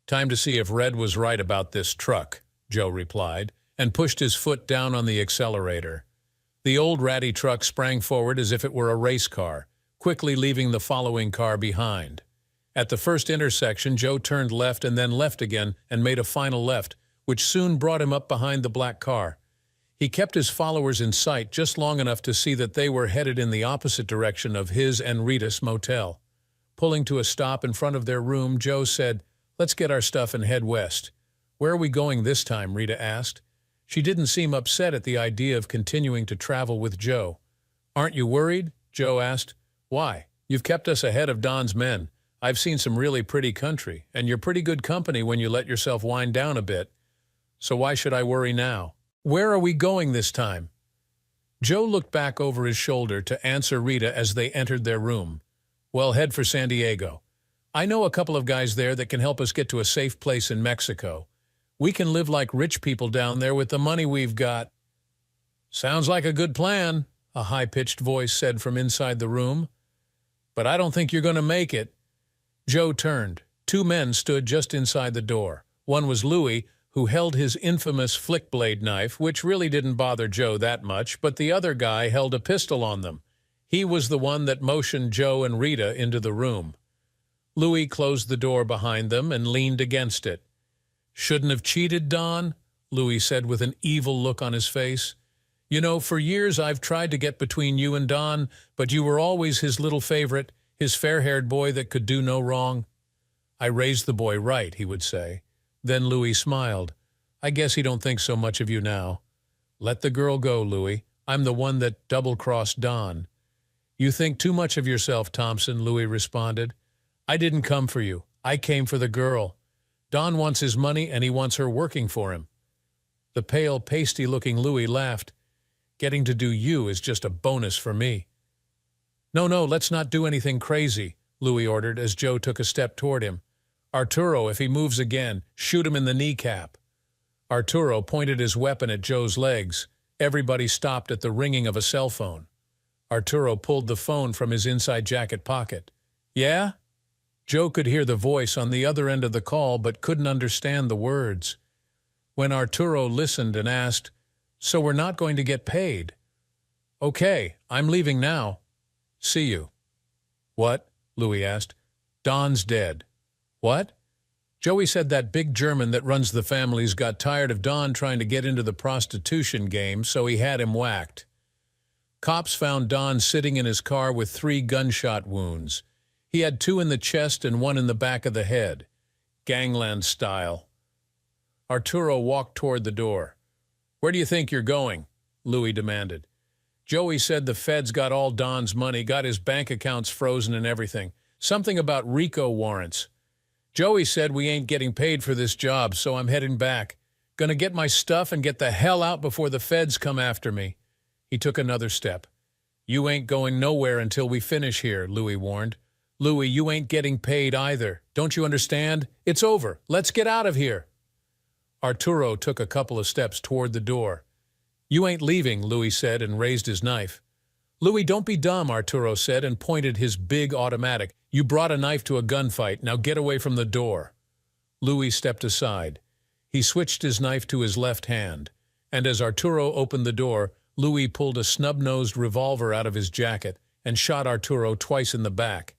Time to see if Red was right about this truck, Joe replied, and pushed his foot down on the accelerator. The old ratty truck sprang forward as if it were a race car, quickly leaving the following car behind. At the first intersection, Joe turned left and then left again and made a final left, which soon brought him up behind the black car. He kept his followers in sight just long enough to see that they were headed in the opposite direction of his and Rita's motel. Pulling to a stop in front of their room, Joe said, "Let's get our stuff and head west." "Where are we going this time?" Rita asked. She didn't seem upset at the idea of continuing to travel with Joe. "Aren't you worried?" Joe asked. "Why? You've kept us ahead of Don's men. I've seen some really pretty country, and you're pretty good company when you let yourself wind down a bit. So why should I worry now? Where are we going this time?" Joe looked back over his shoulder to answer Rita as they entered their room. "Well, head for San Diego. I know a couple of guys there that can help us get to a safe place in Mexico. We can live like rich people down there with the money we've got." "Sounds like a good plan," a high-pitched voice said from inside the room. "But I don't think you're going to make it." Joe turned. Two men stood just inside the door. One was Louis, who held his infamous flick blade knife, which really didn't bother Joe that much, but the other guy held a pistol on them. He was the one that motioned Joe and Rita into the room. Louis closed the door behind them and leaned against it. "Shouldn't have cheated, Don," Louis said with an evil look on his face. "You know, for years I've tried to get between you and Don, but you were always his little favorite, his fair-haired boy that could do no wrong." "I raised the boy right," he would say. Then Louis smiled. "I guess he don't think so much of you now." "Let the girl go, Louis. I'm the one that double-crossed Don." "You think too much of yourself, Thompson," Louis responded. "I didn't come for you. I came for the girl. Don wants his money, and he wants her working for him." The pale, pasty-looking Louis laughed. "Getting to do you is just a bonus for me." No, let's not do anything crazy," Louis ordered as Joe took a step toward him. "Arturo, if he moves again, shoot him in the kneecap." Arturo pointed his weapon at Joe's legs. Everybody stopped at the ringing of a cell phone. Arturo pulled the phone from his inside jacket pocket. "Yeah?" Joe could hear the voice on the other end of the call but couldn't understand the words. When Arturo listened and asked, "So we're not going to get paid?" "Okay, I'm leaving now." "See you." "What?" Louis asked. "Don's dead." "What?" Joey said that big German that runs the families got tired of Don trying to get into the prostitution game, so he had him whacked. Cops found Don sitting in his car with 3 gunshot wounds. He had 2 in the chest and 1 in the back of the head. Gangland style. Arturo walked toward the door. "Where do you think you're going?" Louis demanded. Joey said the feds got all Don's money, got his bank accounts frozen and everything. Something about RICO warrants. Joey said we ain't getting paid for this job, so I'm heading back. Gonna get my stuff and get the hell out before the feds come after me. He took another step. "You ain't going nowhere until we finish here," Louis warned. "Louis, you ain't getting paid either. Don't you understand? It's over. Let's get out of here." Arturo took a couple of steps toward the door. "You ain't leaving," Louis said and raised his knife. "Louis, don't be dumb," Arturo said and pointed his big automatic. "You brought a knife to a gunfight. Now get away from the door." Louis stepped aside. He switched his knife to his left hand, and as Arturo opened the door, Louis pulled a snub-nosed revolver out of his jacket and shot Arturo twice in the back.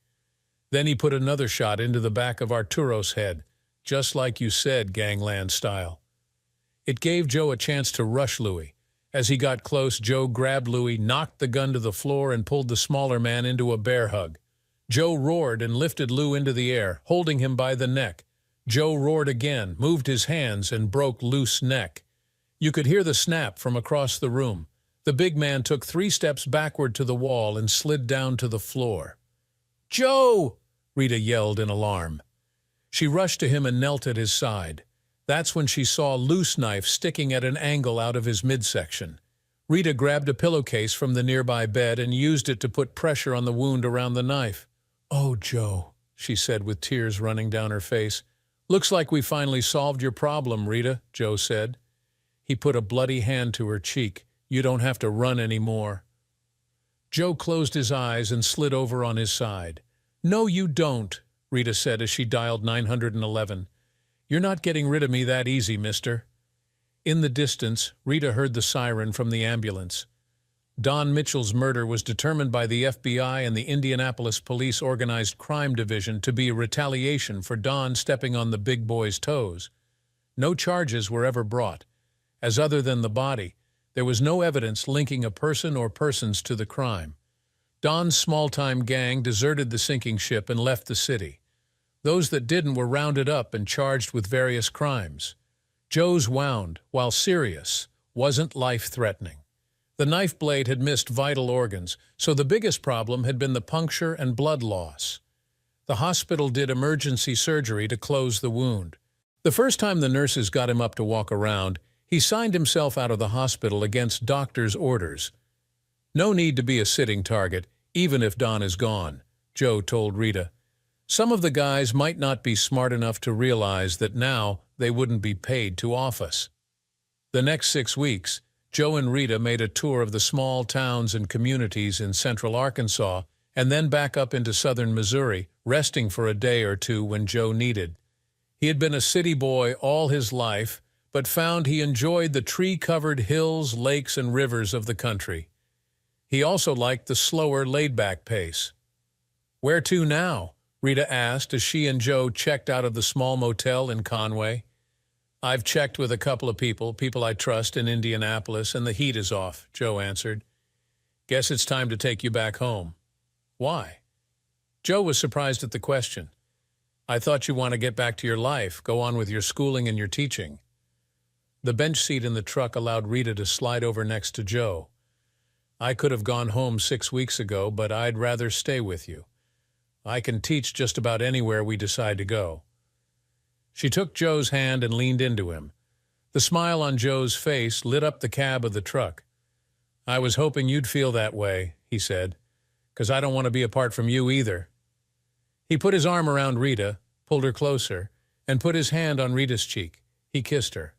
Then he put another shot into the back of Arturo's head, just like you said, gangland style. It gave Joe a chance to rush Louis. As he got close, Joe grabbed Louis, knocked the gun to the floor, and pulled the smaller man into a bear hug. Joe roared and lifted Lou into the air, holding him by the neck. Joe roared again, moved his hands, and broke Lou's neck. You could hear the snap from across the room. The big man took 3 steps backward to the wall and slid down to the floor. "Joe!" Rita yelled in alarm. She rushed to him and knelt at his side. That's when she saw Lou's knife sticking at an angle out of his midsection. Rita grabbed a pillowcase from the nearby bed and used it to put pressure on the wound around the knife. "Oh, Joe," she said with tears running down her face. "Looks like we finally solved your problem, Rita," Joe said. He put a bloody hand to her cheek. "You don't have to run anymore." Joe closed his eyes and slid over on his side. "No, you don't," Rita said as she dialed 911. "You're not getting rid of me that easy, mister." In the distance, Rita heard the siren from the ambulance. Don Mitchell's murder was determined by the FBI and the Indianapolis Police Organized Crime Division to be a retaliation for Don stepping on the big boy's toes. No charges were ever brought, as other than the body, there was no evidence linking a person or persons to the crime. Don's small-time gang deserted the sinking ship and left the city. Those that didn't were rounded up and charged with various crimes. Joe's wound, while serious, wasn't life-threatening. The knife blade had missed vital organs, so the biggest problem had been the puncture and blood loss. The hospital did emergency surgery to close the wound. The first time the nurses got him up to walk around, he signed himself out of the hospital against doctor's orders. "No need to be a sitting target, even if Don is gone," Joe told Rita. "Some of the guys might not be smart enough to realize that now they wouldn't be paid to off us." The next 6 weeks, Joe and Rita made a tour of the small towns and communities in central Arkansas and then back up into southern Missouri, resting for a day or two when Joe needed. He had been a city boy all his life, but found he enjoyed the tree-covered hills, lakes, and rivers of the country. He also liked the slower, laid-back pace. "Where to now?" Rita asked as she and Joe checked out of the small motel in Conway. "I've checked with a couple of people I trust in Indianapolis, and the heat is off," Joe answered. "Guess it's time to take you back home." "Why?" Joe was surprised at the question. "I thought you want to get back to your life, go on with your schooling and your teaching." The bench seat in the truck allowed Rita to slide over next to Joe. "I could have gone home 6 weeks ago, but I'd rather stay with you. I can teach just about anywhere we decide to go." She took Joe's hand and leaned into him. The smile on Joe's face lit up the cab of the truck. "I was hoping you'd feel that way," he said, "'cause I don't want to be apart from you either." He put his arm around Rita, pulled her closer, and put his hand on Rita's cheek. He kissed her.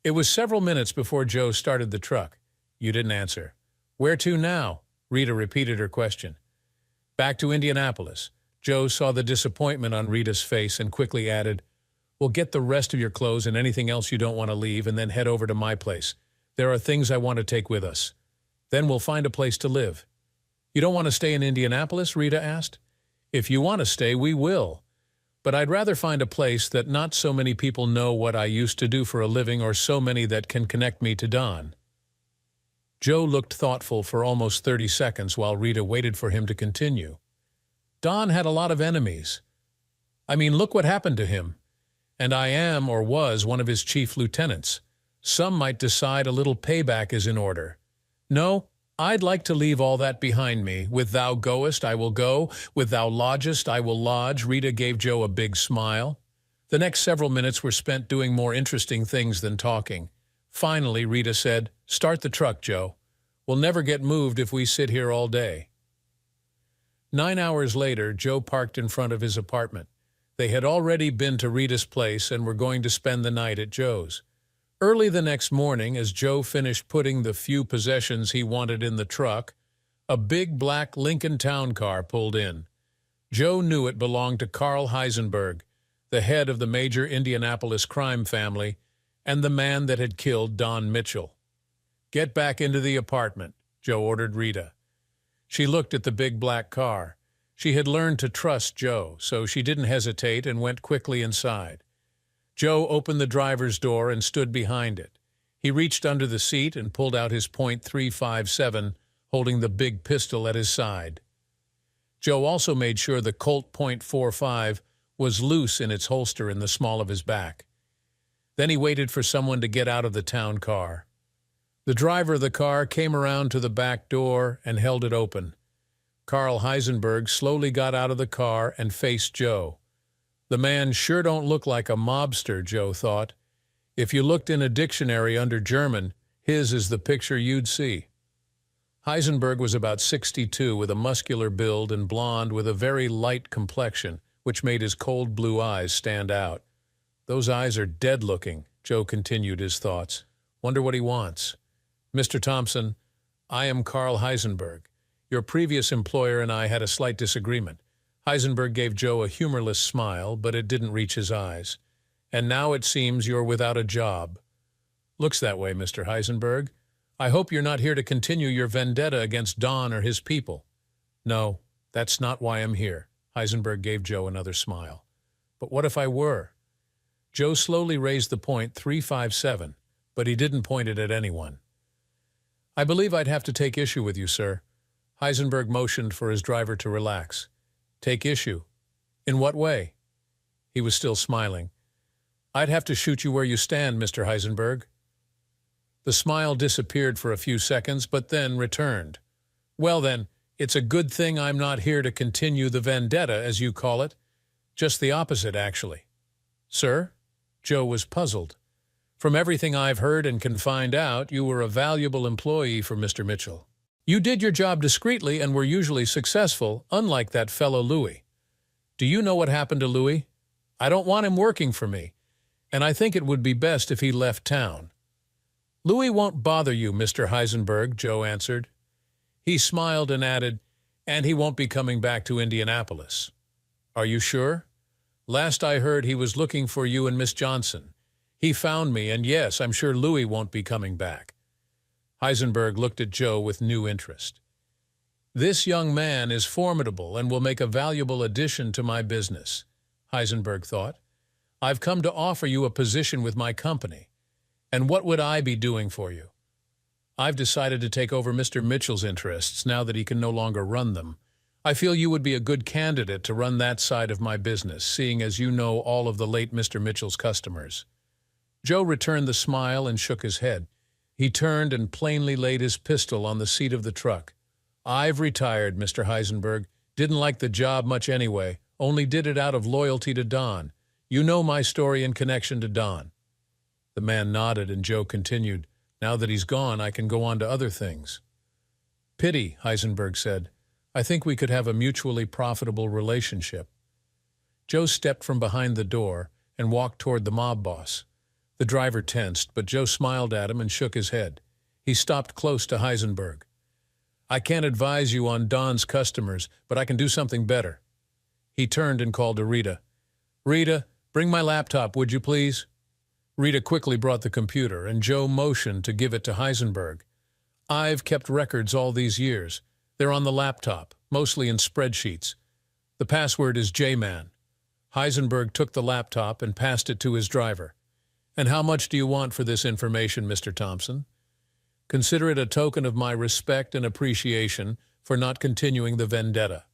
It was several minutes before Joe started the truck. "You didn't answer." "Where to now?" Rita repeated her question. "Back to Indianapolis." Joe saw the disappointment on Rita's face and quickly added, "Well, get the rest of your clothes and anything else you don't want to leave and then head over to my place. There are things I want to take with us. Then we'll find a place to live." "You don't want to stay in Indianapolis?" Rita asked. "If you want to stay, we will. But I'd rather find a place that not so many people know what I used to do for a living or so many that can connect me to Don." Joe looked thoughtful for almost 30 seconds while Rita waited for him to continue. "Don had a lot of enemies. I mean, look what happened to him. And I am, or was, one of his chief lieutenants. Some might decide a little payback is in order. No, I'd like to leave all that behind me. With thou goest, I will go. With thou lodgest, I will lodge." Rita gave Joe a big smile. The next several minutes were spent doing more interesting things than talking. Finally, Rita said, "Start the truck, Joe. We'll never get moved if we sit here all day." 9 hours later, Joe parked in front of his apartment. They had already been to Rita's place and were going to spend the night at Joe's. Early the next morning, as Joe finished putting the few possessions he wanted in the truck, a big black Lincoln Town car pulled in. Joe knew it belonged to Carl Heisenberg, the head of the major Indianapolis crime family, and the man that had killed Don Mitchell. "Get back into the apartment," Joe ordered Rita. She looked at the big black car. She had learned to trust Joe, so she didn't hesitate and went quickly inside. Joe opened the driver's door and stood behind it. He reached under the seat and pulled out his .357, holding the big pistol at his side. Joe also made sure the Colt .45 was loose in its holster in the small of his back. Then he waited for someone to get out of the town car. The driver of the car came around to the back door and held it open. Carl Heisenberg slowly got out of the car and faced Joe. The man sure don't look like a mobster, Joe thought. If you looked in a dictionary under German, His is the picture you'd see. Heisenberg was about 62 with a muscular build and blond with a very light complexion, which made his cold blue eyes stand out. Those eyes are dead-looking, Joe continued his thoughts. Wonder what he wants. Mr. Thompson, I am Carl Heisenberg. Your previous employer and I had a slight disagreement. Heisenberg gave Joe a humorless smile, but it didn't reach his eyes. And now it seems you're without a job. Looks that way, Mr. Heisenberg. I hope you're not here to continue your vendetta against Don or his people. No, that's not why I'm here. Heisenberg gave Joe another smile. But what if I were? Joe slowly raised the point 357, but he didn't point it at anyone. I believe I'd have to take issue with you, sir. Heisenberg motioned for his driver to relax. Take issue? In what way? He was still smiling. I'd have to shoot you where you stand, Mr. Heisenberg. The smile disappeared for a few seconds, but then returned. Well then, it's a good thing I'm not here to continue the vendetta, as you call it. Just the opposite, actually. Sir? Joe was puzzled. From everything I've heard and can find out, you were a valuable employee for Mr. Mitchell. You did your job discreetly and were usually successful, unlike that fellow Louis. Do you know what happened to Louis? I don't want him working for me, and I think it would be best if he left town. Louis won't bother you, Mr. Heisenberg, Joe answered. He smiled and added, and he won't be coming back to Indianapolis. Are you sure? Last I heard he was looking for you and Miss Johnson. He found me, and yes, I'm sure Louis won't be coming back. Heisenberg looked at Joe with new interest. This young man is formidable and will make a valuable addition to my business, Heisenberg thought. I've come to offer you a position with my company. And what would I be doing for you? I've decided to take over Mr. Mitchell's interests now that he can no longer run them. I feel you would be a good candidate to run that side of my business, seeing as you know all of the late Mr. Mitchell's customers. Joe returned the smile and shook his head. He turned and plainly laid his pistol on the seat of the truck. I've retired, Mr. Heisenberg. Didn't like the job much anyway, only did it out of loyalty to Don. You know my story in connection to Don. The man nodded, and Joe continued, Now that he's gone, I can go on to other things. Pity, Heisenberg said. I think we could have a mutually profitable relationship. Joe stepped from behind the door and walked toward the mob boss. The driver tensed, but Joe smiled at him and shook his head. He stopped close to Heisenberg. I can't advise you on Don's customers, but I can do something better. He turned and called to Rita. Rita, bring my laptop, would you please? Rita quickly brought the computer, and Joe motioned to give it to Heisenberg. I've kept records all these years. They're on the laptop, mostly in spreadsheets. The password is J-Man. Heisenberg took the laptop and passed it to his driver. And how much do you want for this information, Mr. Thompson? Consider it a token of my respect and appreciation for not continuing the vendetta.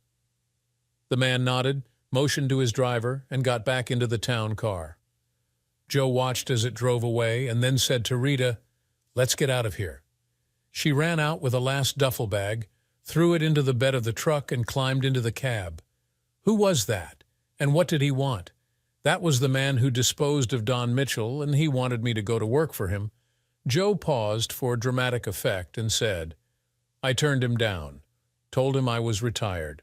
The man nodded, motioned to his driver, and got back into the town car. Joe watched as it drove away and then said to Rita, Let's get out of here. She ran out with a last duffel bag, threw it into the bed of the truck, and climbed into the cab. Who was that? And what did he want? That was the man who disposed of Don Mitchell, and he wanted me to go to work for him. Joe paused for dramatic effect and said, I turned him down, told him I was retired.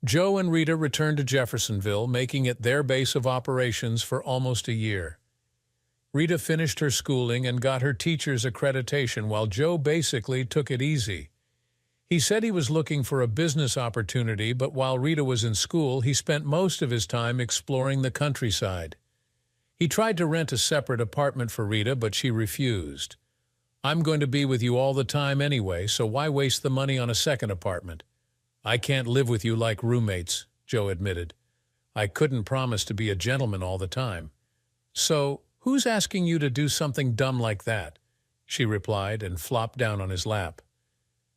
Joe and Rita returned to Jeffersonville, making it their base of operations for almost a year. Rita finished her schooling and got her teacher's accreditation while Joe basically took it easy. He said he was looking for a business opportunity, but while Rita was in school, he spent most of his time exploring the countryside. He tried to rent a separate apartment for Rita, but she refused. I'm going to be with you all the time anyway, so why waste the money on a second apartment? I can't live with you like roommates, Joe admitted. I couldn't promise to be a gentleman all the time. So, who's asking you to do something dumb like that? She replied and flopped down on his lap.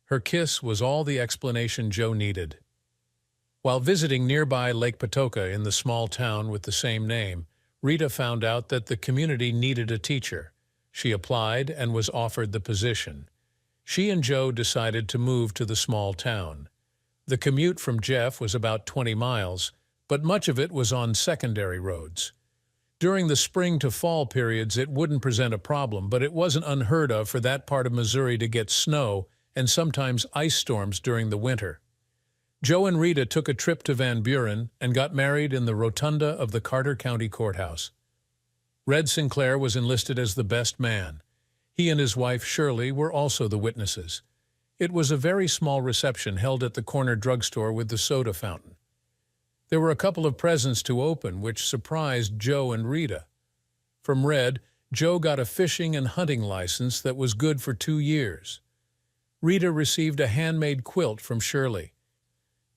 Her kiss was all the explanation Joe needed. While visiting nearby Lake Patoka in the small town with the same name, Rita found out that the community needed a teacher. She applied and was offered the position. She and Joe decided to move to the small town. The commute from Jeff was about 20 miles, but much of it was on secondary roads. During the spring to fall periods, it wouldn't present a problem, but it wasn't unheard of for that part of Missouri to get snow and sometimes ice storms during the winter. Joe and Rita took a trip to Van Buren and got married in the rotunda of the Carter County Courthouse. Red Sinclair was enlisted as the best man. He and his wife, Shirley, were also the witnesses. It was a very small reception held at the corner drugstore with the soda fountain. There were a couple of presents to open, which surprised Joe and Rita. From Red, Joe got a fishing and hunting license that was good for 2 years. Rita received a handmade quilt from Shirley.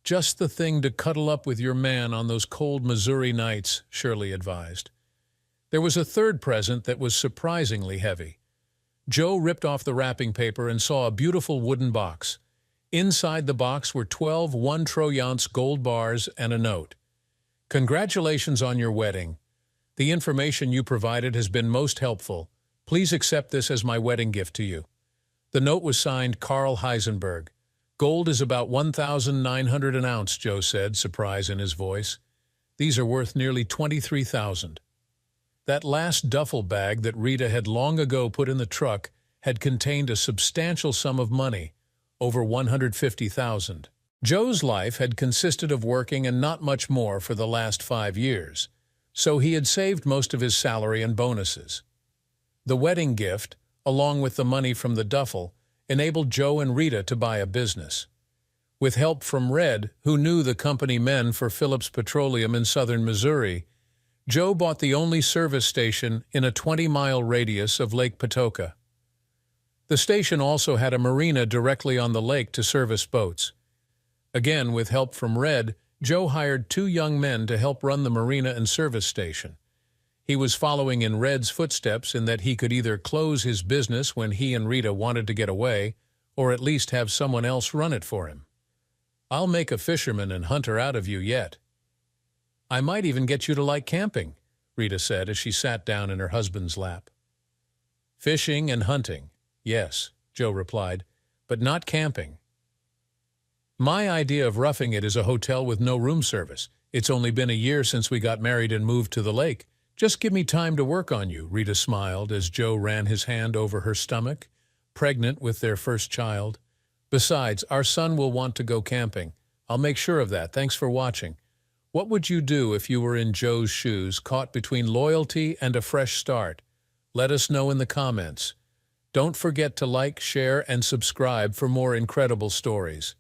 "Just the thing to cuddle up with your man on those cold Missouri nights," Shirley advised. There was a third present that was surprisingly heavy. Joe ripped off the wrapping paper and saw a beautiful wooden box. Inside the box were 12 one-troy-ounce gold bars and a note. "Congratulations on your wedding. The information you provided has been most helpful. Please accept this as my wedding gift to you." The note was signed Carl Heisenberg. "Gold is about 1,900 an ounce," Joe said, surprise in his voice. "These are worth nearly 23,000. That last duffel bag that Rita had long ago put in the truck had contained a substantial sum of money, over 150,000. Joe's life had consisted of working and not much more for the last 5 years, so he had saved most of his salary and bonuses. The wedding gift, along with the money from the duffel, enabled Joe and Rita to buy a business. With help from Red, who knew the company men for Phillips Petroleum in southern Missouri, Joe bought the only service station in a 20-mile radius of Lake Patoka. The station also had a marina directly on the lake to service boats. Again, with help from Red, Joe hired 2 young men to help run the marina and service station. He was following in Red's footsteps in that he could either close his business when he and Rita wanted to get away, or at least have someone else run it for him. "I'll make a fisherman and hunter out of you yet. I might even get you to like camping," Rita said as she sat down in her husband's lap. "Fishing and hunting, yes," Joe replied, "but not camping. My idea of roughing it is a hotel with no room service. It's only been a year since we got married and moved to the lake. Just give me time to work on you," Rita smiled as Joe ran his hand over her stomach, pregnant with their first child. "Besides, our son will want to go camping. I'll make sure of that. Thanks for watching. What would you do if you were in Joe's shoes, caught between loyalty and a fresh start? Let us know in the comments. Don't forget to like, share, and subscribe for more incredible stories.